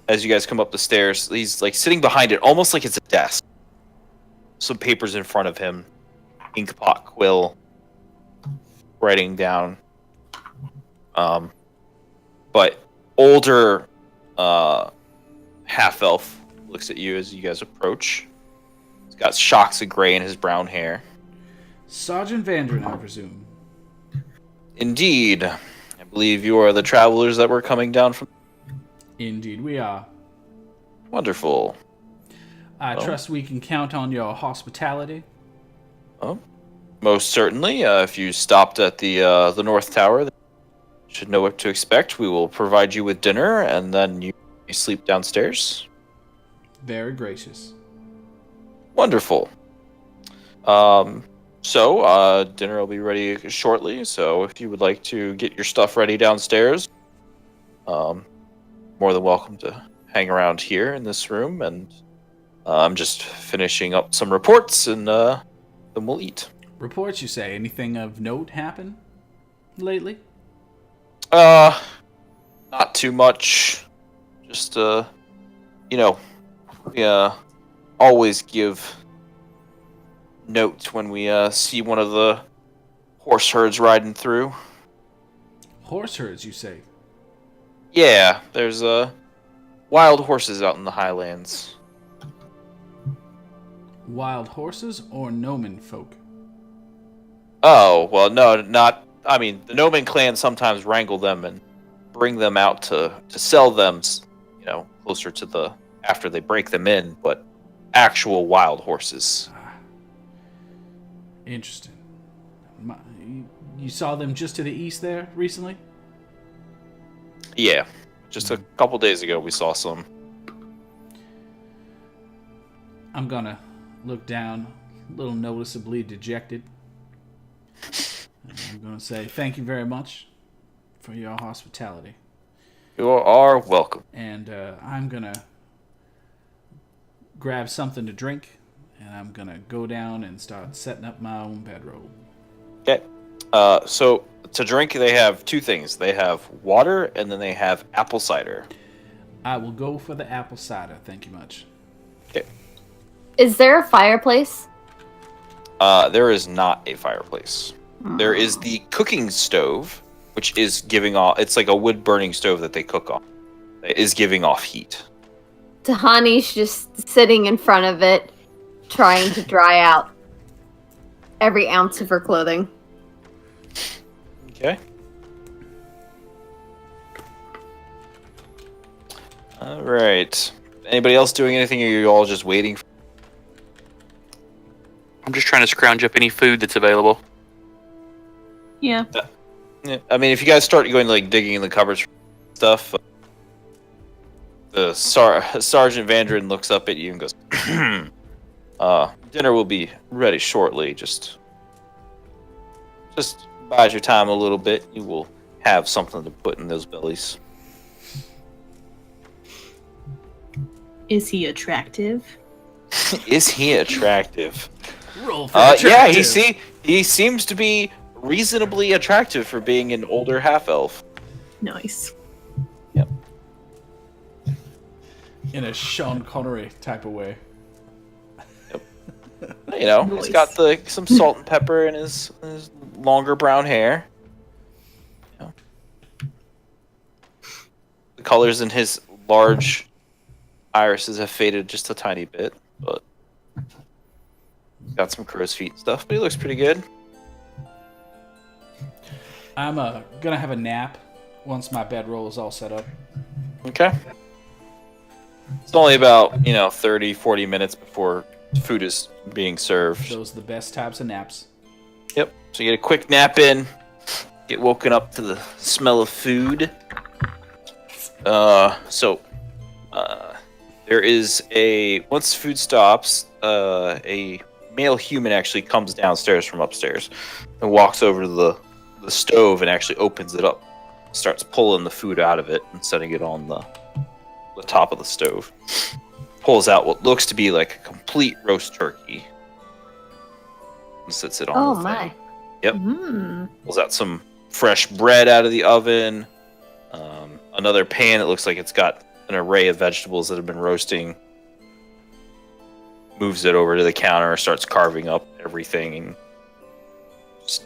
as you guys come up the stairs, he's, like, sitting behind it, almost like it's a desk. Some papers in front of him. Ink pot, quill. Writing down. But older half-elf looks at you as you guys approach. He's got shocks of gray in his brown hair.
Sergeant Vandrin, I presume.
Indeed. I believe you are the travelers that were coming down from...
Indeed, we are.
Wonderful.
I trust we can count on your hospitality.
Oh, most certainly. If you stopped at the North Tower, you should know what to expect. We will provide you with dinner, and then you sleep downstairs.
Very gracious.
Wonderful. Dinner will be ready shortly, so if you would like to get your stuff ready downstairs, more than welcome to hang around here in this room, and I'm just finishing up some reports, and then we'll eat.
Reports, you say? Anything of note happen lately?
Not too much. Just, we always give notes when we see one of the horse herds riding through.
Horse herds, you say?
Yeah, there's wild horses out in the highlands.
Wild horses or Noman folk?
Oh, well, no, not... I mean, the Noman clan sometimes wrangle them and bring them out to sell them, closer to the... after they break them in, but actual wild horses.
Interesting. You saw them just to the east there recently?
Yeah, just a couple days ago we saw some.
I'm gonna look down, a little noticeably dejected. And I'm gonna say thank you very much for your hospitality.
You are welcome.
And I'm gonna grab something to drink, and I'm gonna go down and start setting up my own bedroll.
Okay. So to drink, they have two things. They have water, and then they have apple cider.
I will go for the apple cider, thank you much.
Okay.
Is there a fireplace?
There is not a fireplace. There is the cooking stove, which is giving off... It's like a wood-burning stove that they cook on. It is giving off heat.
Tahani's just sitting in front of it, trying to dry out every ounce of her clothing.
Okay. All right. Anybody else doing anything, or are you all just waiting?
I'm just trying to scrounge up any food that's available.
Yeah.
Yeah, I mean, if you guys start going like digging in the cupboards for stuff, the Sergeant Vandrin looks up at you and goes, "Dinner will be ready shortly. Just bide your time a little bit. You will have something to put in those bellies."
Is he attractive?
Is he attractive?
Roll for
Yeah,
attractive.
he seems to be reasonably attractive for being an older half elf.
Nice.
In a Sean Connery type of way.
You know,
Nice.
he's got some salt and pepper in his longer brown hair. You know. The colors in his large irises have faded just a tiny bit, but got some crow's feet and stuff. But he looks pretty good.
I'm gonna have a nap once my bedroll is all set up.
Okay. It's only about 30, 40 minutes before food is being served.
Those are the best types of naps.
Yep. So you get a quick nap in, get woken up to the smell of food. There is once food stops, a male human actually comes downstairs from upstairs and walks over to the stove and actually opens it up, starts pulling the food out of it and setting it on the top of the stove. Pulls out what looks to be like a complete roast turkey and sits it on
Oh
the
my.
thing. Yep.
Mm.
Pulls out some fresh bread out of the oven. Another pan that looks like it's got an array of vegetables that have been roasting. Moves it over to the counter, starts carving up everything and just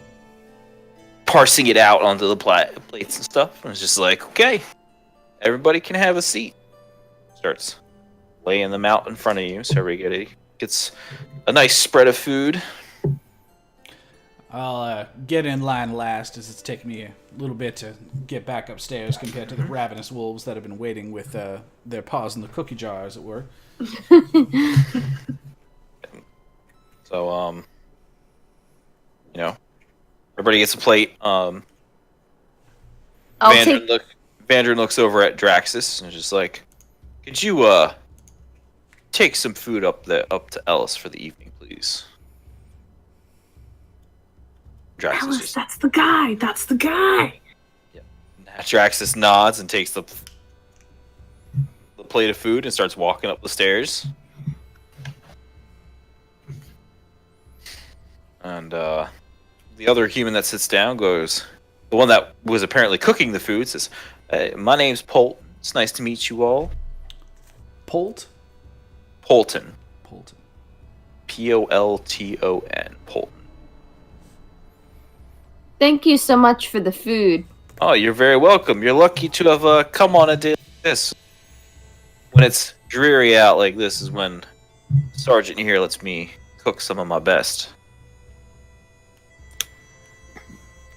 parsing it out onto the plates and stuff. And it's just like, okay, everybody can have a seat. Starts laying them out in front of you so everybody gets a nice spread of food.
I'll get in line last, as it's taken me a little bit to get back upstairs compared to the ravenous wolves that have been waiting with their paws in the cookie jar, as it were.
So, everybody gets a plate.
I'll
Vandrin looks over at Draxus and is just like, could you take some food up to Ellis for the evening, please? Draxus
Alice,
just
that's the guy. That's the guy.
Draxus nods and takes the plate of food and starts walking up the stairs. And the other human that sits down goes, the one that was apparently cooking the food says, my name's Polton. It's nice to meet you all.
Polton?
Polton.
Polton.
Polton. Polton.
Thank you so much for the food.
Oh, you're very welcome. You're lucky to have come on a day like this. When it's dreary out like this is when Sergeant here lets me cook some of my best.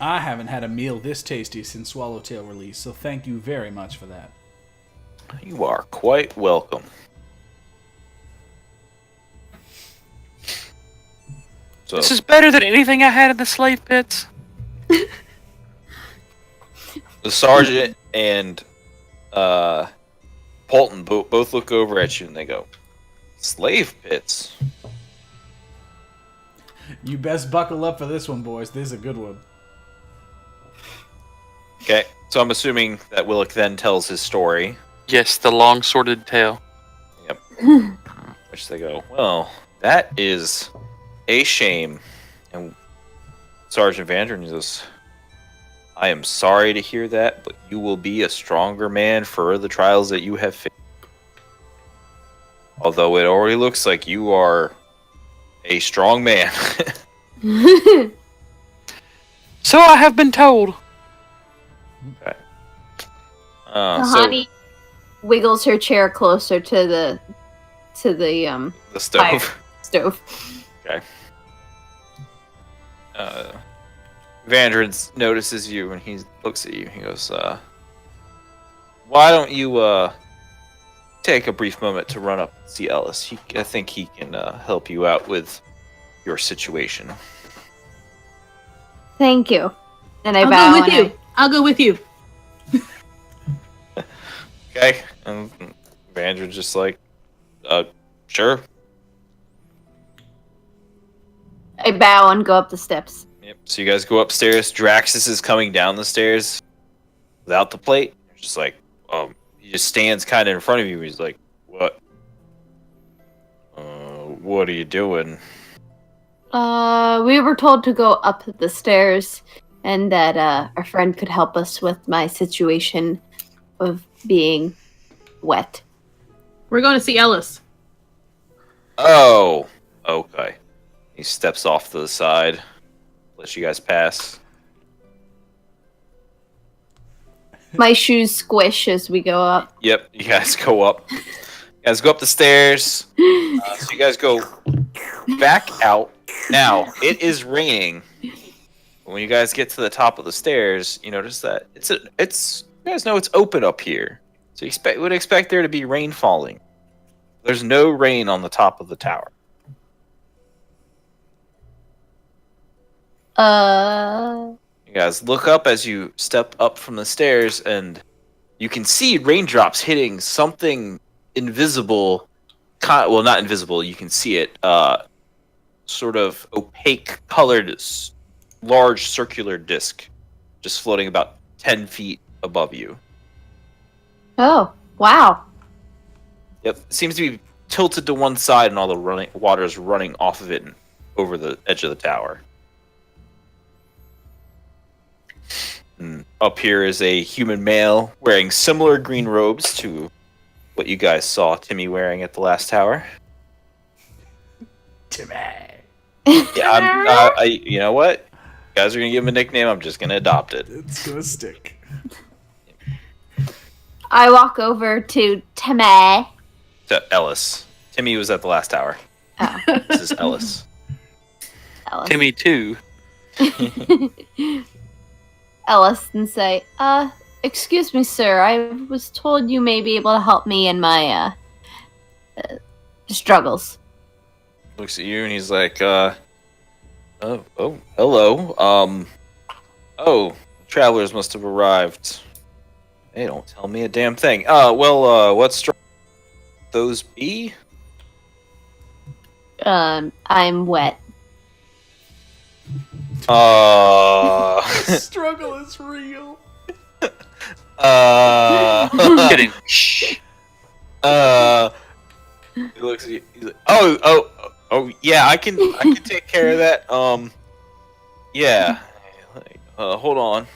I haven't had a meal this tasty since Swallowtail release, so thank you very much for that.
You are quite welcome. So,
This is better than anything I had in the slave pits.
the sergeant and Polton both look over at you and they go, slave pits?
You best buckle up for this one, boys. This is a good one.
Okay, so I'm assuming that Willick then tells his story.
Yes, the long sordid tale.
Yep. Which they go, well, that is a shame. And Sergeant Vandrin goes, I am sorry to hear that, but you will be a stronger man for the trials that you have faced. Although it already looks like you are a strong man.
So I have been told.
Okay.
Tahani wiggles her chair closer to the
the stove.
stove.
Okay. Vandrin notices you and he looks at you. He goes, why don't you take a brief moment to run up and see Ellis? I think he can help you out with your situation.
Thank you. And I
I'll
bow.
go with
and
you. I'll go with you.
Okay. And Vandrin's just like, sure.
I bow and go up the steps.
Yep. So you guys go upstairs. Draxus is coming down the stairs without the plate. Just like, he just stands kind of in front of you. He's like, what? what are you doing?
We were told to go up the stairs, and that our friend could help us with my situation of being wet.
We're going to see Ellis.
Oh, okay. He steps off to the side, lets you guys pass.
My shoes squish as we go up.
Yep, you guys go up. You guys go up the stairs. So you guys go back out. Now, it is raining. When you guys get to the top of the stairs, you notice that you guys know it's open up here. So you would expect there to be rain falling. There's no rain on the top of the tower. You guys look up as you step up from the stairs, and you can see raindrops hitting something invisible. Well, not invisible. You can see it. Sort of opaque, colored, large circular disc, just floating about 10 feet above you.
Oh, wow.
Yep, it seems to be tilted to one side, and all the water is running off of it and over the edge of the tower. And up here is a human male wearing similar green robes to what you guys saw Timmy wearing at the last tower.
Timmy.
Yeah, you know what? You guys are gonna give him a nickname. I'm just gonna adopt it.
It's gonna stick.
I walk over to Timmy.
To Ellis. Timmy was at the last tower.
Oh,
This is Ellis.
Ellis.
Timmy too.
Ellis and say, excuse me, sir. I was told you may be able to help me in my struggles.
Looks at you and he's like, oh, hello. Travelers must have arrived. They don't tell me a damn thing. What those be?
I'm wet.
Struggle is real.
Kidding. Shh.
He looks at you. He's like, oh, yeah. I can take care of that. Yeah. Hold on.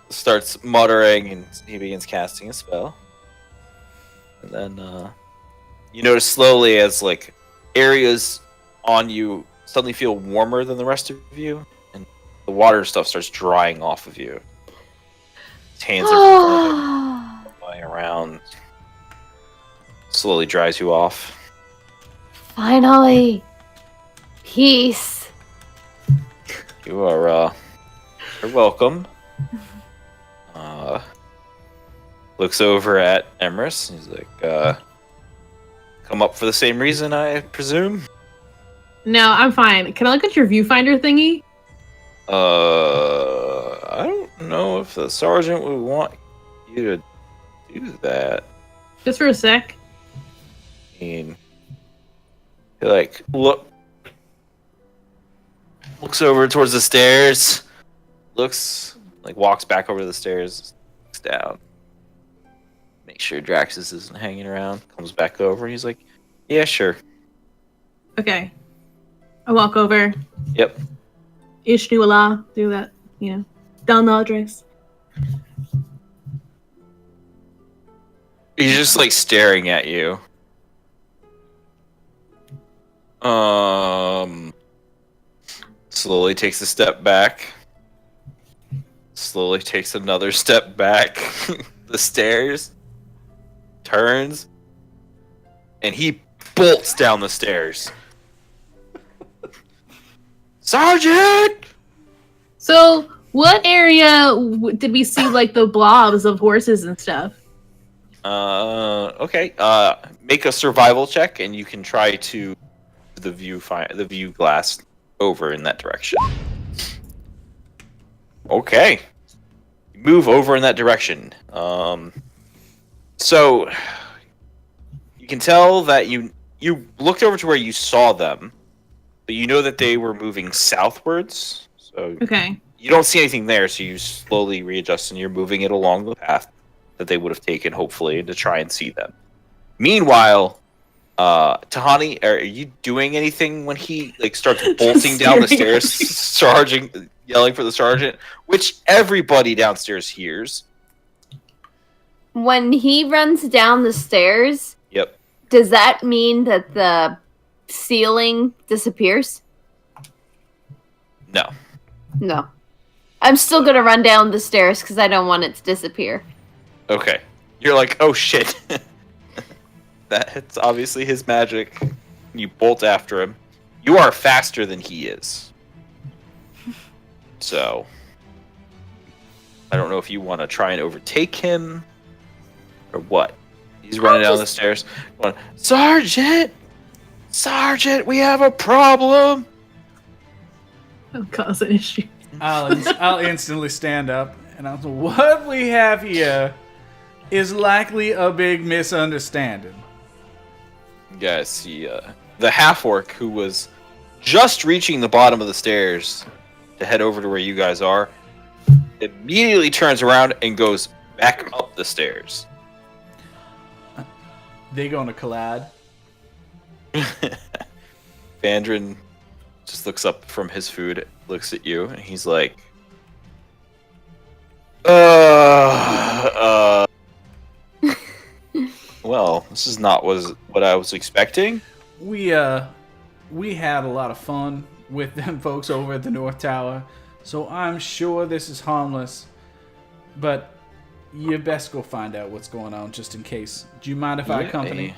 Starts muttering, and he begins casting a spell. And then you notice slowly as like areas on you suddenly feel warmer than the rest of you, and the water stuff starts drying off of you. His hands are flying around. Slowly dries you off.
Finally, peace.
You are you're welcome. Looks over at Emrys. He's like, come up for the same reason, I presume?
No, I'm fine. Can I look at your viewfinder thingy?
I don't know if the sergeant would want you to do that.
Just for a sec.
I mean, he like looks over towards the stairs, walks back over the stairs, looks down, make sure Draxus isn't hanging around, comes back over, and he's like, yeah, sure.
Okay. I walk over.
Yep.
Ishnu Allah. Do that, down the address.
He's just like staring at you. Slowly takes a step back. Slowly takes another step back. The stairs. Turns. And he bolts down the stairs. Sergeant!
So, what area did we see like the blobs of horses and stuff?
Okay. Make a survival check, and you can try to the view glass over in that direction. Okay. Move over in that direction. So you can tell that you looked over to where you saw them, but you know that they were moving southwards. So
Okay.
you don't see anything there, so you slowly readjust and you're moving it along the path that they would have taken, hopefully, to try and see them. Meanwhile, Tahani, are you doing anything when he starts bolting down the
staring
stairs, yelling for the sergeant, which everybody downstairs hears?
When he runs down the stairs,
Yep.
does that mean that the ceiling disappears?
No.
No. I'm still gonna run down the stairs because I don't want it to disappear.
Okay. You're like, oh shit. That's obviously his magic. You bolt after him. You are faster than he is. So, I don't know if you want to try and overtake him or what. He's running down the stairs going, Sergeant! Sergeant, we have a problem!
That'll cause an issue.
I'll instantly stand up and I'll say, what we have here is likely a big misunderstanding.
You guys see the half-orc who was just reaching the bottom of the stairs to head over to where you guys are, immediately turns around and goes back up the stairs.
They gonna collide.
Vandrin just looks up from his food, looks at you, and he's like, well, this is not what I was expecting.
We had a lot of fun with them folks over at the North Tower, so I'm sure this is harmless. But you best go find out what's going on, just in case. Do you mind if I accompany?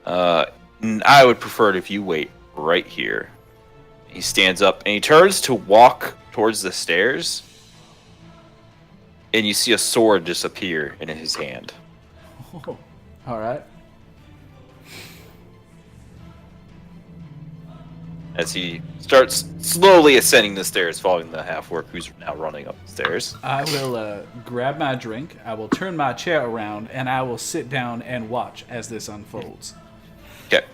I would prefer it if you wait right here. He stands up and he turns to walk towards the stairs, and you see a sword disappear in his hand.
Oh, all right.
As he starts slowly ascending the stairs, following the half-orc who's now running up the stairs.
I will grab my drink, I will turn my chair around, and I will sit down and watch as this unfolds.
Okay.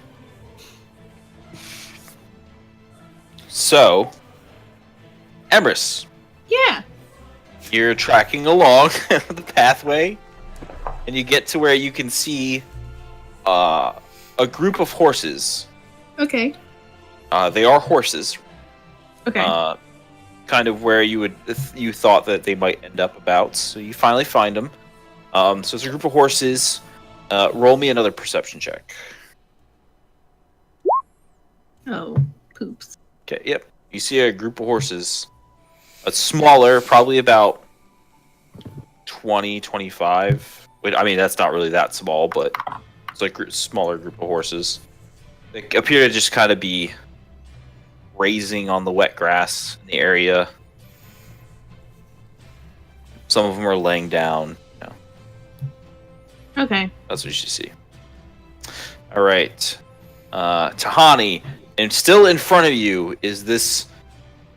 So, Emrys,
Yeah.
you're tracking along the pathway, and you get to where you can see a group of horses.
Okay.
They are horses.
Okay.
Kind of where you thought that they might end up about. So you finally find them. So it's a group of horses. Roll me another perception check.
Oh, poops.
Okay, yep. You see a group of horses. A smaller, probably about 20, 25. Wait, I mean, that's not really that small, but it's like a smaller group of horses. They appear to just kind of be grazing on the wet grass in the area. Some of them are laying down. You know,
Okay.
that's what you see. All right. Tahani, and still in front of you is this.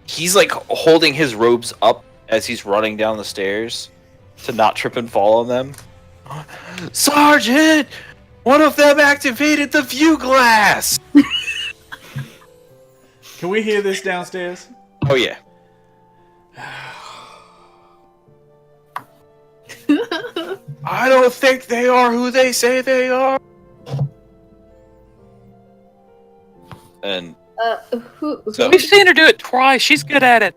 He's like holding his robes up as he's running down the stairs to not trip and fall on them. Sergeant! One of them activated the view glass!
Can we hear this downstairs?
Oh, yeah. I don't think they are who they say they are. And So-
We've seen her do it twice. She's good at it.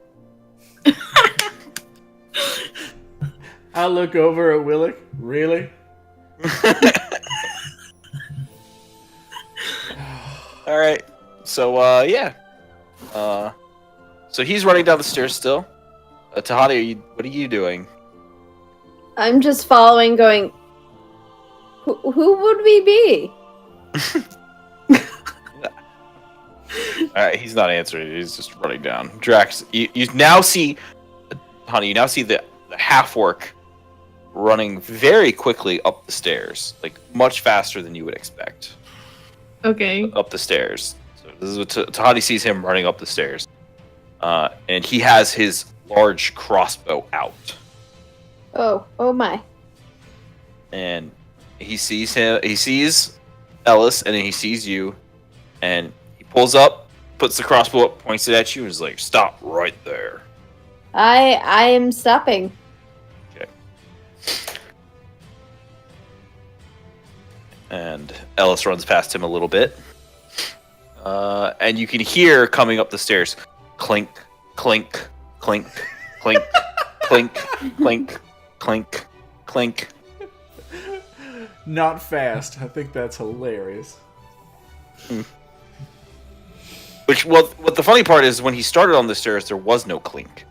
I look over at Willick. Really?
all right. So yeah. So he's running down the stairs still. Tahani, what are you doing?
I'm just following, going, who would we be?
He's not answering. He's just running down. Drax, you now see, honey. You now see the half-orc running very quickly up the stairs, like much faster than you would expect.
Okay.
Up the stairs. So this is what Tahani sees him running up the stairs, and he has his large crossbow out.
Oh my.
And he sees him. He sees Ellis, and then he sees you, and he pulls up, puts the crossbow up, points it at you, and is like, "Stop right there."
I am stopping.
And Ellis runs past him a little bit. And you can hear coming up the stairs, clink, clink, clink, clink, clink, clink, clink, clink.
Not fast. I think that's hilarious.
What the funny part is, when he started on the stairs, there was no clink.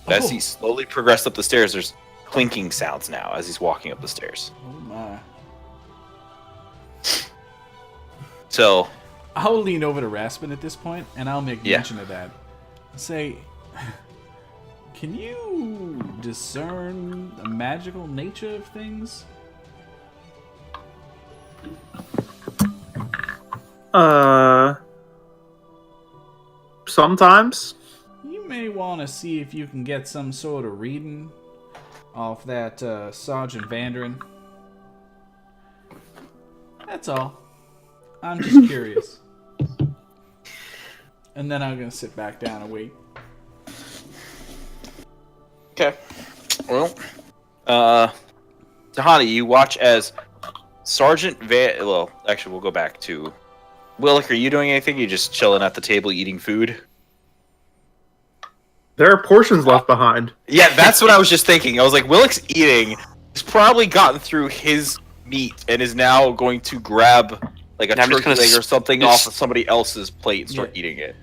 As
Oh.
he slowly progressed up the stairs, there's clinking sounds now as he's walking up the stairs.
Oh my.
So,
I'll lean over to Raspin at this point, and I'll make
Yeah.
mention of that. Say, can you discern the magical nature of things?
Sometimes.
You may want to see if you can get some sort of reading off that Sergeant Vanderen. That's all. I'm just curious. And then I'm going to sit back down and wait.
okay. Well, Tahani, you watch as Sergeant well, actually, we'll go back to Willick. Are you doing anything? You just chilling at the table eating food?
There are portions left behind.
Yeah, that's what I was just thinking. I was like, Willick's eating. He's probably gotten through his meat and is now going to grab like a
And I'm just
turkey
gonna
leg or something
just-
off of somebody else's plate and start
Yeah.
eating it.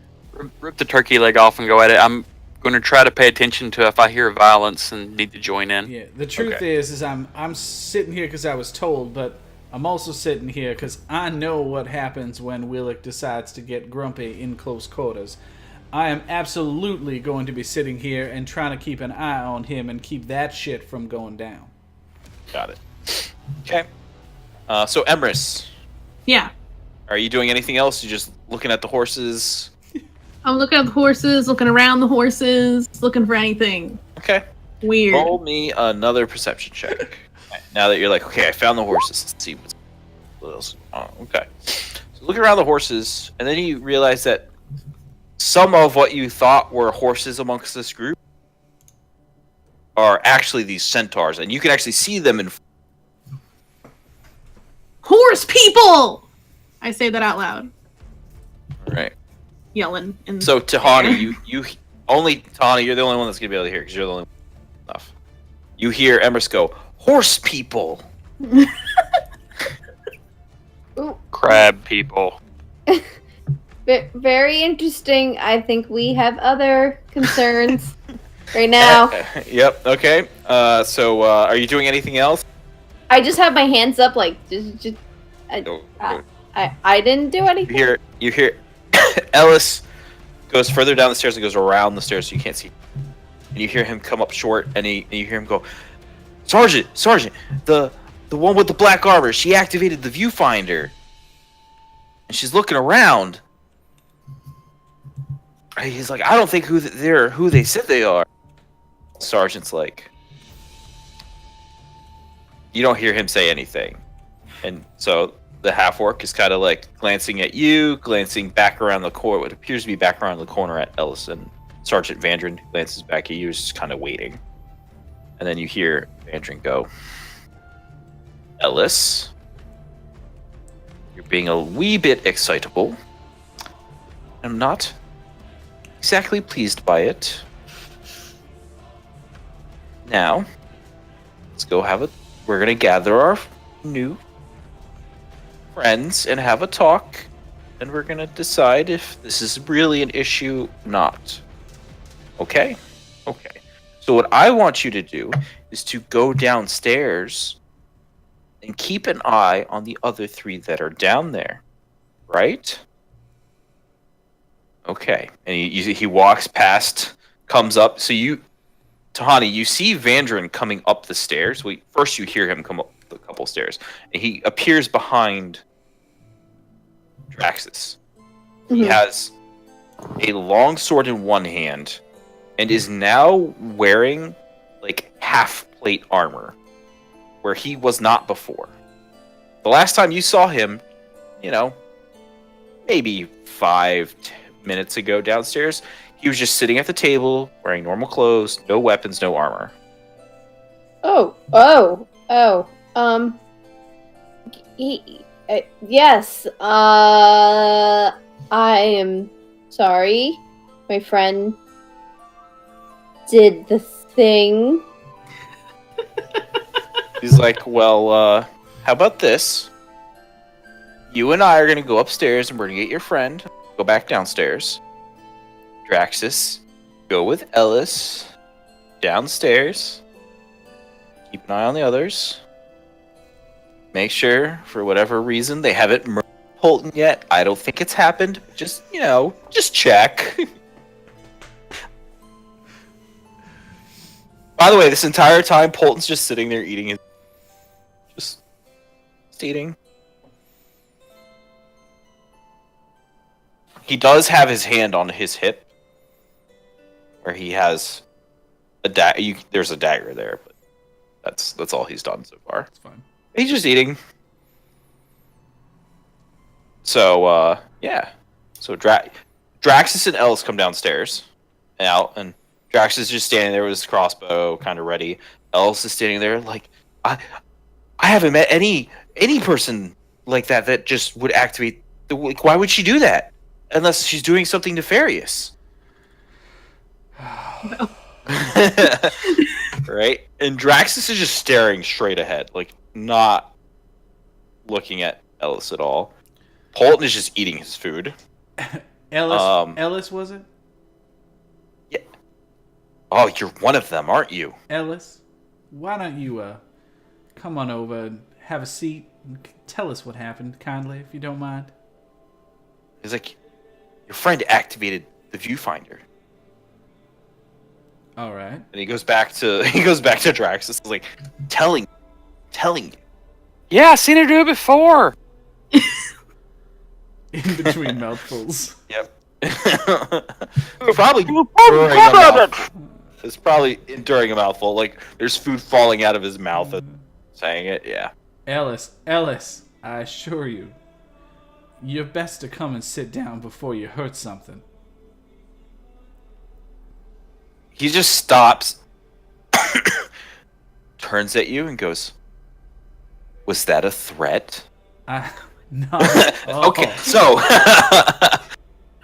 Rip the turkey leg off and go at it. I'm going to try to pay attention to if I hear violence and need to join in.
Yeah, the truth
Okay.
is I'm sitting here because I was told, but I'm also sitting here because I know what happens when Willick decides to get grumpy in close quarters. I am absolutely going to be sitting here and trying to keep an eye on him and keep that shit from going down.
Got it. Okay. So Emrys,
Yeah.
are you doing anything else? You just looking at the horses?
I'm looking at the horses, looking around the horses, looking for anything
Okay.
weird.
Roll me another perception check. Now that you're like, okay, I found the horses. Let's see what else. Oh, okay. So looking around the horses, and then you realize that some of what you thought were horses amongst this group are actually these centaurs, and you can actually see them in.
Horse people! I say that out loud,
Right.
yelling. And
So Tahani, you only Tahani, you're the only one that's gonna be able to hear because you're the only one enough. You hear Emrys go, "Horse people."
Ooh,
Crab people.
very interesting. I think we have other concerns right now.
Yep. Okay. So are you doing anything else?
I just have my hands up, like just
No.
I didn't do anything.
You hear Ellis goes further down the stairs and goes around the stairs so you can't see. And you hear him come up short, and you hear him go, Sergeant, the one with the black armor, she activated the viewfinder. And she's looking around. And he's like, I don't think they're who they said they are. Sergeant's like, you don't hear him say anything. And so the half-orc is kind of like glancing at you, glancing back around the corner, what appears to be back around the corner at Ellis, and Sergeant Vandren glances back at you, is just kind of waiting. And then you hear Vandren go, Ellis, you're being a wee bit excitable. I'm not exactly pleased by it. Now, let's go we're gonna gather our new friends and have a talk, and we're gonna decide if this is really an issue or not. Okay? Okay. So what I want you to do is to go downstairs and keep an eye on the other three that are down there. Right? Okay. And he walks past, comes up. So Tahani, you see Vandren coming up the stairs. First you hear him come up a couple stairs. And he appears behind Draxus. He
Mhm.
has a long sword in one hand and is now wearing like half plate armor where he was not before. The last time you saw him, maybe 5-10 minutes ago downstairs, he was just sitting at the table wearing normal clothes, no weapons, no armor.
Yes. I am sorry. My friend did the thing.
He's like, well, how about this? You and I are gonna go upstairs and we're gonna get your friend. Go back downstairs. Draxus, go with Ellis downstairs. Keep an eye on the others. Make sure, for whatever reason, they haven't murdered Polton yet. I don't think it's happened. Just, just check. By the way, this entire time, Polton's just sitting there eating his... Just eating. He does have his hand on his hip, where he has a dagger. There's a dagger there, but that's all he's done so far.
It's fine.
He's just eating. So, yeah. So Draxus and Ellis come downstairs, and Draxus is just standing there with his crossbow, kind of ready. Ellis is standing there like, I haven't met any person like that just would activate. Why would she do that? Unless she's doing something nefarious. Right? And Draxus is just staring straight ahead, like not looking at Ellis at all. Polton is just eating his food.
Ellis, was it?
Yeah. Oh, you're one of them, aren't you?
Ellis, why don't you come on over and have a seat and tell us what happened, kindly, if you don't mind.
He's like, your friend activated the viewfinder.
All right.
And he goes back to Draxus. He's like, telling you.
Yeah, I seen her do it before.
In between mouthfuls.
Yep. Probably during a mouthful. It's probably during a mouthful. Like there's food falling out of his mouth as saying it. Yeah.
Ellis, I assure you, you're best to come and sit down before you hurt something.
He just stops, turns at you, and goes, "Was that a threat?"
No. Oh.
Okay, so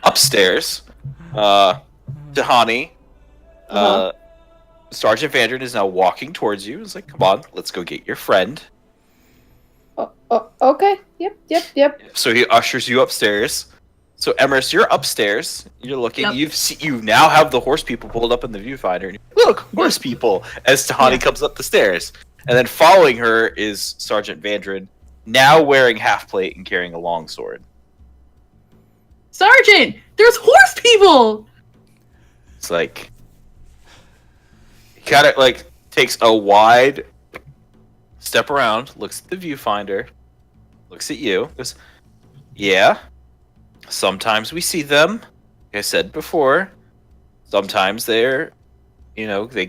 upstairs, Tahani, Sergeant Vandren is now walking towards you. He's like, "Come on, let's go get your friend."
Okay. Yep.
So he ushers you upstairs. So Emerus, you're upstairs. You're looking.
Yep.
You now have the horse people pulled up in the viewfinder. And look, horse people! As Tahani comes up the stairs, and then following her is Sergeant Vandren, now wearing half plate and carrying a long sword.
Sergeant, there's horse people.
It's like he kind of like takes a wide step around, looks at the viewfinder, looks at you, goes, "Yeah. Sometimes we see them. Like I said before, sometimes they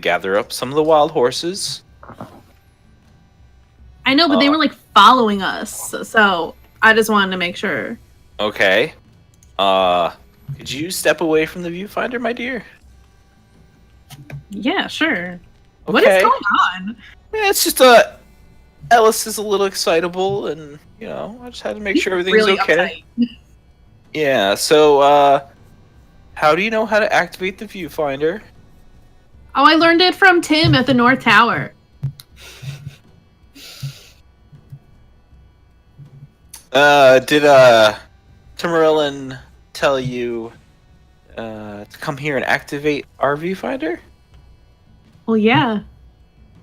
gather up some of the wild horses."
I know, but they were like following us, so I just wanted to make sure.
Okay. Could you step away from the viewfinder, my dear?
Yeah, sure.
Okay.
What is going on?
Yeah, it's just Ellis is a little excitable, and I just had to make sure everything's
Really
okay.
uptight.
Yeah. So, how do you know how to activate the viewfinder?
Oh, I learned it from Tim at the North Tower.
Did Tamarillin tell you to come here and activate our viewfinder?
Well, yeah.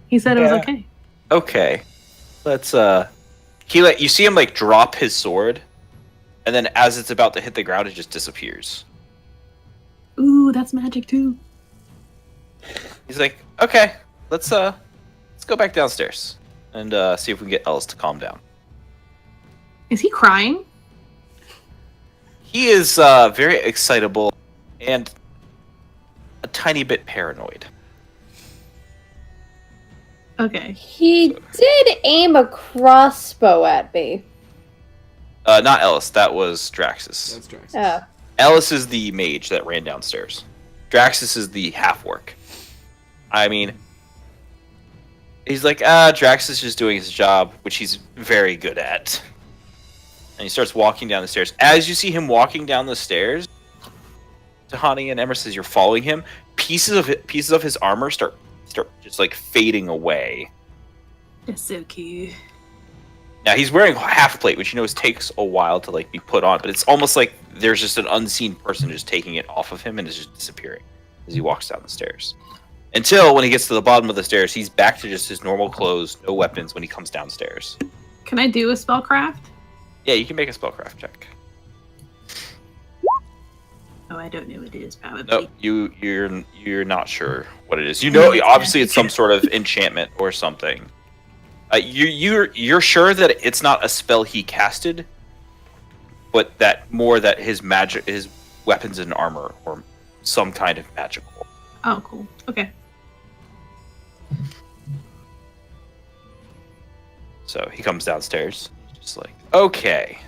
He said it was okay.
Okay. Let's you see him like drop his sword, and then as it's about to hit the ground, it just disappears.
Ooh, that's magic too.
He's like, okay, let's go back downstairs and see if we can get Ellis to calm down.
Is he crying?
He is very excitable and a tiny bit paranoid.
Okay.
He did aim a crossbow at me.
Not Ellis, that was Draxus.
That's Drax.
Oh.
Ellis is the mage that ran downstairs. Draxus is the half-orc. I mean, He's like, Drax is just doing his job, which he's very good at. And he starts walking down the stairs. As you see him walking down the stairs, Tahani and Emerson, as you're following him, pieces of his armor start just like fading away.
That's so cute.
Now he's wearing half plate, which takes a while to like be put on, but it's almost like there's just an unseen person just taking it off of him and is just disappearing as he walks down the stairs. Until when he gets to the bottom of the stairs, he's back to just his normal clothes, no weapons when he comes downstairs.
Can I do a spellcraft?
Yeah, you can make a spellcraft check.
Oh, I don't know what it is, probably.
No, you're not sure what it is. You know, obviously it's some sort of enchantment or something. You're sure that it's not a spell he casted, but that his weapons and armor or some kind of magical.
Oh, cool. Okay.
So he comes downstairs, just like, okay.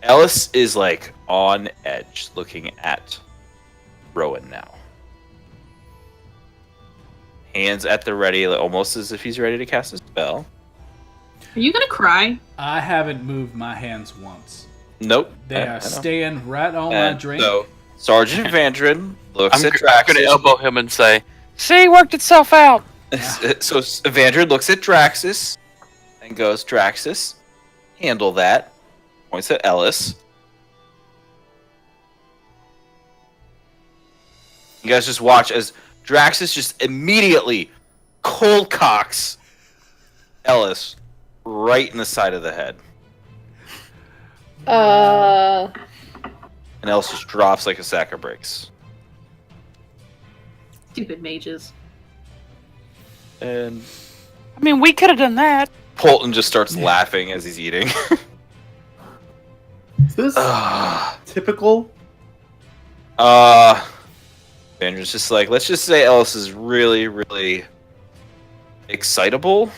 Ellis is like on edge, looking at Rowan now. Hands at the ready, almost as if he's ready to cast a spell.
Are you gonna cry?
I haven't moved my hands once.
Nope.
They
I
are
know.
staying right on my
And
drink.
so Sergeant Vandrin looks
I'm
at Drax.
going to elbow him and say, "See, worked itself out."
So Vandrin looks at Draxus and goes, Draxus, handle that. Points at Ellis. You guys just watch as Draxus just immediately cold cocks Ellis right in the side of the head. And Ellis just drops like a sack of bricks.
Stupid mages.
And
I mean, we could have done that.
Polton just starts laughing as he's eating.
Is this typical?
Vandrin's just like, let's just say Ellis is really, really excitable,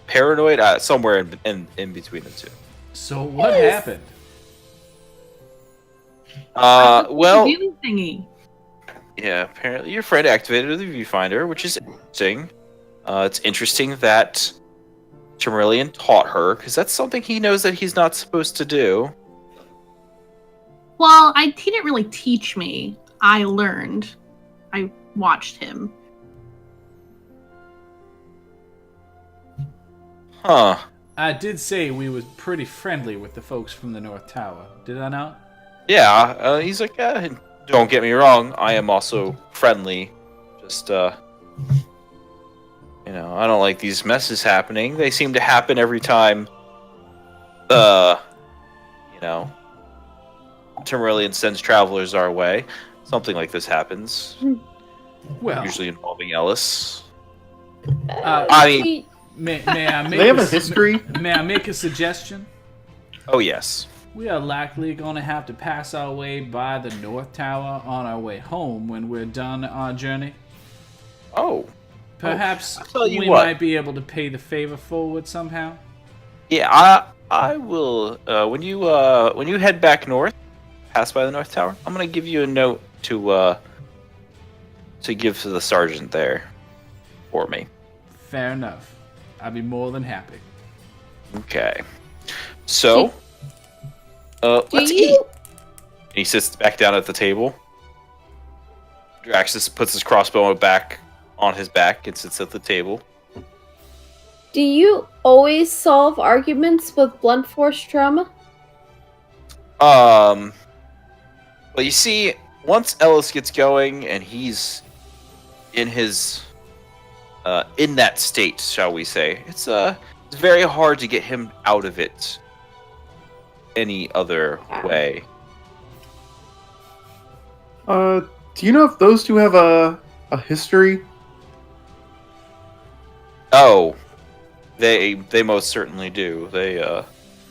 paranoid, somewhere in between the two.
So what happened?
Well,
Viewing thingy.
yeah, apparently your friend activated the viewfinder, which is interesting. It's interesting that Termillion taught her, because that's something he knows that he's not supposed to do.
Well, he didn't really teach me. I learned. I watched him.
Huh.
I did say we was pretty friendly with the folks from the North Tower. Did I not?
Yeah, he's like, don't get me wrong, I am also friendly. Just, I don't like these messes happening. They seem to happen every time, Termillion sends travelers our way. Something like this happens.
Well,
Usually involving Ellis.
I mean, may I make
They have a history.
May I make a suggestion?
Oh, yes.
We are likely going to have to pass our way by the North Tower on our way home when we're done our journey.
Oh.
Perhaps
I'll tell you
we
what.
might be able to pay the favor forward somehow.
Yeah, I will, when you head back north, pass by the North Tower, I'm gonna give you a note to give to the sergeant there for me.
Fair enough. I'd be more than happy.
Okay. So, let's eat. And he sits back down at the table. Draxus puts his crossbow back on his back and sits at the table.
Do you always solve arguments with blunt force trauma?
Well, you see, once Ellis gets going and he's in his in that state, shall we say, it's very hard to get him out of it any other way.
Do you know if those two have a history?
Oh, they most certainly do. They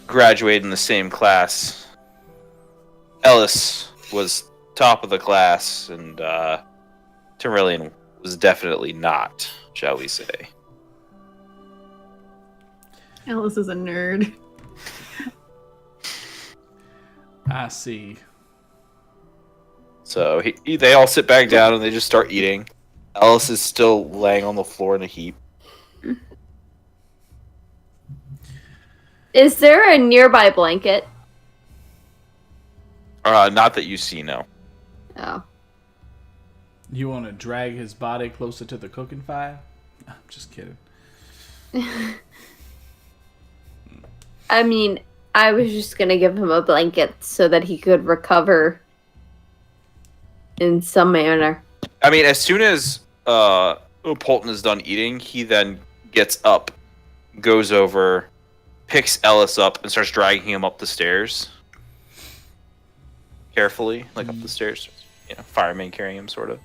graduated in the same class. Ellis was top of the class, and Termillion was definitely not, shall we say.
Alice is a nerd.
I see.
So they all sit back down and they just start eating. Alice is still laying on the floor in a heap.
Is there a nearby blanket?
Not that you see, no.
Oh.
You want to drag his body closer to the cooking fire? I'm just kidding.
I mean, I was just gonna give him a blanket so that he could recover in some manner.
I mean, as soon as Polton is done eating, he then gets up, goes over, picks Ellis up, and starts dragging him up the stairs. Carefully, like up the stairs. You know, fireman carrying him, sort of.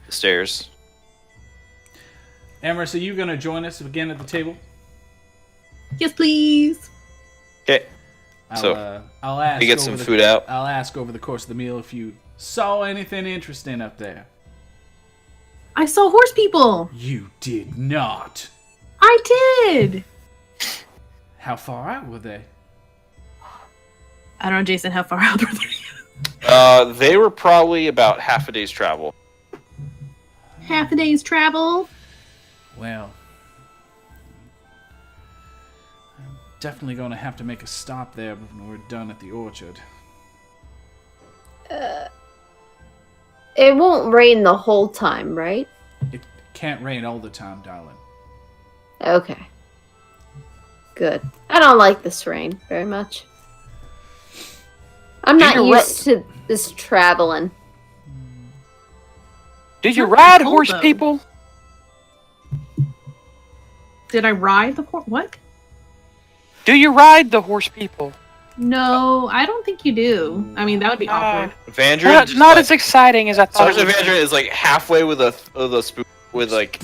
The stairs.
Amherst, are you going to join us again at the table?
Yes, please.
Okay.
I'll ask.
We get some food out.
I'll ask over the course of the meal if you saw anything interesting up there.
I saw horse people.
You did not.
I did.
How far out were they?
I don't know, Jason, how far out were they?
They were probably about half a day's travel.
Half a day's travel.
Well, I'm definitely going to have to make a stop there when we're done at the orchard.
It won't rain the whole time, right?
It can't rain all the time, darling.
Okay. Good. I don't like this rain very much. I'm not used to this traveling.
Do you
Not
ride
cold,
horse
though.
people?
Did I ride the horse? What?
Do you ride the horse people?
No, I don't think you do. I mean, that would be awkward.
Vandra,
Not as exciting as I thought.
Sergeant Vandra is like halfway with a spoon, with like,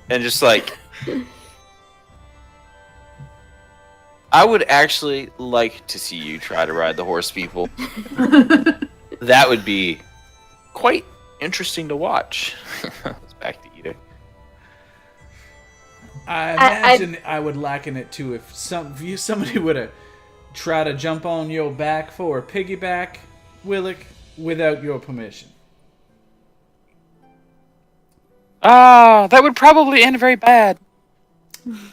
and just like. I would actually like to see you try to ride the horse people. That would be quite interesting to watch. It's back to eating.
I imagine I would liken it to if somebody would have tried to jump on your back for a piggyback, Willick, without your permission.
That would probably end very bad.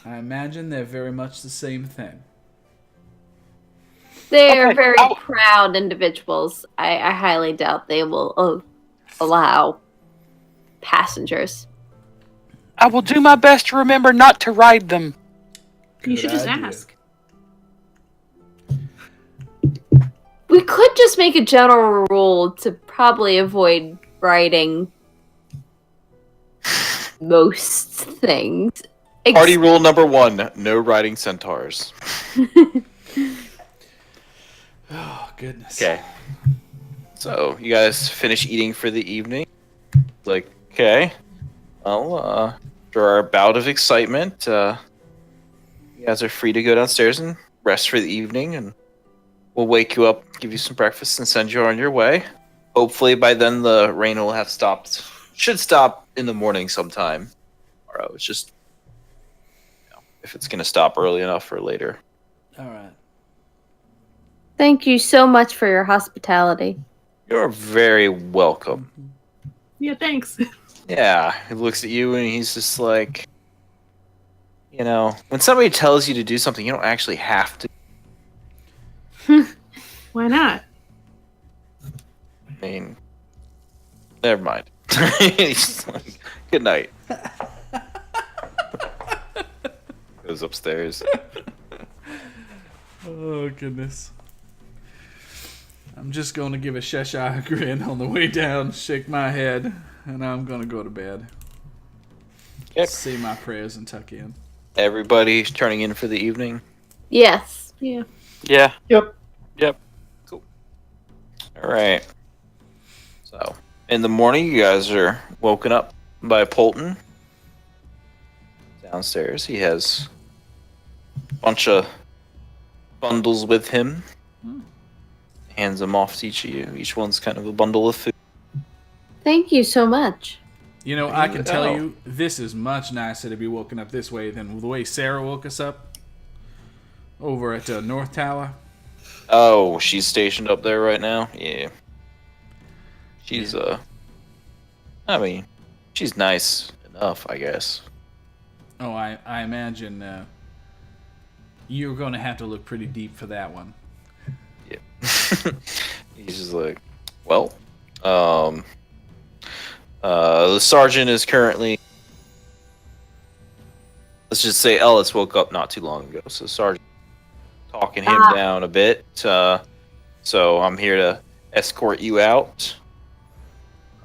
I imagine they're very much the same thing.
They're
Okay,
very
I'll-
proud individuals. I highly doubt they will allow passengers.
I will do my best to remember not to ride them.
You should
Good
just
idea.
ask.
We could just make a general rule to probably avoid riding most things.
Party rule number 1: no riding centaurs.
Oh, goodness.
Okay. So you guys finish eating for the evening. Like, okay. Well, after our bout of excitement, you guys are free to go downstairs and rest for the evening, and we'll wake you up, give you some breakfast, and send you on your way. Hopefully by then the rain will have stopped. Should stop in the morning sometime. Tomorrow. It's just, if it's going to stop early enough or later.
All right.
Thank you so much for your hospitality.
You're very welcome.
Yeah, thanks.
Yeah, he looks at you and he's just like, you know, when somebody tells you to do something, you don't actually have to.
Why not?
I mean, never mind. He's just like, good night. Goes upstairs.
Oh, goodness. I'm just going to give a Cheshire grin on the way down, shake my head, and I'm going to go to bed.
Yep.
Say my prayers and tuck in.
Everybody turning in for the evening.
Yes.
Yeah.
Yeah.
Yep.
All right. So, in the morning, you guys are woken up by Polton. Downstairs, he has a bunch of bundles with him. Hands them off to each of you. Each one's kind of a bundle of food.
Thank you so much.
You know, I can tell
Oh.
you, this is much nicer to be woken up this way than the way Sarah woke us up over at North Tower.
Oh, she's stationed up there right now? Yeah. She's, I mean, She's nice enough, I guess.
Oh, I imagine you're going to have to look pretty deep for that one.
Yeah. He's just like, well, the sergeant is currently. Let's just say Ellis woke up not too long ago, so sergeant talking him down a bit. So I'm here to escort you out.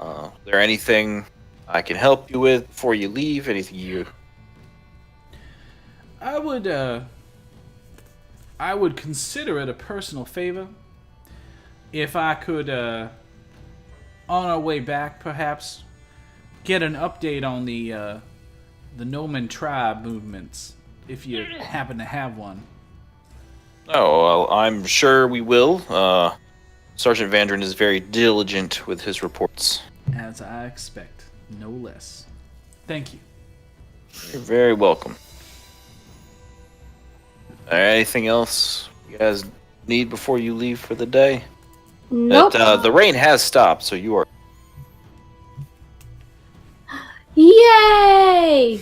Is there anything I can help you with before you leave? Anything you?
I would consider it a personal favor if I could, on our way back, perhaps get an update on the Noman tribe movements, if you happen to have one.
Oh, well, I'm sure we will. Sergeant Vandren is very diligent with his reports.
As I expect, no less. Thank you.
You're very welcome. Anything else you guys need before you leave for the day?
Nope.
The rain has stopped, so you are.
Yay!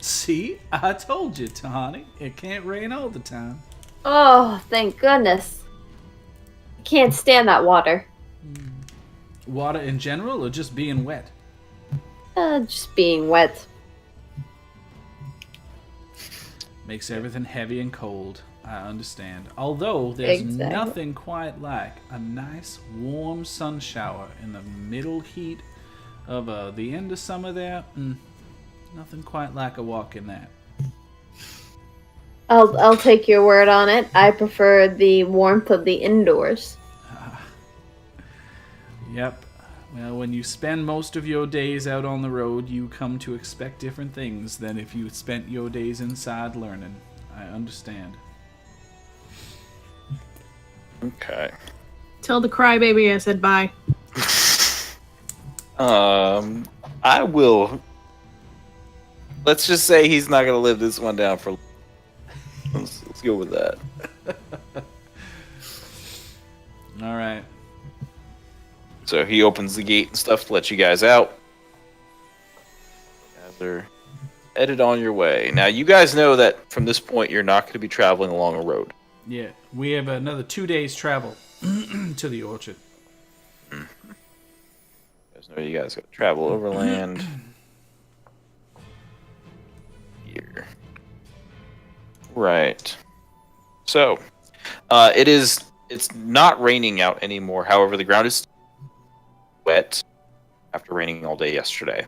See, I told you, Tahani. It can't rain all the time.
Oh, thank goodness. I can't stand that water.
Water in general, or just being wet?
Just being wet.
Makes everything heavy and cold. I understand. Although there's
Exactly.
nothing quite like a nice warm sun shower in the middle heat of the end of summer there. Nothing quite like a walk in that.
I'll take your word on it. I prefer the warmth of the indoors.
Yep. Well, when you spend most of your days out on the road, you come to expect different things than if you spent your days inside learning. I understand.
Okay.
Tell the crybaby I said bye.
I will. Let's just say he's not gonna live this one down for. Let's go with that.
All right.
So he opens the gate and stuff to let you guys out. You guys are headed on your way. Now, you guys know that from this point, you're not going to be traveling along a road.
Yeah, we have another 2 days travel to the orchard.
You guys know you guys got to travel overland. Here. Right. So, it's not raining out anymore. However, the ground is wet after raining all day yesterday.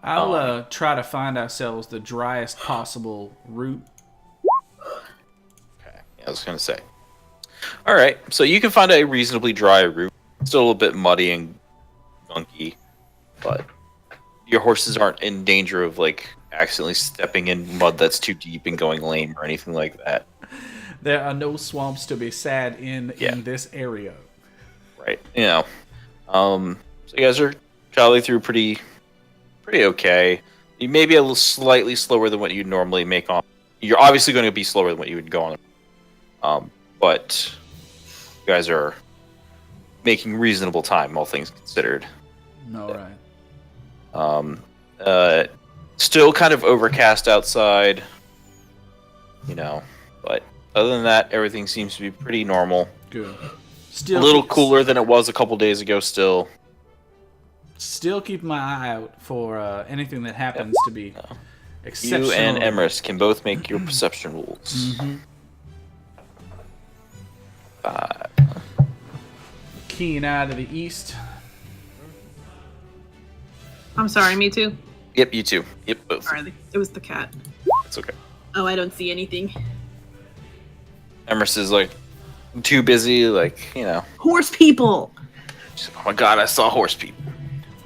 I'll try to find ourselves the driest possible route.
Okay, yeah, I was gonna say. All right, so you can find a reasonably dry route. Still a little bit muddy and gunky, but your horses aren't in danger of like accidentally stepping in mud that's too deep and going lame or anything like that.
There are no swamps to be sad in this area.
Right. You know. So you guys are traveling through pretty okay. You may be a little slightly slower than what you'd normally make on. You're obviously going to be slower than what you would go on. But you guys are making reasonable time, all things considered.
All right.
Still kind of overcast outside. You know, but other than that, everything seems to be pretty normal.
Good.
A little cooler than it was a couple days ago still.
Still keep my eye out for anything that happens to be exceptional.
You and Emrys can both make your perception rolls.
Mm-hmm.
5.
Keen eye to the east.
I'm sorry, me too.
Yep, you too. Yep, both.
Sorry, it was the cat.
It's okay.
Oh, I don't see anything.
Emrys is like too busy, like, you know.
Horse people!
Oh my god, I saw horse people.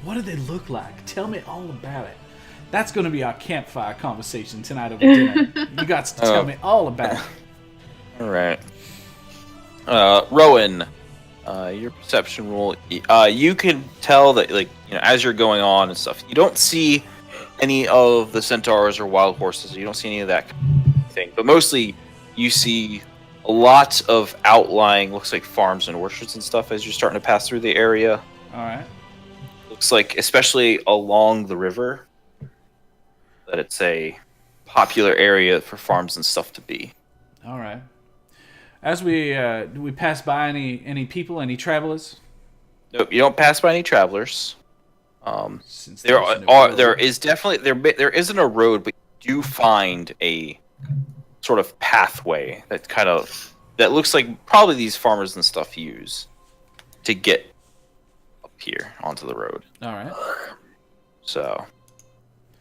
What do they look like? Tell me all about it. That's going to be our campfire conversation tonight over dinner. You got to tell me all about it.
All right. Rowan, your perception roll. You can tell that, like, you know, as you're going on and stuff, you don't see any of the centaurs or wild horses. You don't see any of that thing. But mostly, you see a lot of outlying, looks like farms and orchards and stuff as you're starting to pass through the area.
All right.
looks like, especially along the river, that it's a popular area for farms and stuff to be.
All right. As we do we pass by any people, any travelers?
Nope, you don't pass by any travelers.
Since
There
there's no
are
road.
there is definitely there isn't a road, but you do find a sort of pathway that looks like probably these farmers and stuff use to get up here onto the road.
All right.
So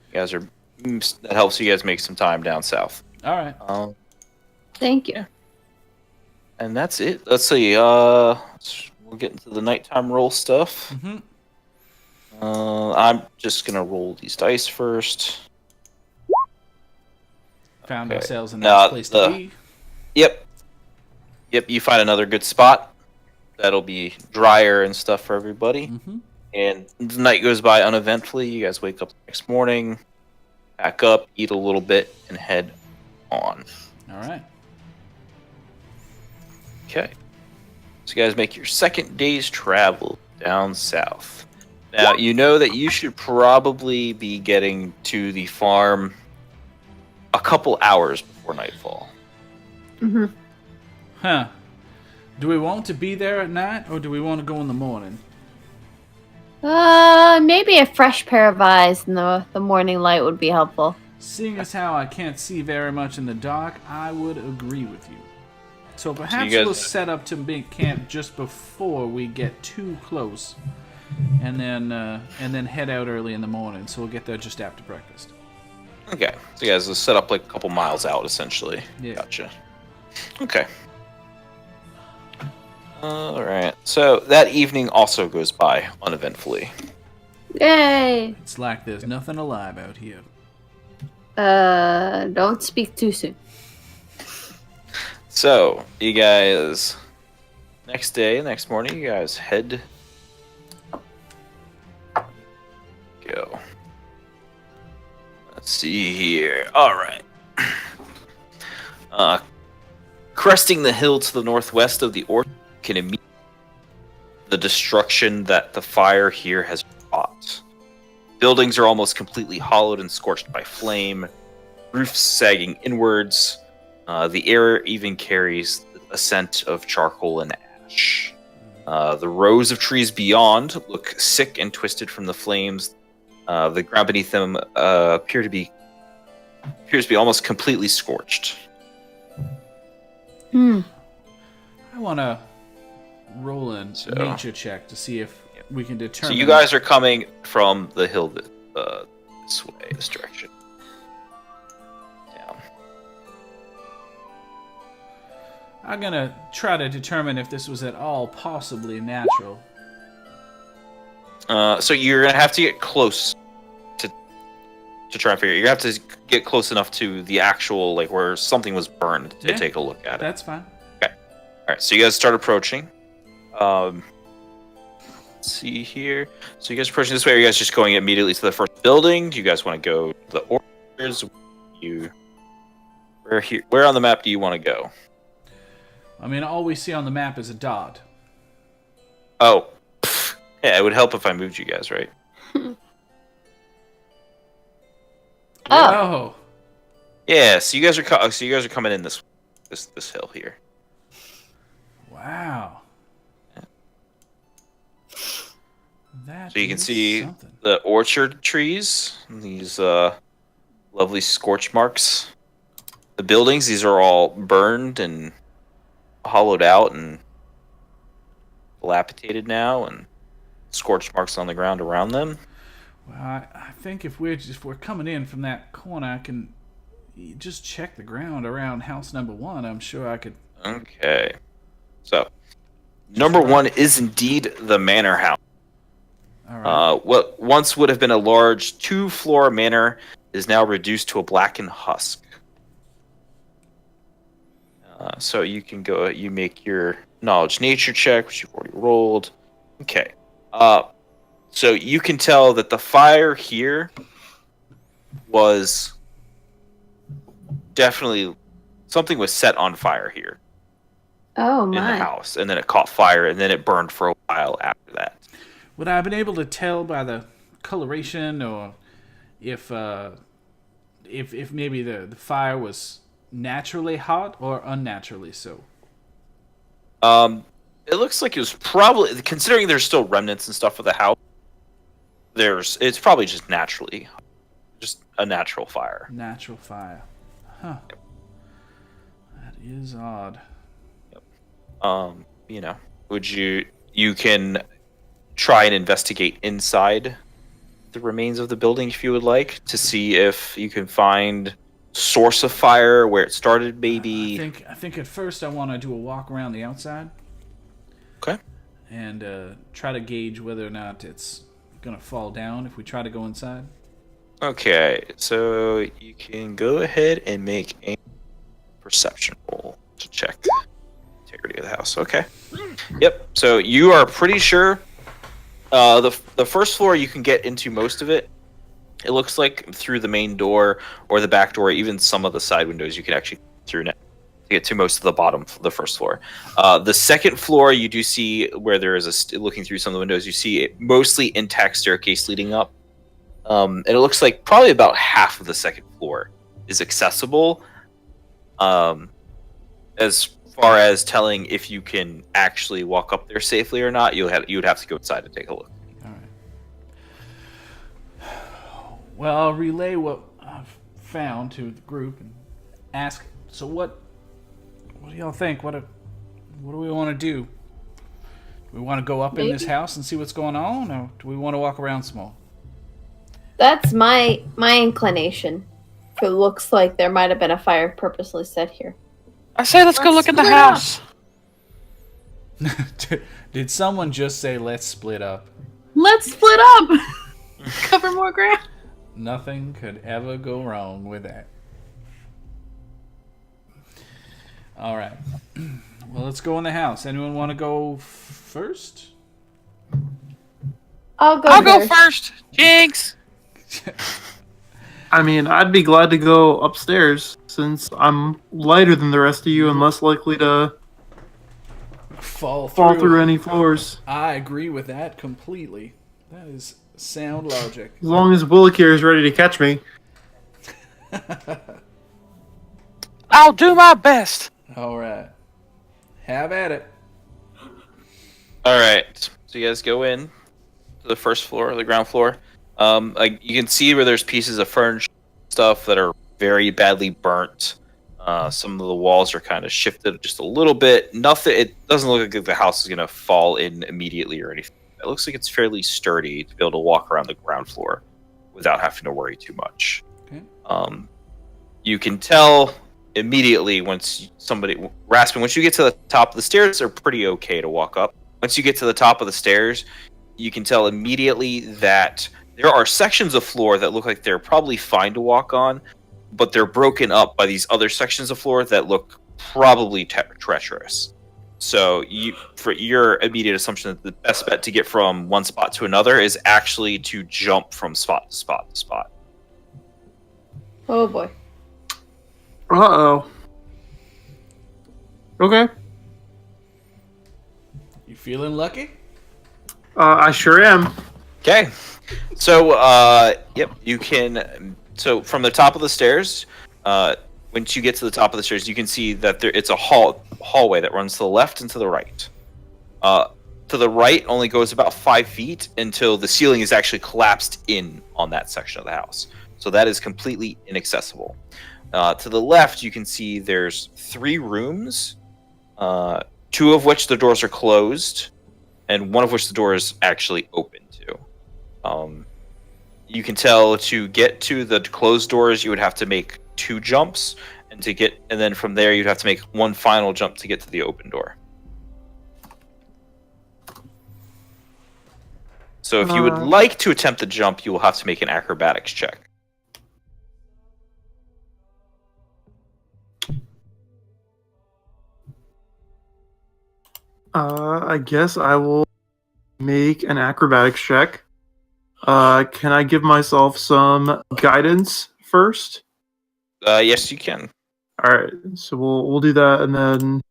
you guys are that helps you guys make some time down south.
All right.
Thank you.
Yeah. And that's it. Let's see. We'll get into the nighttime roll stuff.
Mm-hmm.
I'm just gonna roll these dice first.
Found
Okay.
ourselves in a nice place to be.
Yep. You find another good spot. That'll be drier and stuff for everybody.
Mm-hmm.
And the night goes by uneventfully. You guys wake up the next morning, pack up, eat a little bit, and head on.
All right.
Okay. So you guys make your second day's travel down south. Now, you know that you should probably be getting to the farm a couple hours before nightfall.
Hmm.
Huh. Do we want to be there at night, or do we want to go in the morning?
Maybe a fresh pair of eyes in the morning light would be helpful.
Seeing as how I can't see very much in the dark, I would agree with you. So perhaps
guys-
we'll set up to make camp just before we get too close, and then head out early in the morning. So we'll get there just after breakfast.
Okay. So you guys will set up like a couple miles out, essentially.
Yeah.
Gotcha. Okay. All right. So that evening also goes by uneventfully.
Yay!
It's like there's nothing alive out here.
Don't speak too soon.
So you guys, next morning, you guys head. Go. Let's see here. All right. Cresting the hill to the northwest of the orchard can immediately the destruction that the fire here has wrought. Buildings are almost completely hollowed and scorched by flame, roofs sagging inwards. The air even carries a scent of charcoal and ash. The rows of trees beyond look sick and twisted from the flames. The ground beneath them appears to be almost completely scorched.
Hmm.
I want to roll a
So-
nature check to see if we can
So
determine.
you guys are coming from the hill this way, this direction. Down.
I'm gonna try to determine if this was at all possibly natural.
So you're gonna have to get close to try and figure. You're gonna have to get close enough to the actual where something was burned to
Yeah.
take a look at it.
That's fine.
All right, so you guys start approaching. Let's see here. So you guys approaching this way. Are you guys just going immediately to the first building? Do you guys want to go to the orders? Where on the map do you want to go?
I mean, all we see on the map is a dot.
Oh, yeah. It would help if I moved you guys, right?
Oh.
Oh,
Yeah. So you guys are coming in this hill here.
wow. That
So you can
is
see
something.
the orchard trees. These lovely scorch marks. The buildings. These are all burned and hollowed out and dilapidated now, and scorch marks on the ground around them.
Well, I think if we're coming in from that corner, I can just check the ground around house number 1. I'm sure I could.
Okay. So, number 1 is indeed the manor house.
All right.
What once would have been a large 2-floor manor is now reduced to a blackened husk. So you can go. You make your knowledge nature check, which you've already rolled. Okay. So you can tell that the fire here was definitely something was set on fire here
Oh
in the
my.
house, and then it caught fire, and then it burned for a while after that.
Would I have been able to tell by the coloration, or if maybe the fire was naturally hot or unnaturally so?
It looks like it was probably, considering there's still remnants and stuff of the house. It's probably just naturally, just a natural fire.
Natural fire. Huh. That is odd.
You can try and investigate inside the remains of the building if you would like, to see if you can find source of fire, where it started maybe.
I think at first I want to do a walk around the outside.
Okay.
And try to gauge whether or not it's going to fall down if we try to go inside.
Okay, so you can go ahead and make a perception roll to check the integrity of the house. Okay. Yep. So you are pretty sure the first floor you can get into most of it. It looks like through the main door or the back door, even some of the side windows you can actually get through now to get to most of the first floor. The second floor, you do see where there is looking through some of the windows, you see a mostly intact staircase leading up. And it looks like probably about half of the second floor is accessible. As far as telling if you can actually walk up there safely or not, you would have to go inside and take a look.
All right. Well, I'll relay what I've found to the group and ask. So what do y'all think? What do we want to do? Do we want to go up in this house and see what's going on, or do we want to walk around some more?
That's my inclination. It looks like there might have been a fire purposely set here.
I say let's go look in the house.
Did someone just say let's split up?
Let's split up. Cover more ground.
Nothing could ever go wrong with that. All right. Well, let's go in the house. Anyone want to go first?
I'll
go first. Jinx.
I mean, I'd be glad to go upstairs since I'm lighter than the rest of you and less likely to
Fall
through any floors.
I agree with that completely. That is sound logic.
As long as Willikir is ready to catch me.
I'll do my best.
All right. Have at it.
All right. So you guys go in to the first floor, the ground floor. Like you can see where there's pieces of furniture stuff that are very badly burnt. Some of the walls are kind of shifted just a little bit. Nothing. It doesn't look like the house is gonna fall in immediately or anything. It looks like it's fairly sturdy to be able to walk around the ground floor without having to worry too much.
Okay.
You can tell immediately once you get to the top of the stairs, they're pretty okay to walk up. Once you get to the top of the stairs, you can tell immediately that there are sections of floor that look like they're probably fine to walk on, but they're broken up by these other sections of floor that look probably treacherous. So for your immediate assumption that the best bet to get from one spot to another is actually to jump from spot to spot to spot.
Oh boy.
Uh-oh. Okay.
You feeling lucky?
I sure am.
Okay. So, yep, you can. So, from the top of the stairs, once you get to the top of the stairs, you can see that it's a hallway that runs to the left and to the right. To the right only goes about 5 feet until the ceiling is actually collapsed in on that section of the house. So that is completely inaccessible. To the left, you can see there's 3 rooms, 2 of which the doors are closed, and 1 of which the door is actually open to. You can tell to get to the closed doors, you would have to make 2 jumps, and then from there you'd have to make 1 final jump to get to the open door. So if you would like to attempt the jump, you will have to make an acrobatics check.
I guess I will make an acrobatics check. Can I give myself some guidance first?
Yes, you can.
All right, so we'll do that, and then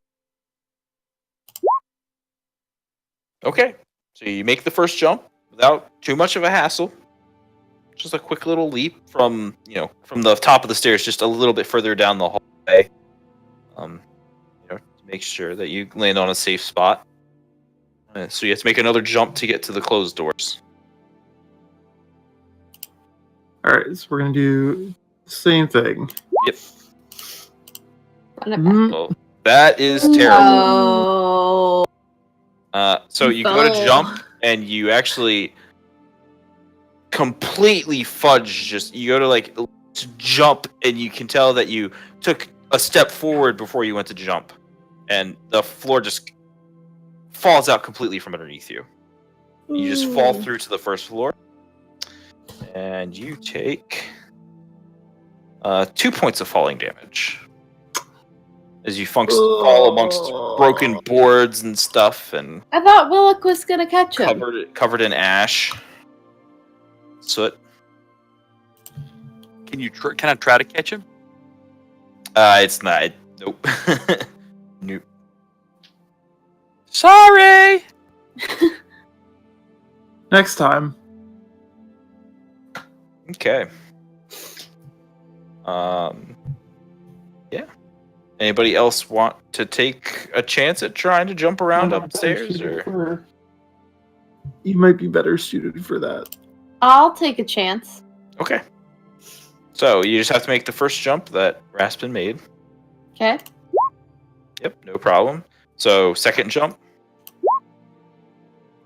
Okay. So you make the first jump. without too much of a hassle. Just a quick little leap from the top of the stairs, just a little bit further down the hallway. To make sure that you land on a safe spot. So you have to make another jump to get to the closed doors.
Alright, so we're gonna do the same thing.
Yep.
Run it back.
Well, that is terrible.
No.
So you go to jump, and you actually completely fudge. You go to jump, and you can tell that you took a step forward before you went to jump, and the floor just falls out completely from underneath you. You just fall through to the first floor, and you take 2 points of falling damage as you fall amongst broken boards and stuff, and
I thought Willock was gonna catch him.
covered in ash, soot.
Can I try to catch him?
It's not. Nope. Nope.
Sorry.
Next time.
Okay. Yeah. Anybody else want to take a chance at trying to jump around upstairs? Or
You might be better suited for that.
I'll take a chance.
okay. So you just have to make the first jump that Raspin made.
Okay.
Yep, no problem. So second jump.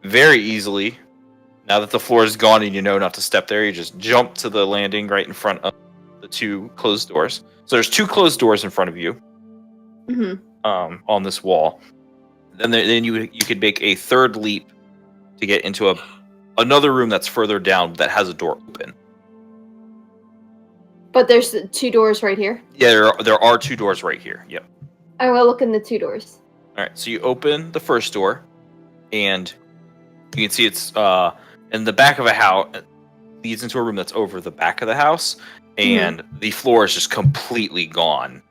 Very easily. Now that the floor is gone and you know not to step there, you just jump to the landing right in front of the two closed doors. So there's two closed doors in front of you. On this wall. Then you could make a third leap to get into another room that's further down that has a door open.
But there's 2 doors right here.
Yeah, there are 2 doors right here. Yep.
I will look in the 2 doors.
All right, so you open the first door, and you can see it's in the back of a house. It leads into a room that's over the back of the house, and the floor is just completely gone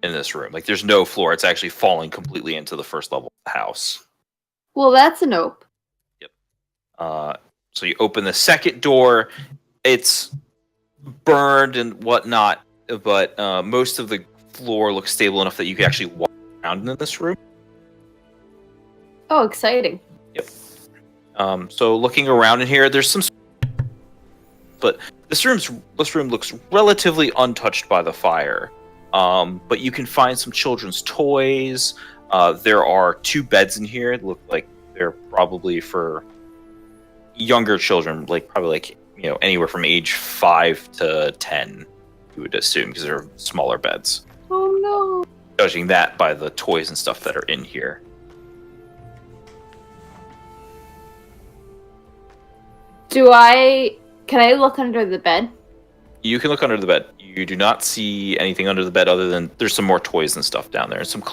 in this room. Like, there's no floor. It's actually falling completely into the first level of the house.
Well, that's a nope.
Yep. So you open the second door. It's burned and whatnot, but most of the floor looks stable enough that you can actually walk around in this room.
Oh, exciting.
Yep. So looking around in here, there's some, but this room looks relatively untouched by the fire. But you can find some children's toys. There are 2 beds in here. Look like they're probably for younger children, probably anywhere from age 5 to 10. You would assume, because they're smaller beds.
Oh no.
Judging that by the toys and stuff that are in here.
Can I look under the bed?
You can look under the bed. You do not see anything under the bed other than there's some more toys and stuff down there. And some,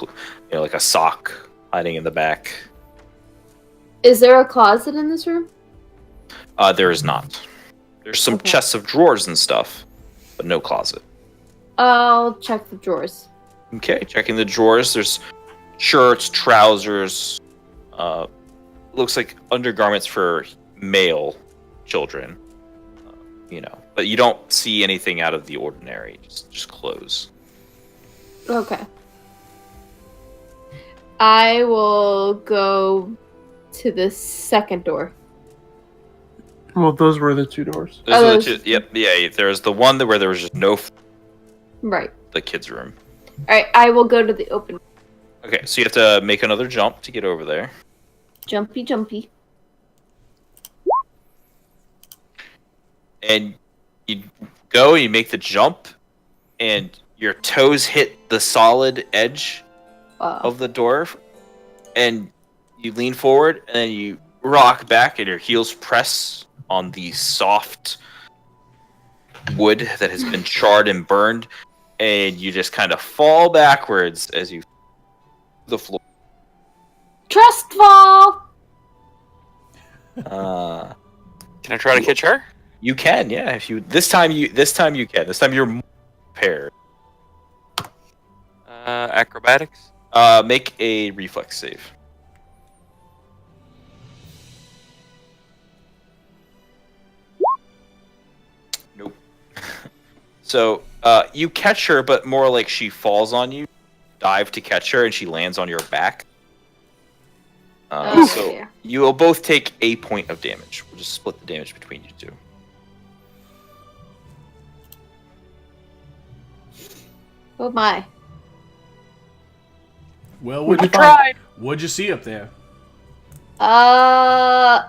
like a sock hiding in the back.
Is there a closet in this room?
There is not. There's some chests of drawers and stuff, but no closet.
I'll check the drawers.
Okay, checking the drawers. There's shirts, trousers. Looks like undergarments for male children. But you don't see anything out of the ordinary. Just clothes.
Okay. I will go to the second door.
Well, those were the 2 doors.
Those are the 2. Yep. Yeah. There's the one where there was just no.
Right.
The kids' room.
All right. I will go to the open.
Okay, so you have to make another jump to get over there.
Jumpy, jumpy.
And you go, you make the jump, and your toes hit the solid edge of the door, and you lean forward, and then you rock back, and your heels press on the soft wood that has been charred and burned, and you just kind of fall backwards as you the floor.
Trust fall.
Can I try to catch her?
You can, yeah. If you this time you can. This time you're more prepared.
Acrobatics.
Make a reflex save. So you catch her, but more like she falls on you. Dive to catch her, and she lands on your back. So
dear.
you will both take a point of damage. We'll just split the damage between you two.
Oh my.
Well,
What'd you
what'd you see up there?
A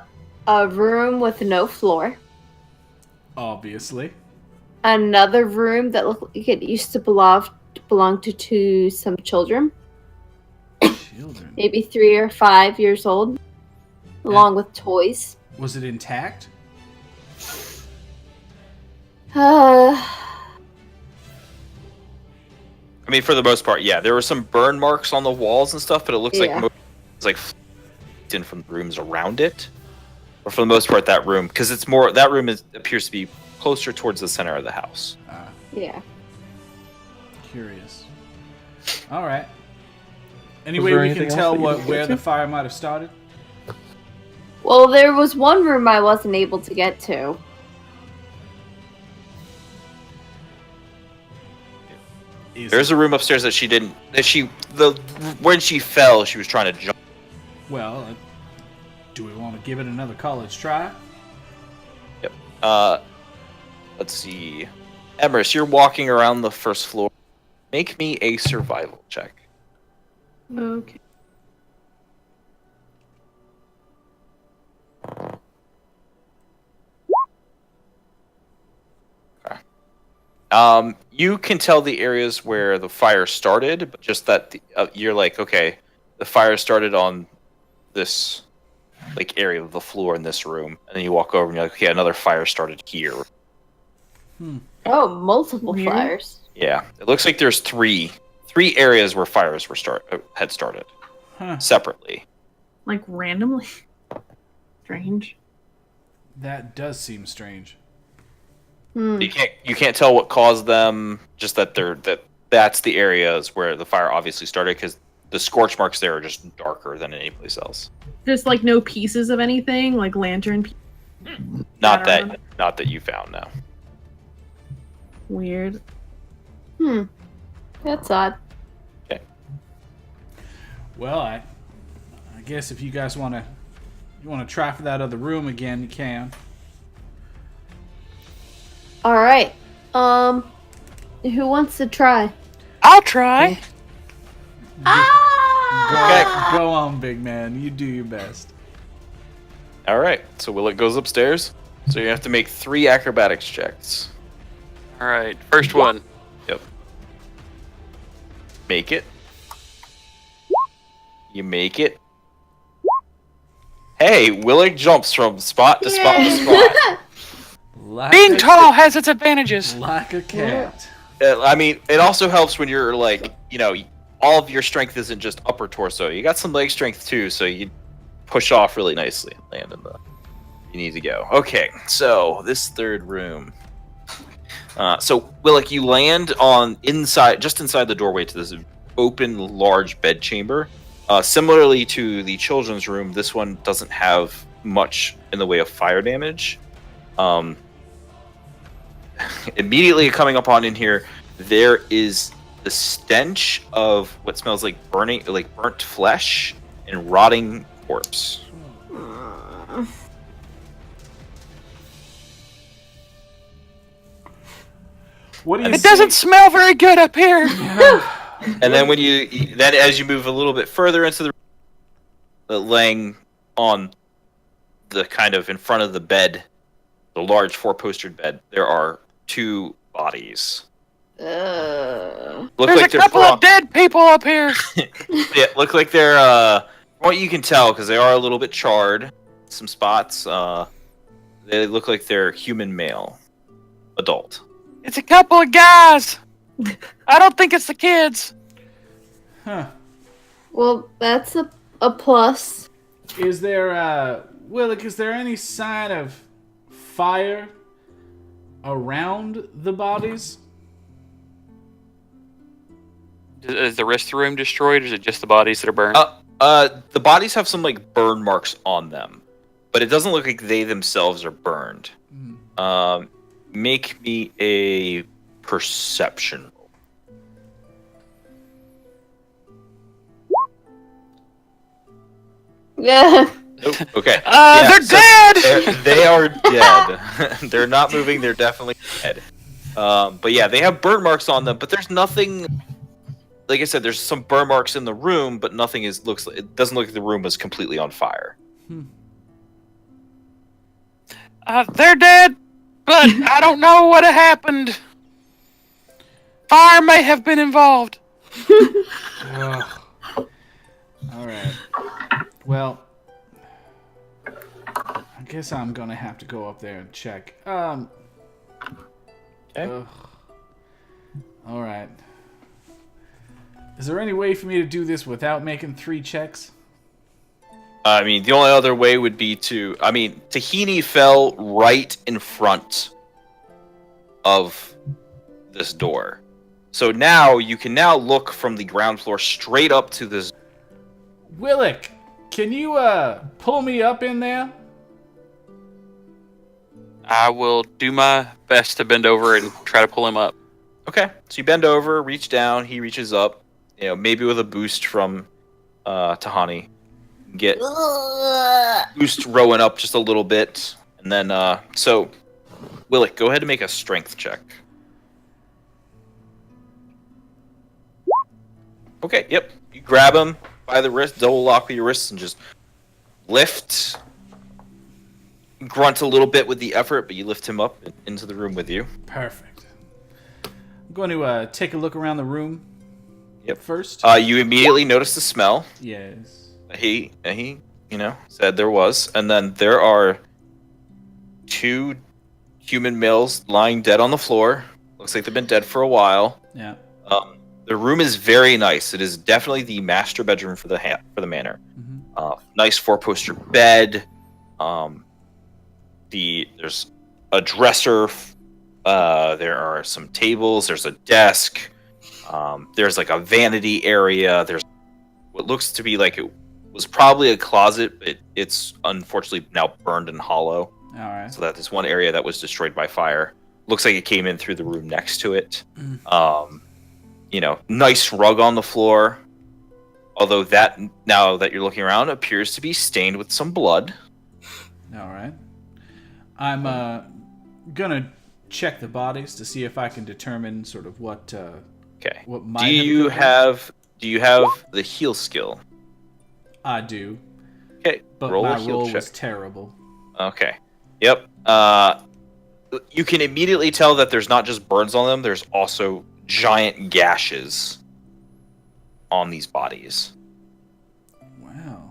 room with no floor.
Obviously.
Another room that looked like it used to belong to some children,
Children.
maybe 3 or 5 years old, along with toys.
Was it intact?
Uh,
I mean, for the most part, yeah. There were some burn marks on the walls and stuff, but it looks
Yeah.
like it's like in from the rooms around it. But for the most part, that room, because it's more that room appears to be closer towards the center of the house.
yeah.
Curious. All right. Any
Was
way
there
we
anything
can
else
tell
that you didn't
where
get
the
to?
fire might have started?
Well, there was one room I wasn't able to get to.
There's a room upstairs that she didn't. When she fell, she was trying to jump.
Well, do we want to give it another college try?
Let's see. Emrys, you're walking around the first floor. Make me a survival check.
Okay.
You can tell the areas where the fire started, but just that you're like, okay, the fire started on this like area of the floor in this room, and then you walk over and you're like, okay, another fire started here.
Oh, multiple
Weird.
fires.
Yeah, it looks like there's three areas where fires were had started
Huh.
separately.
Like randomly. Strange.
That does seem strange.
Hmm.
You can't tell what caused them. Just that that's the areas where the fire obviously started, because the scorch marks there are just darker than any place else.
Just like no pieces of anything, like lantern.
Not
Around.
that you found. No.
Weird.
Hmm. That's odd.
Well, I guess if you guys want to try for that other room again, you can.
All right. Who wants to try?
I'll try.
Go on, big man. You do your best.
All right. So Willet goes upstairs. So you have to make 3 acrobatics checks.
All right, first one.
Yep. Make it. You make it. Hey, Willick jumps from spot to spot to spot.
Being tall has its advantages.
Like a cat.
I mean, it also helps when you're like, all of your strength isn't just upper torso. You got some leg strength too, so you push off really nicely and land in the you need to go. Okay, so this third room. So Willick, you land on just inside the doorway to this open, large bed chamber. Similarly to the children's room, this one doesn't have much in the way of fire damage. Immediately coming up on in here, there is the stench of what smells like burnt flesh and rotting corpse.
What do you
It doesn't smell very good up here.
And then as you move a little bit further into the laying on the kind of in front of the bed, the large 4-postered bed, there are 2 bodies. Look
There's
like
a couple of dead people up here.
Yeah, look like they're from what you can tell, because they are a little bit charred. Some spots. They look like they're human male, adult.
It's a couple of guys. I don't think it's the kids.
Huh.
Well, that's a plus.
Is there, Willick, is there any sign of fire around the bodies?
Is the rest of the room destroyed, or is it just the bodies that are burned?
The bodies have some like burn marks on them, but it doesn't look like they themselves are burned. Make me a perception roll.
Yeah.
Oh, okay.
They're dead!
They are dead. They're not moving. They're definitely dead. But yeah, they have burn marks on them. But there's nothing. Like I said, there's some burn marks in the room, but nothing is looks. It doesn't look like the room was completely on fire.
They're dead, but I don't know what happened. Fire may have been involved.
Ugh. All right. Well, I guess I'm gonna have to go up there and check.
Okay.
Ugh. All right. Is there any way for me to do this without making 3 checks?
I mean, the only other way would be to. I mean, Tahini fell right in front of this door. So now you can now look from the ground floor straight up to this.
Willick, can you pull me up in there?
I will do my best to bend over and try to pull him up.
Okay, so you bend over, reach down. He reaches up. You know, maybe with a boost from Tahani. Get boost rowing up just a little bit, and then so Willick, go ahead and make a strength check. Okay, yep. You grab him by the wrist, double lock with your wrists, and just lift. Grunt a little bit with the effort, but you lift him up into the room with you.
Perfect. I'm going to take a look around the room.
Yep.
First.
You immediately notice the smell.
Yes.
He, said there was, and then there are 2 human males lying dead on the floor. Looks like they've been dead for a while.
Yeah.
The room is very nice. It is definitely the master bedroom for the manor.
Mm-hmm.
Nice 4-poster bed. There's a dresser. There are some tables. There's a desk. There's like a vanity area. There's what looks to be like it was probably a closet. It's unfortunately now burned and hollow.
All right.
So that is one area that was destroyed by fire. Looks like it came in through the room next to it. Nice rug on the floor. Although that, now that you're looking around, appears to be stained with some blood.
All right. I'm gonna check the bodies to see if I can determine sort of what.
Okay.
What
Do
might
you have the heal skill?
I do.
Okay.
But
roll
my
a heal
roll
check.
was terrible.
Okay. Yep. You can immediately tell that there's not just burns on them. There's also giant gashes on these bodies.
Wow.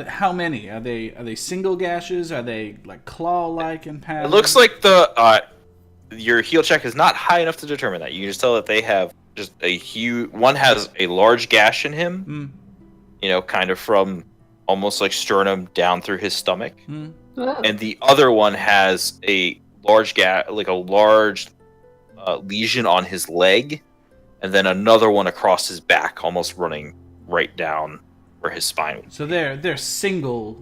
How many are they? Single gashes? Are they like claw-like in pattern?
It looks like your heal check is not high enough to determine that. You can just tell that they have just a huge. One has a large gash in him. Kind of from almost like sternum down through his stomach, and the other one has a large lesion on his leg, and then another one across his back, almost running right down where his spine was.
So they're single,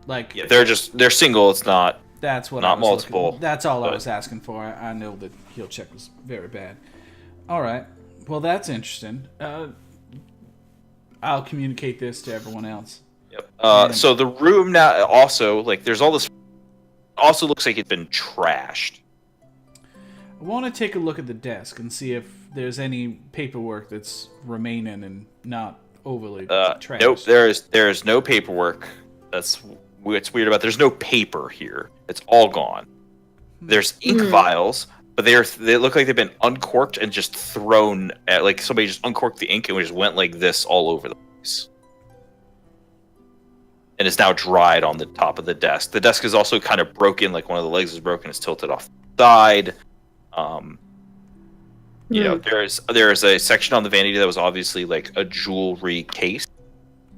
like
Yeah, they're single. It's not.
that's what
not
I was
multiple,
looking. That's all I
but-
was asking for. I know the heal check was very bad. All right. Well, that's interesting. I'll communicate this to everyone else.
Yep. So the room now also there's all this. Also looks like it's been trashed.
I want to take a look at the desk and see if there's any paperwork that's remaining and not overly trashed.
Nope. There is no paperwork. That's what's weird about. There's no paper here. It's all gone. There's ink vials, but they look like they've been uncorked and just thrown at, like somebody just uncorked the ink and just went like this all over the place. And it's now dried on the top of the desk. The desk is also kind of broken, like one of the legs is broken. It's tilted off the side. There is a section on the vanity that was obviously like a jewelry case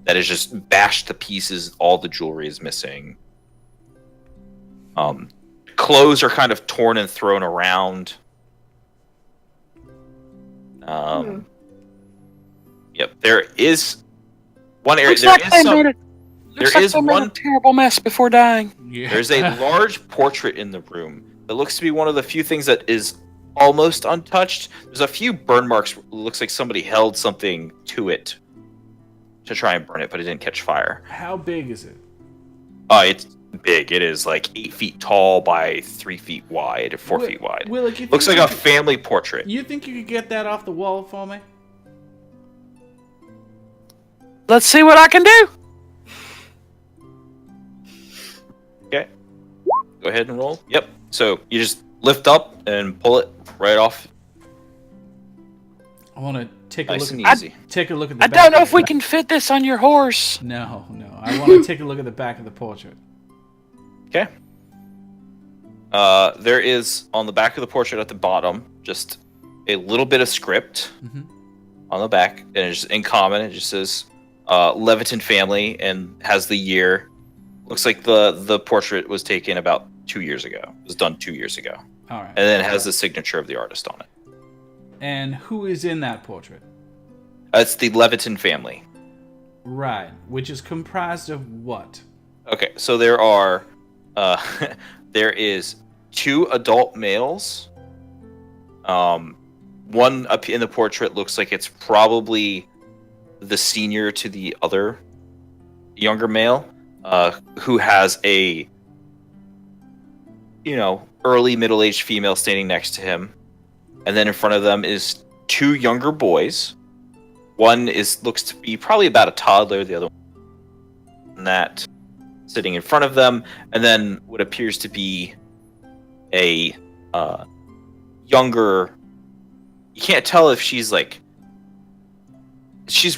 that is just bashed to pieces. All the jewelry is missing. Clothes are kind of torn and thrown around. Yep, there is one area. There is one
terrible mess before dying.
Yeah.
There's a large portrait in the room It looks to be one of the few things that is almost untouched. There's a few burn marks. It looks like somebody held something to it to try and burn it, but it didn't catch fire.
How big is it?
It's big. It is like 8 feet tall by 3 feet wide, or 4 feet wide.
Willick, you
Looks
think
like
you
a family portrait.
You think you could get that off the wall for me?
Let's see what I can do.
Okay. Go ahead and roll. Yep. So you just lift up and pull it right off.
I want to take a
Nice
look.
and easy.
Take a look at the.
I
back
don't know
of
if we
it.
can fit this on your horse.
No. I want to take a look at the back of the portrait.
Okay. There is on the back of the portrait at the bottom just a little bit of script on the back, and it's in common. It just says Leviton family and has the year. Looks like the portrait was taken about 2 years ago. It was done 2 years ago,
All right.
and then it has the signature of the artist on it.
And who is in that portrait?
It's the Leviton family.
Right. Which is comprised of what?
Okay, so there are there is 2 adult males. One up in the portrait looks like it's probably the senior to the other younger male, who has a early middle-aged female standing next to him, and then in front of them is 2 younger boys. One looks to be probably about a toddler, the other one that sitting in front of them, and then what appears to be a younger. You can't tell if she's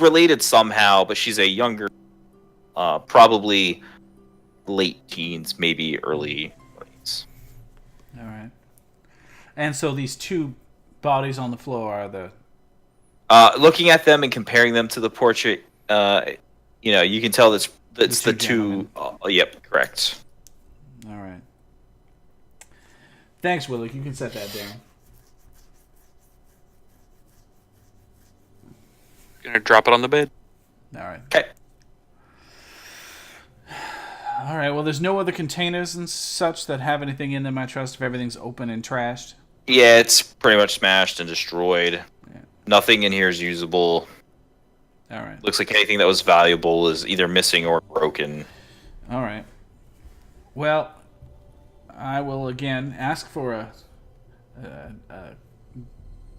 related somehow, but she's a younger, probably late teens, maybe early 20s.
All right. And so these 2 bodies on the floor are the.
Looking at them and comparing them to the portrait, you can tell that's the 2. Yep, correct.
All right. Thanks, Willick. You can set that down.
Gonna drop it on the bed.
All right.
Okay.
All right. Well, there's no other containers and such that have anything in them, I trust, if everything's open and trashed.
Yeah, it's pretty much smashed and destroyed.
Yeah.
Nothing in here is usable.
All right.
Looks like anything that was valuable is either missing or broken.
All right. Well, I will again ask for a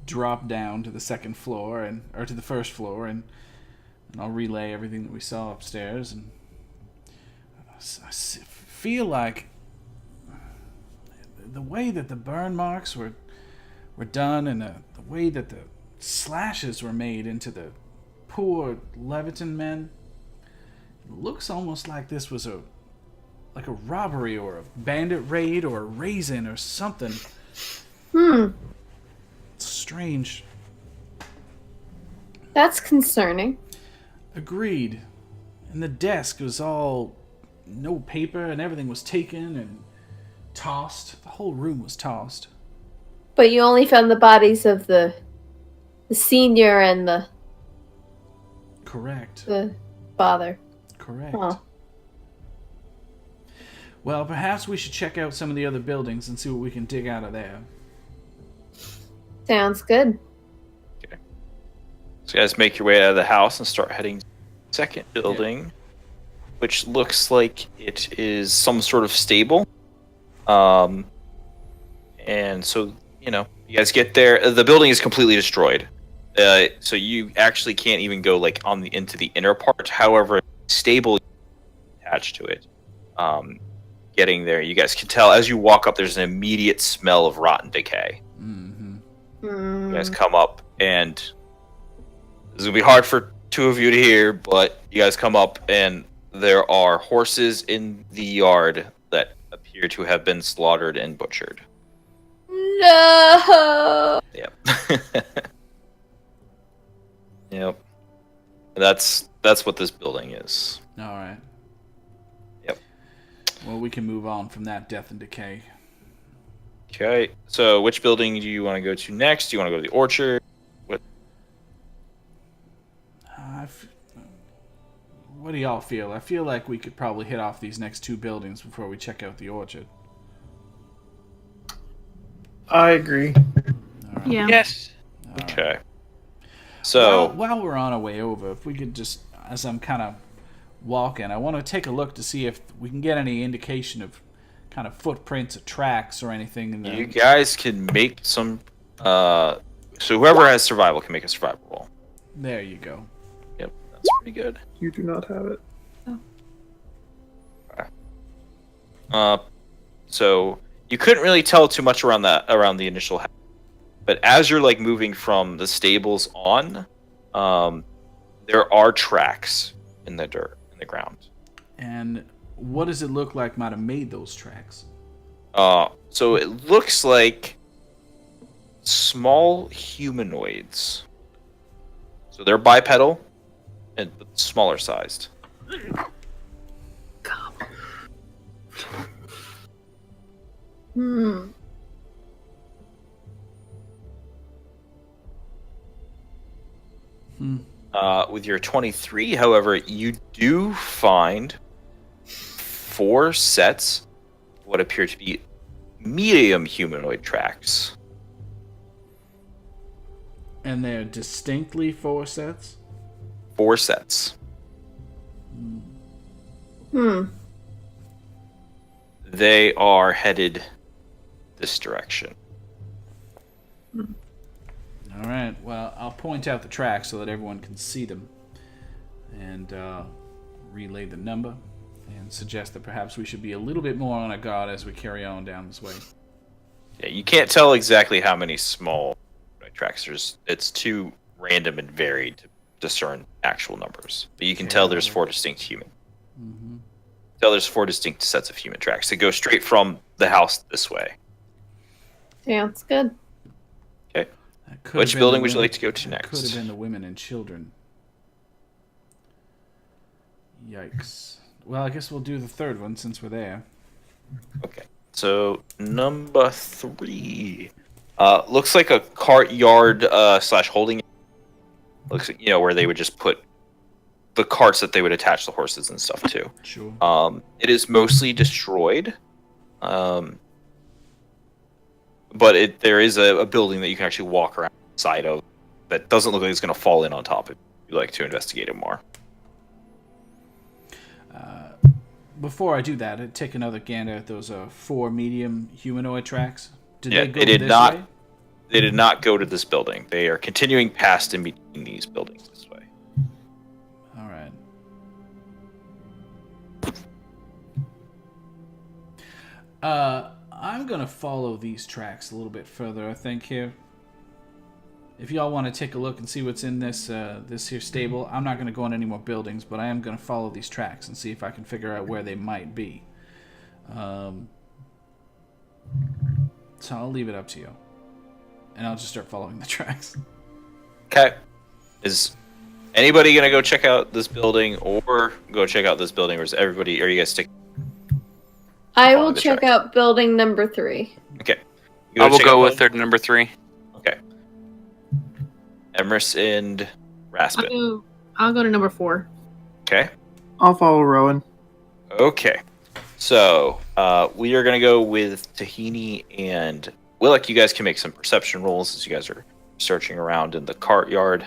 drop down to the second floor or to the first floor, and I'll relay everything that we saw upstairs. And I feel like the way that the burn marks were done, and the way that the slashes were made into the poor Leviton men, it looks almost like this was a robbery or a bandit raid or a raisin or something. It's strange.
That's concerning.
Agreed. And the desk was all no paper, and everything was taken and tossed. The whole room was tossed.
But you only found the bodies of the senior and the
Correct.
father.
Correct.
Huh.
Well, perhaps we should check out some of the other buildings and see what we can dig out of there.
Sounds good.
So you guys make your way out of the house and start heading to the second building, which looks like it is some sort of stable. And so, you guys get there. The building is completely destroyed. So you actually can't even go into the inner part. However, stable attached to it. Getting there, you guys can tell as you walk up, there's an immediate smell of rotten decay. You guys come up, and this is gonna be hard for 2 of you to hear, but you guys come up, and there are horses in the yard that appear to have been slaughtered and butchered.
No.
Yep. Yep. That's what this building is.
All right.
Yep.
Well, we can move on from that death and decay.
Okay. So, which building do you want to go to next? Do you want to go to the orchard?
What do y'all feel? I feel like we could probably hit off these next 2 buildings before we check out the orchard.
I agree.
All right.
Yeah.
Yes.
All right.
Okay. So
while we're on our way over, if we could just, as I'm kind of walking, I want to take a look to see if we can get any indication of kind of footprints or tracks or anything. In the...
you guys can make some. So whoever has survival can make a survival roll.
There you go.
Yep, that's pretty good.
You do not have it.
So you couldn't really tell too much around the initial house, but as you're like moving from the stables on, there are tracks in the dirt, in the ground.
And what does it look like might have made those tracks?
So it looks like small humanoids. So they're bipedal and smaller sized.
Hmm.
With your 23, however, you do find 4 sets of what appear to be medium humanoid tracks.
And they're distinctly 4 sets?
4 sets.
Hmm.
They are headed this direction.
All right. Well, I'll point out the tracks so that everyone can see them, and relay the number, and suggest that perhaps we should be a little bit more on our guard as we carry on down this way.
Yeah, you can't tell exactly how many small tracks there's. It's too random and varied to discern actual numbers. But you can tell there's 4 distinct human.
Mm-hmm.
Tell there's 4 distinct sets of human tracks that go straight from the house this way.
Yeah, it's good.
Okay.
That could
Which
have been
building
the
would you
women-
like to go to
that Could have
next?
been the women and children. Yikes. Well, I guess we'll do the third one since we're there.
Okay. So number 3 looks like a cart yard slash holding. Looks like, where they would just put the carts that they would attach the horses and stuff to.
Sure.
It is mostly destroyed, but there is a building that you can actually walk around the side of that doesn't look like it's going to fall in on top if you'd like to investigate it more.
Before I do that, I'd take another gander at those 4 medium humanoid tracks. Did
Yeah,
they go
they did
this
not-
way?
They did not go to this building. They are continuing past in between these buildings this way.
All right. I'm gonna follow these tracks a little bit further, I think, here. If y'all want to take a look and see what's in this this here stable, I'm not gonna go in any more buildings, but I am gonna follow these tracks and see if I can figure out where they might be. So I'll leave it up to you, and I'll just start following the tracks.
Okay. Is anybody going to go check out this building or go check out this building, or is everybody, are you guys sticking?
I
Follow
will
the
check
tracks.
out building number 3.
Okay.
I will
check
go
out
with
building-
number 3.
Okay. Emrys and Raspin.
I'll go to number 4.
Okay.
I'll follow Rowan.
Okay. So, we are going to go with Tahini and Willick. You guys can make some perception rolls as you guys are searching around in the cart yard.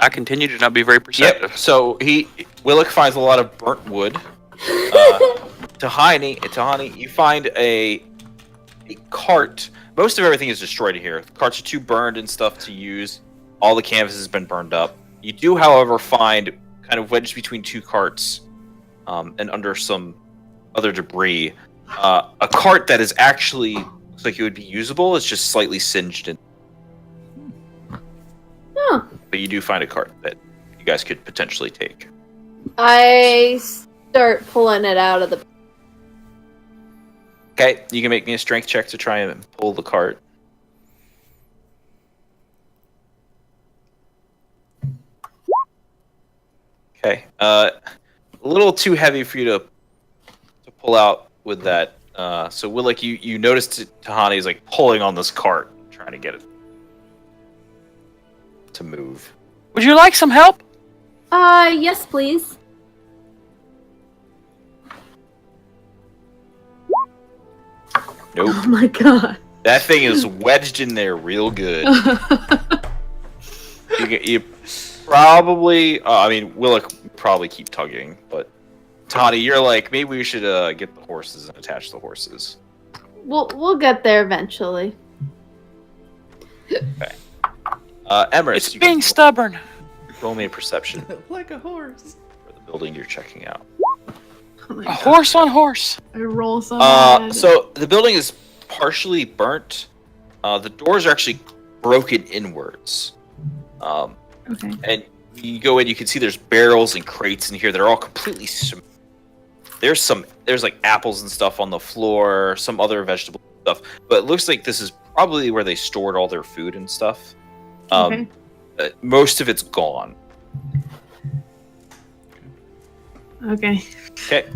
I continue to not be very perceptive.
Yep. So Willick finds a lot of burnt wood. Tahani, you find a cart. Most of everything is destroyed here. The carts are too burned and stuff to use. All the canvas has been burned up. You do, however, find kind of wedged between 2 carts and under some other debris, a cart that is actually looks like it would be usable. It's just slightly singed,
Oh,
but you do find a cart that you guys could potentially take.
I start pulling it out of the.
Okay, you can make me a strength check to try and pull the cart. Okay, a little too heavy for you to pull out with that. So Willick, you noticed Tahani is like pulling on this cart, trying to get it to move.
Would you like some help?
Yes, please.
Nope.
Oh my god.
That thing is wedged in there real good. You probably. I mean, we'll probably keep tugging, but Toddy, you're like, maybe we should get the horses and attach the horses.
We'll get there eventually.
Emrys,
It's
you
being
can
stubborn.
roll me a perception
Like a horse.
for the building you're checking out.
Oh my
A
god.
horse on horse.
I roll so bad.
So the building is partially burnt. The doors are actually broken inwards.
Okay.
And you go in, you can see there's barrels and crates in here that are all completely. There's like apples and stuff on the floor, some other vegetable stuff, but it looks like this is probably where they stored all their food and stuff.
Okay.
Most of it's gone.
Okay.
Okay.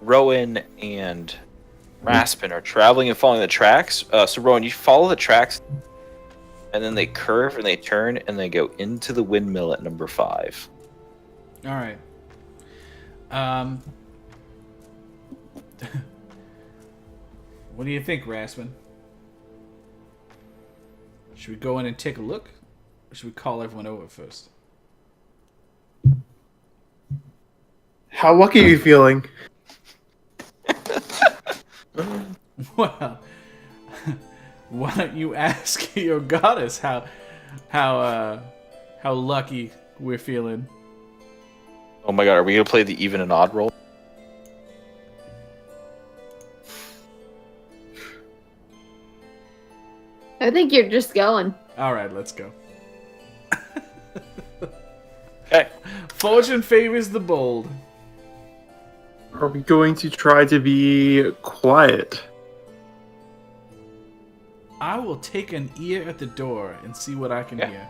Rowan and Raspin are traveling and following the tracks. So Rowan, you follow the tracks, and then they curve and they turn and they go into the windmill at number 5.
All right. What do you think, Raspin? Should we go in and take a look? Or should we call everyone over first?
How lucky are you feeling?
Well, why don't you ask your goddess how lucky we're feeling?
Oh my god, are we gonna play the even and odd roll?
I think you're just going.
All right, let's go.
Okay.
Fortune favors the bold.
Are we going to try to be quiet?
I will take an ear at the door and see what I can
Yeah.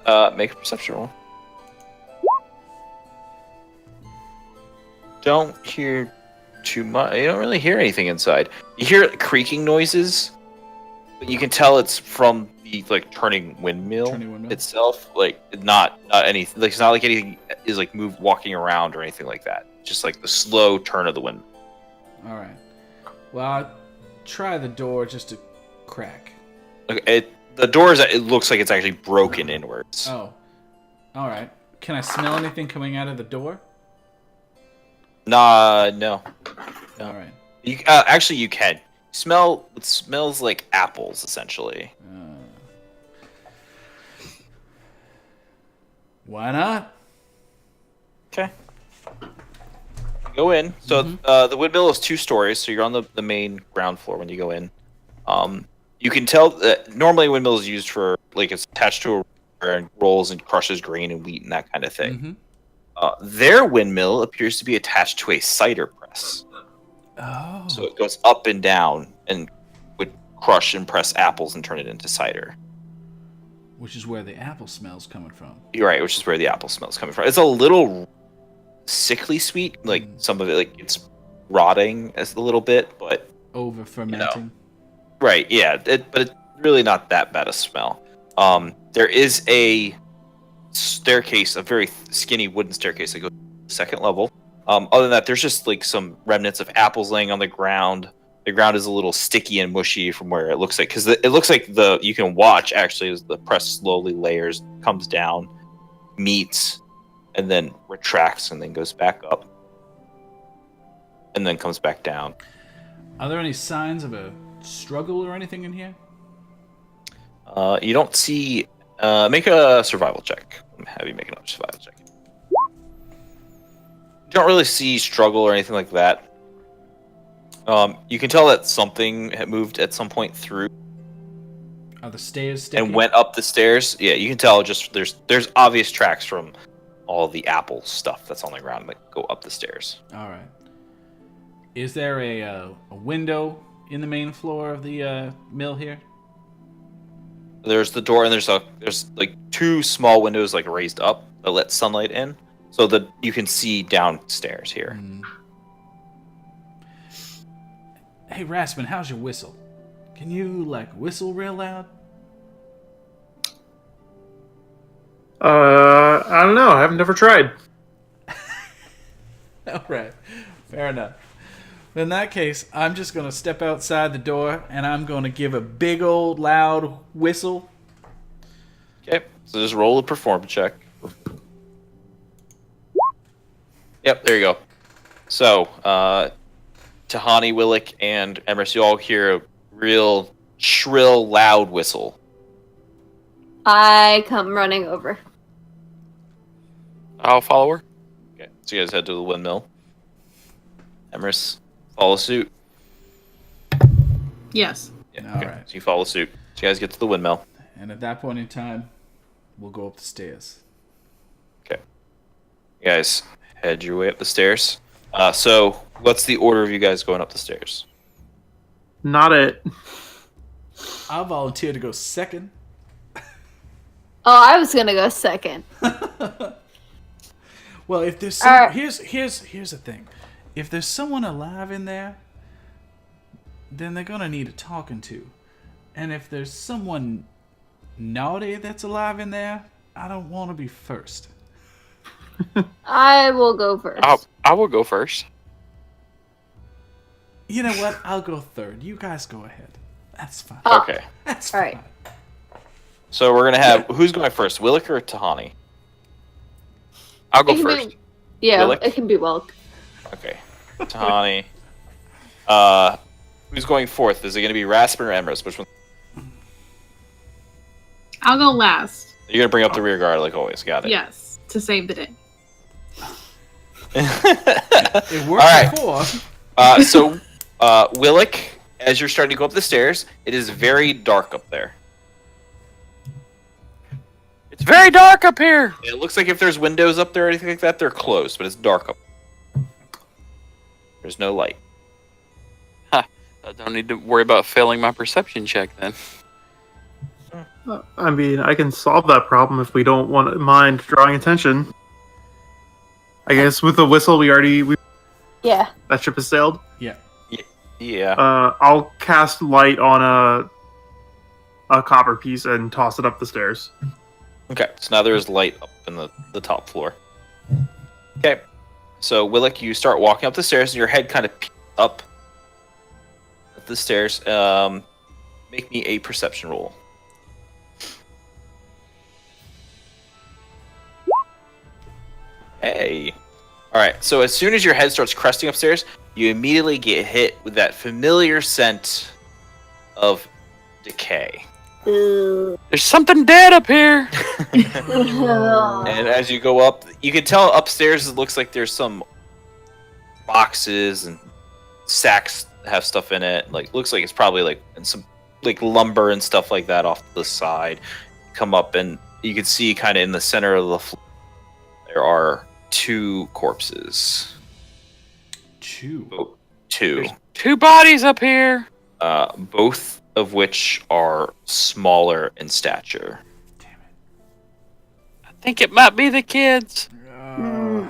hear.
Make a perception roll. Don't hear too much. You don't really hear anything inside. You hear creaking noises, but you can tell it's from the turning windmill,
Turning windmill?
itself. Like not anything. Like it's not like anything is walking around or anything like that. Just like the slow turn of the wind.
All right. Well, I'll try the door just to crack.
Okay, the doors. It looks like it's actually broken inwards.
Oh. All right. Can I smell anything coming out of the door?
Nah, no.
All right.
You actually you can smell. It smells like apples essentially.
Why not?
Okay. Go in. So the windmill is 2 stories, so you're on the main ground floor when you go in. You can tell that normally a windmill is used for it's attached to a roller and rolls and crushes grain and wheat and that kind of thing. Their windmill appears to be attached to a cider press.
Oh.
So it goes up and down and would crush and press apples and turn it into cider.
Which is where the apple smell's coming from.
You're right, which is where the apple smell is coming from. It's a little sickly sweet, some of it it's rotting a little bit, but
Over fermenting.
right, yeah, but it's really not that bad a smell. There is a staircase, a very skinny wooden staircase that goes to the 2nd level. Other than that, there's just some remnants of apples laying on the ground. The ground is a little sticky and mushy from where it looks like, because it looks like you can watch actually as the press slowly layers, comes down, meets, and then retracts and then goes back up, and then comes back down.
Are there any signs of a struggle or anything in here?
You don't see. Make a survival check. Have you make another survival check. You don't really see struggle or anything like that. You can tell that something had moved at some point through
Are the stairs sticky?
and went up the stairs. Yeah, you can tell. Just there's obvious tracks from all the apple stuff that's on the ground that go up the stairs.
All right. Is there a window in the main floor of the mill here?
There's the door, and there's 2 small windows raised up that let sunlight in, so that you can see downstairs here.
Hey, Raspin, how's your whistle? Can you whistle real loud?
I don't know. I've never tried.
All right, fair enough. In that case, I'm just going to step outside the door and I'm going to give a big old loud whistle.
Okay, so just roll a perform check. Yep, there you go. So, Tahani, Willick, and Emrys, you all hear a real shrill, loud whistle.
I come running over.
I'll follow her.
Okay, so you guys head to the windmill. Emrys, follow suit.
Yes.
Yeah,
All
okay,
right.
so you follow suit. So you guys get to the windmill.
And at that point in time, we'll go up the stairs.
Okay. You guys head your way up the stairs. So, what's the order of you guys going up the stairs?
Not it.
I'll volunteer to go second.
Oh, I was gonna go second.
Well, if there's some,
Alright.
here's the thing. If there's someone alive in there, then they're gonna need a talking to. And if there's someone naughty that's alive in there, I don't want to be first.
I will go first.
I will go first.
You know what? I'll go third. You guys go ahead. That's fine.
Oh.
Okay.
That's
All
fine.
right.
So we're gonna have who's going first, Willick or Tahani?
I'll go
It can
first.
be- yeah,
Willick?
it can be Wilk.
Okay. Tahani. Who's going fourth? Is it gonna be Raspen or Emrys? Which one?
I'll go last.
You're gonna bring up the rear guard like always. Got it.
Yes, to save the day.
It worked
All right.
before.
So, Willick, as you're starting to go up the stairs, it is very dark up there.
It's very dark up here.
It looks like if there's windows up there or anything like that, they're closed, but it's dark up. There's no light.
I don't need to worry about failing my perception check then.
I mean, I can solve that problem if we don't want to mind drawing attention. I guess with the whistle,
Yeah.
that ship has sailed.
Yeah.
Yeah.
I'll cast light on a copper piece and toss it up the stairs.
Okay, so now there is light up in the top floor. Okay, so Willick, you start walking up the stairs, and your head kind of peeks up at the stairs. Make me a perception roll. Hey. All right, so as soon as your head starts cresting upstairs, you immediately get hit with that familiar scent of decay.
Ooh.
There's something dead up here.
And as you go up, you can tell upstairs it looks like there's some boxes and sacks that have stuff in it. Like looks like it's probably like and some like lumber and stuff like that off to the side. Come up and you can see kind of in the center of the floor there are two corpses.
Two.
Two.
There's 2 bodies up here.
Both of which are smaller in stature.
I think it might be the kids.
All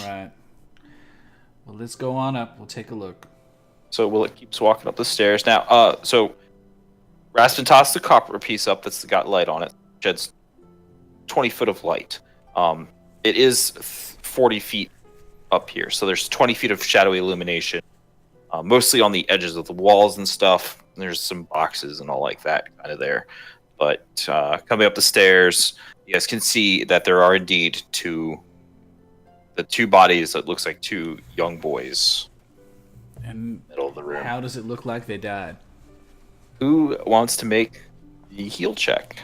right. Well, let's go on up. We'll take a look.
So Willick keeps walking up the stairs. Now, so Raspen tossed the copper piece up that's got light on it. Sheds 20 foot of light. It is 40 feet up here, so there's 20 feet of shadowy illumination, mostly on the edges of the walls and stuff. There's some boxes and all like that kind of there. But coming up the stairs, you guys can see that there are indeed two bodies that looks like 2 young boys
And
middle of the room.
how does it look like they died?
Who wants to make the heal check?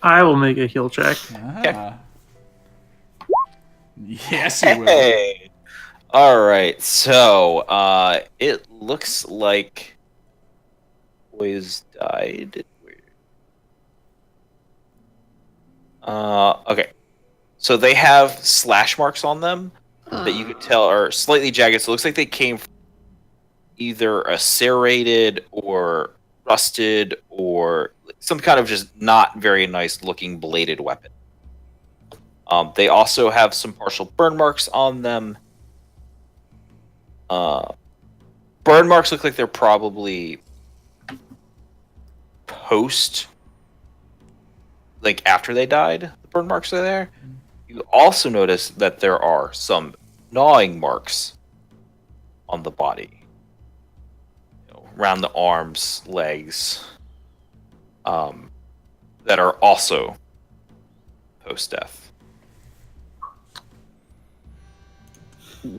I will make a heal check.
Ah. Yes, you will.
Hey. All right. So, it looks like boys died. Okay. So they have slash marks on them that you could tell are slightly jagged. So it looks like they came from either a serrated or rusted or some kind of just not very nice looking bladed weapon. They also have some partial burn marks on them. Burn marks look like they're probably post like after they died, the burn marks are there. You also notice that there are some gnawing marks on the body, around the arms, legs, that are also post-death.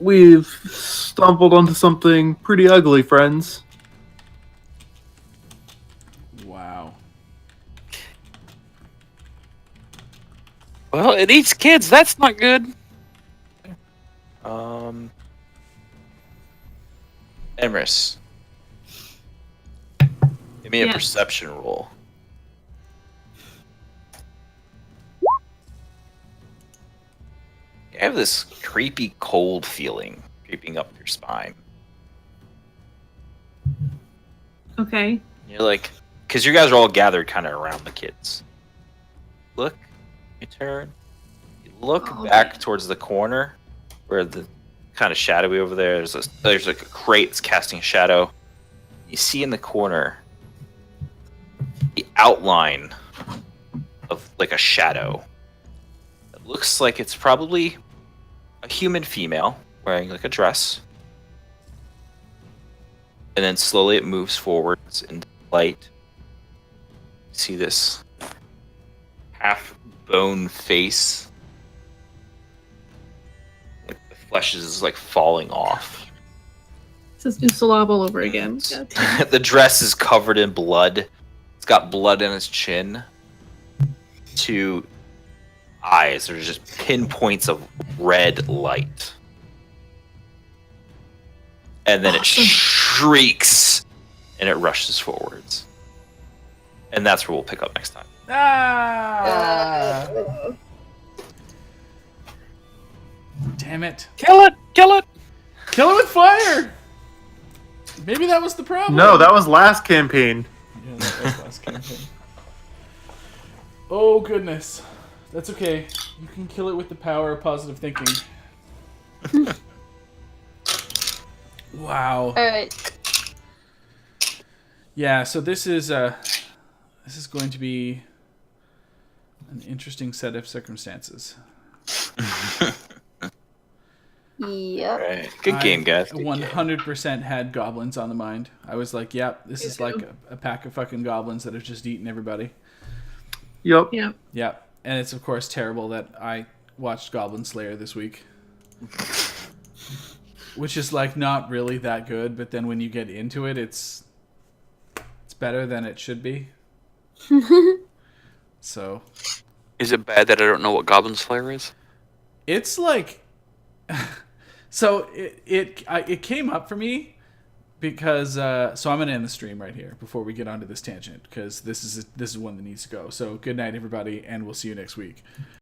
We've stumbled onto something pretty ugly, friends.
Wow.
Well, it eats kids. That's not good.
Emrys, give me a
Yes.
perception roll. You have this creepy cold feeling creeping up your spine.
Okay.
You're like, because you guys are all gathered kind of around the kids. Look, you turn, you look
Oh,
back
okay.
towards the corner where the kind of shadowy over there. There's like a crate that's casting a shadow. You see in the corner the outline of like a shadow. It looks like it's probably a human female wearing like a dress. And then slowly it moves forwards into light. You see this half bone face. Like the flesh is like falling off.
This is Usalab all over again. God damn.
The dress is covered in blood. It's got blood in its chin. 2 eyes. There's just pinpoints of red light. And then it
Awesome.
shrieks and it rushes forwards. And that's where we'll pick up next time.
Ah! Damn it.
Kill it! Kill it!
Kill it with fire! Maybe that was the problem.
No, that was last campaign.
Yeah, that was last campaign. Oh, goodness. That's okay. You can kill it with the power of positive thinking. Wow.
Alright.
Yeah, so this is going to be an interesting set of circumstances.
Yep.
Right. Good game, guys. Good game.
100% had goblins on the mind. I was like, yep, this is like a pack of fucking goblins that have just eaten everybody.
Yep.
Yeah.
Yep. And it's, of course, terrible that I watched Goblin Slayer this week. Which is, like, not really that good, but then when you get into it, it's better than it should be. So...
Is it bad that I don't know what Goblin Slayer is?
It's like... So, it came up for me because... so I'm going to end the stream right here before we get onto this tangent, because this is one that needs to go. So, good night, everybody, and we'll see you next week.